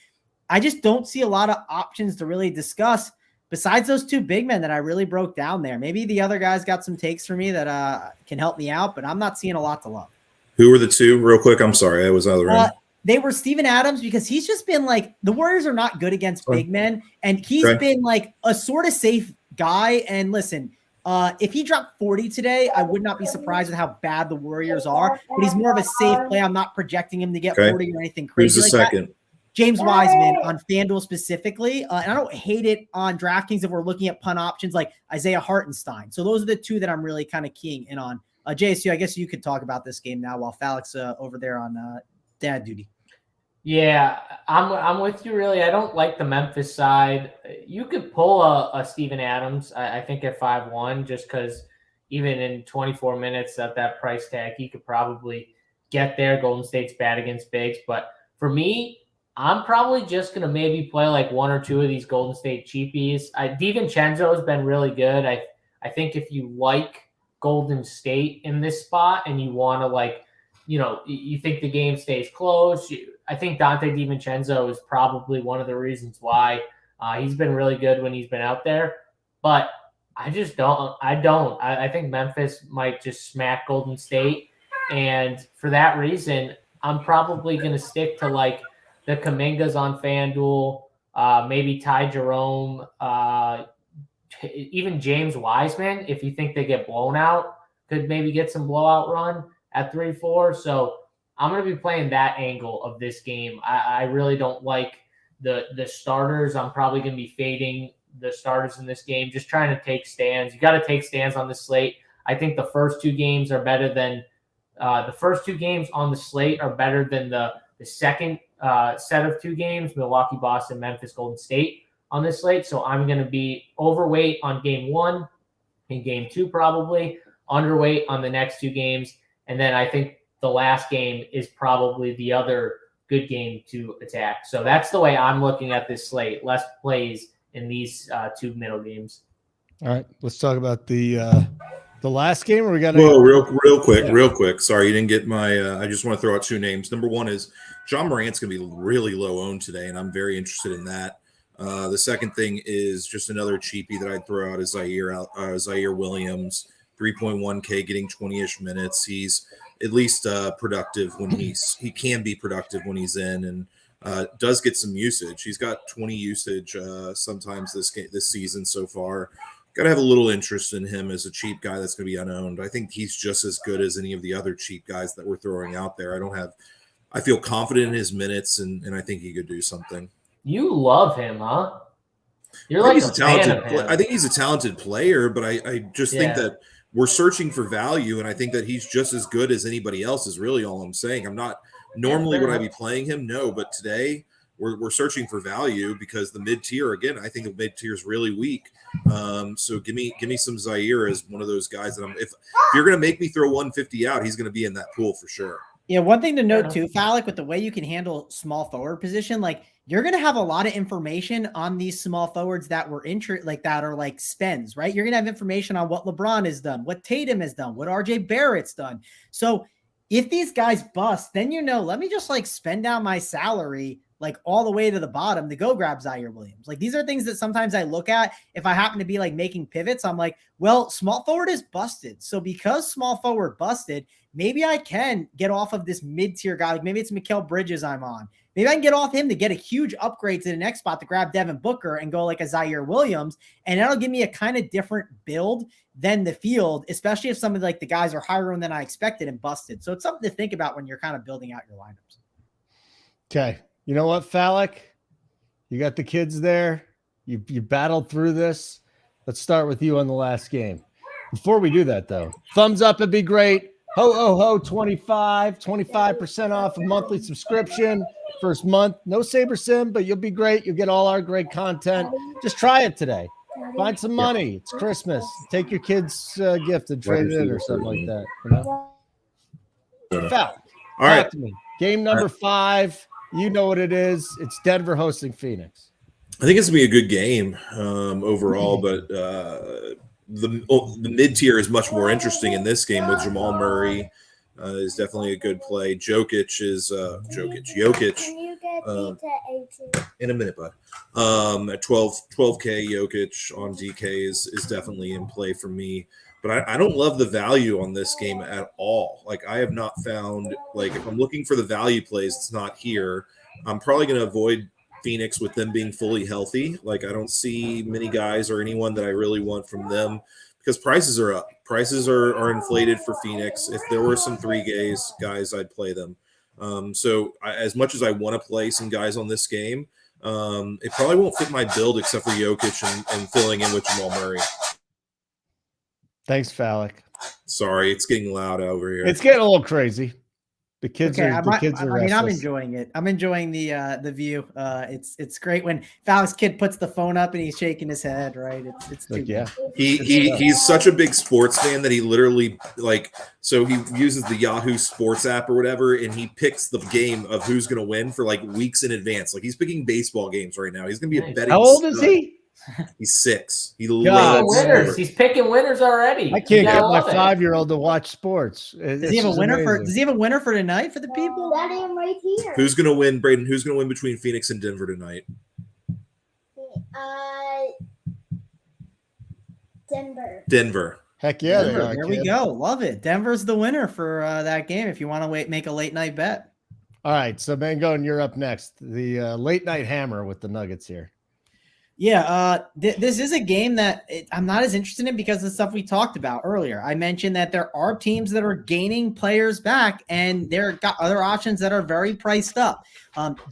I just don't see a lot of options to really discuss besides those two big men that I really broke down there. Maybe the other guys got some takes for me that can help me out, but I'm not seeing a lot to love. Who were the two real quick? I'm sorry. I was out of the room. They were Steven Adams because he's just been like, the Warriors are not good against big men. And he's been like a sort of safe guy. And listen, if he dropped 40 today, I would not be surprised with how bad the Warriors are, but he's more of a safe play. I'm not projecting him to get 40 or anything crazy. Who's the second? That. James Wiseman on FanDuel specifically. And I don't hate it on DraftKings if we're looking at punt options like Isaiah Hartenstein. So those are the two that I'm really kind of keying in on. JSU, I guess you could talk about this game now while Falix over there on dad duty. Yeah, I'm with you. Really, I don't like the Memphis side. You could pull a Steven Adams, I think at 5-1, just because even in 24 minutes at that price tag, he could probably get there. Golden State's bad against bigs, but for me, I'm probably just gonna maybe play like one or two of these Golden State cheapies. DiVincenzo has been really good. I think if you like Golden State in this spot and you want to like, you think the game stays close. I think Dante DiVincenzo is probably one of the reasons why he's been really good when he's been out there. But I just don't. I think Memphis might just smack Golden State. And for that reason, I'm probably going to stick to like the Kumingas on FanDuel, maybe Ty Jerome, even James Wiseman, if you think they get blown out, could maybe get some blowout run at 3-4. So I'm going to be playing that angle of this game. I really don't like the starters. I'm probably going to be fading the starters in this game, just trying to take stands. You got to take stands on the slate. I think the first two games are better than the first two games on the slate are better than the second set of two games, Milwaukee, Boston, Memphis, Golden State on this slate. So I'm going to be overweight on game one and game two, probably underweight on the next two games. And then I think the last game is probably the other good game to attack. So that's the way I'm looking at this slate. Less plays in these two middle games. All right, let's talk about the last game. Or we got real quick. Sorry, you didn't get my. I just want to throw out two names. Number one is John Morant's going to be really low owned today, and I'm very interested in that. The second thing is just another cheapie that I'd throw out is Zaire Williams. 3.1K, getting 20-ish minutes. He's at least productive when he can be productive when he's in, and does get some usage. He's got 20 usage sometimes this season so far. Got to have a little interest in him as a cheap guy that's going to be unowned. I think he's just as good as any of the other cheap guys that we're throwing out there. I feel confident in his minutes, and I think he could do something. You love him, huh? You're like a fan of him. I think he's a talented player, but I just think that we're searching for value, and I think that he's just as good as anybody else is really all I'm saying. I'm not normally would I be playing him? No, but today we're searching for value because the mid-tier, again, I think the mid-tier is really weak. So give me some Zaire as one of those guys that if you're going to make me throw 150 out, he's going to be in that pool for sure. Yeah, one thing to note too, Falik, with the way you can handle small forward position, like you're going to have a lot of information on these small forwards that were that are like spends, right? You're going to have information on what LeBron has done, what Tatum has done, what RJ Barrett's done. So if these guys bust, then let me just like spend down my salary like all the way to the bottom to go grab Zaire Williams. Like these are things that sometimes I look at if I happen to be like making pivots. I'm like, well, small forward is busted. So because small forward busted, maybe I can get off of this mid-tier guy. Like maybe it's Mikal Bridges I'm on. Maybe I can get off him to get a huge upgrade to the next spot to grab Devin Booker and go like a Zaire Williams. And that'll give me a kind of different build than the field, especially if some of like the guys are higher than I expected and busted. So it's something to think about when you're kind of building out your lineups. Okay. You know what, Falik? You got the kids there. You battled through this. Let's start with you on the last game. Before we do that, though, thumbs up would be great. Ho, 25% off a monthly subscription. First month, no Saber Sim, but you'll be great. You'll get all our great content. Just try it today. Find some money. It's Christmas. Take your kids' gift and trade it in or something like that. Falik, all right. Talk to me. Game number 5. You know what it is. It's Denver hosting Phoenix. I think it's going to be a good game overall, but the mid-tier is much more interesting in this game with Jamal Murray is definitely a good play. Jokic in a minute, bud. At 12K, Jokic on DK is definitely in play for me. But I don't love the value on this game at all. Like I have not found, like if I'm looking for the value plays, it's not here. I'm probably going to avoid Phoenix with them being fully healthy. Like I don't see many guys or anyone that I really want from them because prices are up. Prices are inflated for Phoenix. If there were some 3 guys, I'd play them. So as much as I want to play some guys on this game, it probably won't fit my build except for Jokic and filling in with Jamal Murray. Thanks, Falik. Sorry, it's getting loud over here. It's getting a little crazy. The kids are I mean, restless. I'm enjoying it. I'm enjoying the view. It's great when Falik's kid puts the phone up and he's shaking his head. Right? It's like, yeah. He's such a big sports fan that he literally so he uses the Yahoo Sports app or whatever, and he picks the game of who's going to win for like weeks in advance. Like he's picking baseball games right now. He's going to be a betting. How old is he? He's 6. He loves winners. He's picking winners already. I can't get my 5-year-old to watch sports. Does he have a winner for tonight for the people? That am right here. Who's going to win, Braden? Who's going to win between Phoenix and Denver tonight? Denver. Heck yeah. There we go. Love it. Denver's the winner for that game if you want to make a late night bet. All right. So Mangone, you're up next. The late night hammer with the Nuggets here. Yeah, this is a game that I'm not as interested in because of the stuff we talked about earlier. I mentioned that there are teams that are gaining players back, and there got other options that are very priced up.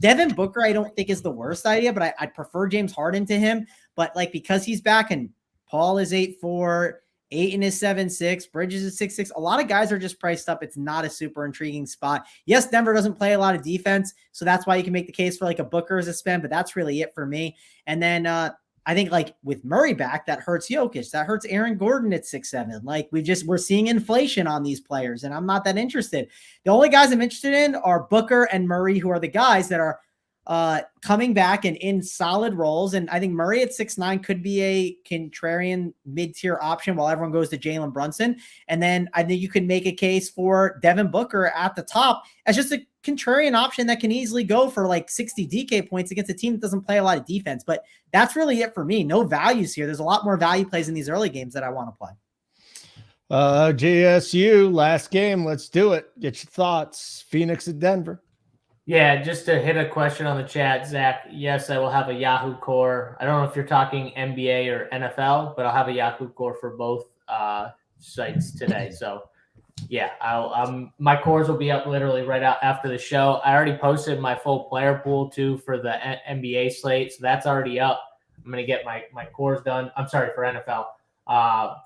Devin Booker, I don't think is the worst idea, but I'd prefer James Harden to him. But like because he's back and Paul is 8'4", Ayton is 7'6", Bridges is 6'6". A lot of guys are just priced up. It's not a super intriguing spot. Yes, Denver doesn't play a lot of defense, so that's why you can make the case for like a Booker as a spend, but that's really it for me. And then I think like with Murray back, that hurts Jokic. That hurts Aaron Gordon at 6'7". Like we're seeing inflation on these players, and I'm not that interested. The only guys I'm interested in are Booker and Murray, who are the guys that are coming back and in solid roles. And I think Murray at 6'9" could be a contrarian mid-tier option while everyone goes to Jalen Brunson. And then I think you can make a case for Devin Booker at the top as just a contrarian option that can easily go for like 60 DK points against a team that doesn't play a lot of defense. But that's really it for me. No values here. There's a lot more value plays in these early games that I want to play. JSU, last game. Let's do it. Get your thoughts. Phoenix at Denver. Yeah, just to hit a question on the chat, Zach. Yes, I will have a Yahoo core. I don't know if you're talking NBA or NFL, but I'll have a Yahoo core for both sites today. So, yeah, my cores will be up literally right out after the show. I already posted my full player pool too for the NBA slate, so that's already up. I'm gonna get my cores done. I'm sorry, for NFL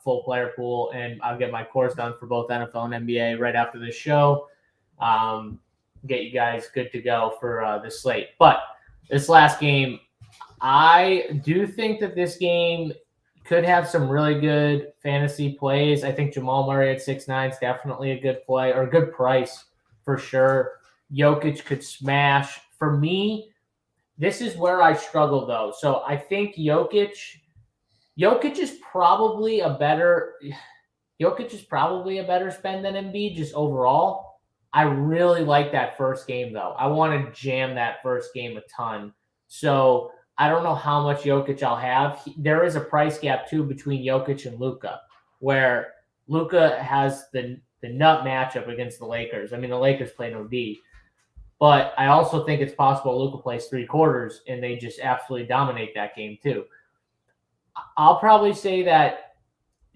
full player pool, and I'll get my cores done for both NFL and NBA right after the show. Get you guys good to go for the slate. But this last game, I do think that this game could have some really good fantasy plays. I think Jamal Murray at 6'9" is definitely a good play, or a good price for sure. Jokic could smash. For me, this is where I struggle though. So I think Jokic is probably a better spend than Embiid just overall. I really like that first game, though. I want to jam that first game a ton. So I don't know how much Jokic I'll have. There is a price gap, too, between Jokic and Luka, where Luka has the nut matchup against the Lakers. I mean, the Lakers play no D. But I also think it's possible Luka plays 3 quarters, and they just absolutely dominate that game, too. I'll probably say that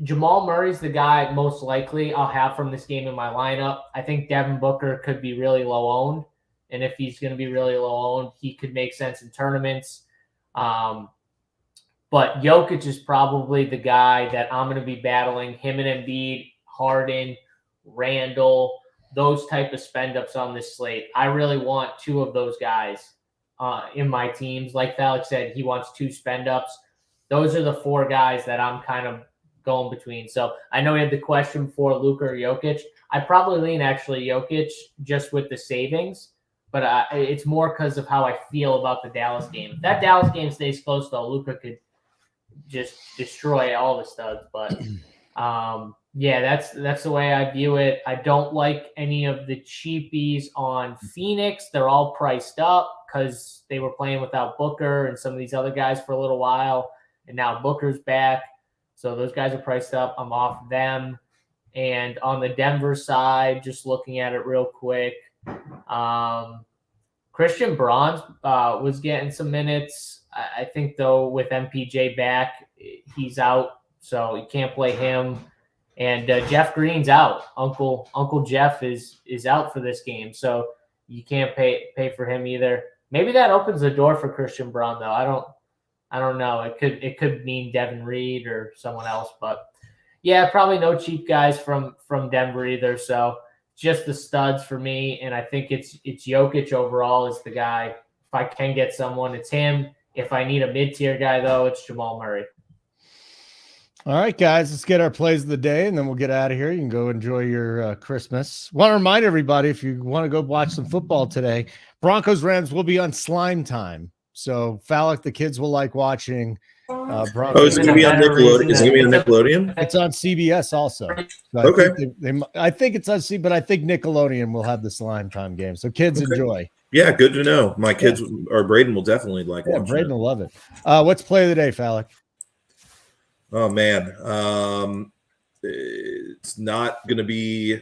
Jamal Murray's the guy most likely I'll have from this game in my lineup. I think Devin Booker could be really low owned. And if he's going to be really low owned, he could make sense in tournaments. But Jokic is probably the guy that I'm going to be battling. Him and Embiid, Harden, Randall, those type of spend ups on this slate. I really want 2 of those guys in my teams. Like Felix said, he wants 2 spend ups. Those are the 4 guys that I'm kind of going between. So I know we had the question for Luka or Jokic. I probably lean actually Jokic just with the savings, but it's more because of how I feel about the Dallas game. If that Dallas game stays close, though, Luka could just destroy all the studs. But yeah, that's the way I view it. I don't like any of the cheapies on Phoenix. They're all priced up because they were playing without Booker and some of these other guys for a little while, and now Booker's back. So those guys are priced up. I'm off them. And on the Denver side, just looking at it real quick, Christian Braun was getting some minutes. I think, though, with MPJ back, he's out, so you can't play him. And Jeff Green's out. Uncle Jeff is out for this game, so you can't pay for him either. Maybe that opens the door for Christian Braun, though. I don't know. It could mean Devin Reed or someone else, but yeah, probably no cheap guys from Denver either. So just the studs for me, and I think it's Jokic overall is the guy. If I can get someone, it's him. If I need a mid-tier guy, though, it's Jamal Murray. All right, guys, let's get our plays of the day, and then we'll get out of here. You can go enjoy your Christmas. Want to remind everybody, if you want to go watch some football today, Broncos-Rams will be on Slime Time. So, Falak, the kids will like watching Broncos. Oh, is it going to be on Nickelodeon? Is it going to be on Nickelodeon? It's on CBS also. So okay. I think it's on CBS, but I think Nickelodeon will have the Slime Time game. So, kids enjoy. Yeah, good to know. My kids, or Braden, will definitely like watching Braden will love it. What's play of the day, Falak? Oh, man. It's not going to be,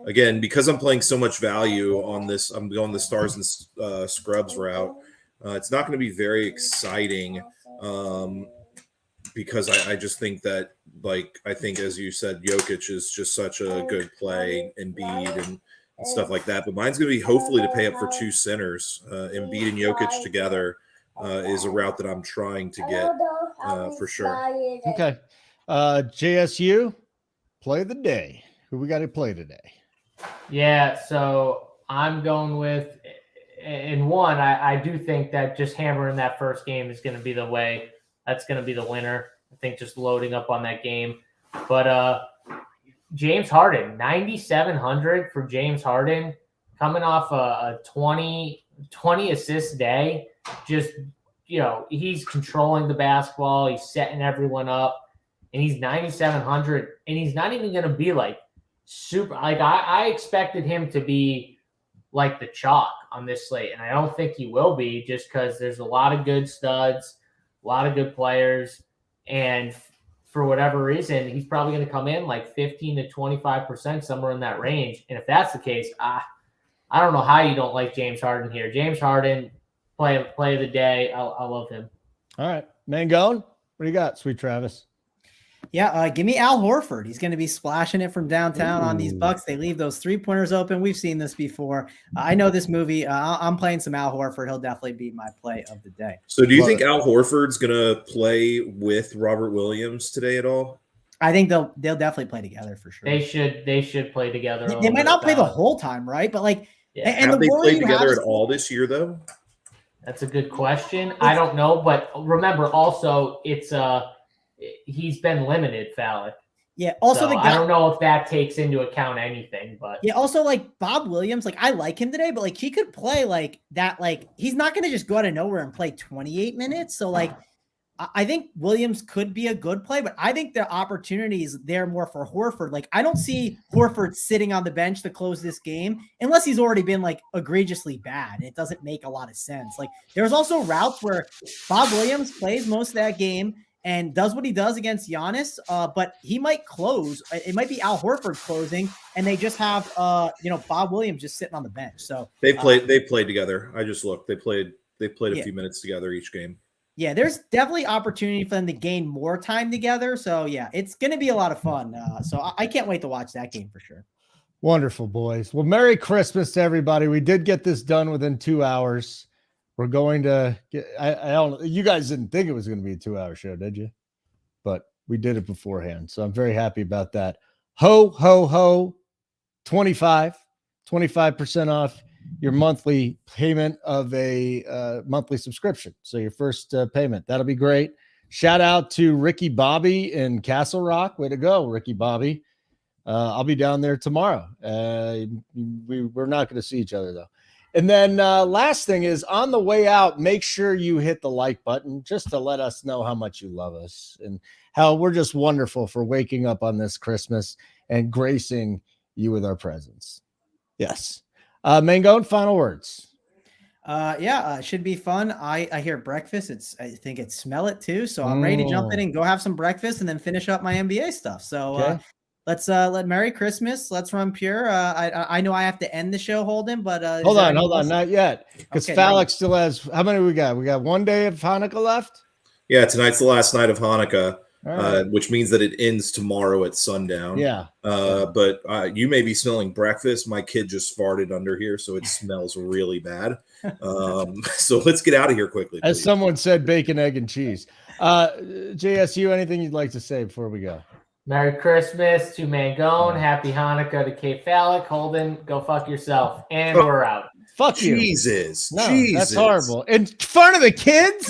again, because I'm playing so much value on this, I'm going the stars and scrubs route. It's not going to be very exciting because I just think that, I think, as you said, Jokic is just such a good play, Embiid and stuff like that. But mine's going to be hopefully to pay up for 2 centers. Embiid and Jokic together is a route that I'm trying to get for sure. Okay. JSU, play of the day. Who we got to play today? Yeah, so I'm going with – in one, I do think that just hammering that first game is going to be the way. That's going to be the winner. I think just loading up on that game. But James Harden, 9,700 for James Harden, coming off a 20 assist day. Just, he's controlling the basketball. He's setting everyone up. And he's 9,700. And he's not even going to be super. I expected him to be like the chalk on this slate, and I don't think he will be, just because there's a lot of good studs, a lot of good players, and for whatever reason, he's probably going to come in like 15 to 25%, somewhere in that range. And if that's the case, I don't know how you don't like James Harden here. James Harden, play of the day. I love him. All right. Mangone, what do you got, sweet Travis? Yeah, give me Al Horford. He's going to be splashing it from downtown on these Bucs. They leave those 3-pointers open. We've seen this before. I know this movie. I'm playing some Al Horford. He'll definitely be my play of the day. So do you think Al Horford's going to play with Robert Williams today at all? I think they'll definitely play together for sure. They should play together. They might not play the whole time, right? But like, and have they played together at all this year, though? That's a good question. I don't know, but remember also it's he's been limited, Falik. Yeah. Also, so I don't know if that takes into account anything, but yeah. Also, like Bob Williams, like I like him today, but like he could play like that. Like he's not going to just go out of nowhere and play 28 minutes. So like, I think Williams could be a good play, but I think the opportunities there more for Horford. Like I don't see Horford sitting on the bench to close this game unless he's already been like egregiously bad. It doesn't make a lot of sense. Like there's also routes where Bob Williams plays most of that game and does what he does against Giannis, but he might close. It might be Al Horford closing, and they just have Bob Williams just sitting on the bench. So they played together. I just looked. They played a few minutes together each game. Yeah, there's definitely opportunity for them to gain more time together. So yeah, it's going to be a lot of fun. So I can't wait to watch that game for sure. Wonderful, boys. Well, Merry Christmas to everybody. We did get this done within 2 hours. We're going to get, I don't, you guys didn't think it was going to be a 2-hour show, did you? But we did it beforehand. So I'm very happy about that. Ho, ho, ho, 25% off your monthly payment of a monthly subscription. So your first payment, that'll be great. Shout out to Ricky Bobby in Castle Rock. Way to go, Ricky Bobby. I'll be down there tomorrow. We're not going to see each other though. And then last thing is on the way out, make sure you hit the like button just to let us know how much you love us and how we're just wonderful for waking up on this Christmas and gracing you with our presence. Yes. Mangone, final words. It should be fun. I hear breakfast. I think it's smell it too. So I'm ready to jump in and go have some breakfast and then finish up my NBA stuff. So okay. Let's let Merry Christmas. Let's run pure. I know I have to end the show, Holden, but hold on, not yet. Because okay, Falik still has how many we got? We got 1 day of Hanukkah left. Yeah, tonight's the last night of Hanukkah. Right. Which means that it ends tomorrow at sundown. Yeah. But you may be smelling breakfast. My kid just farted under here, so it smells really bad. So let's get out of here quickly. As please. someone said, bacon, egg, and cheese. JSU, anything you'd like to say before we go? Merry Christmas to Mangone. Happy Hanukkah to Kate Falik. Holden, go fuck yourself. And we're out. Fuck you. Jesus. No, Jesus. that's horrible. In front of the kids?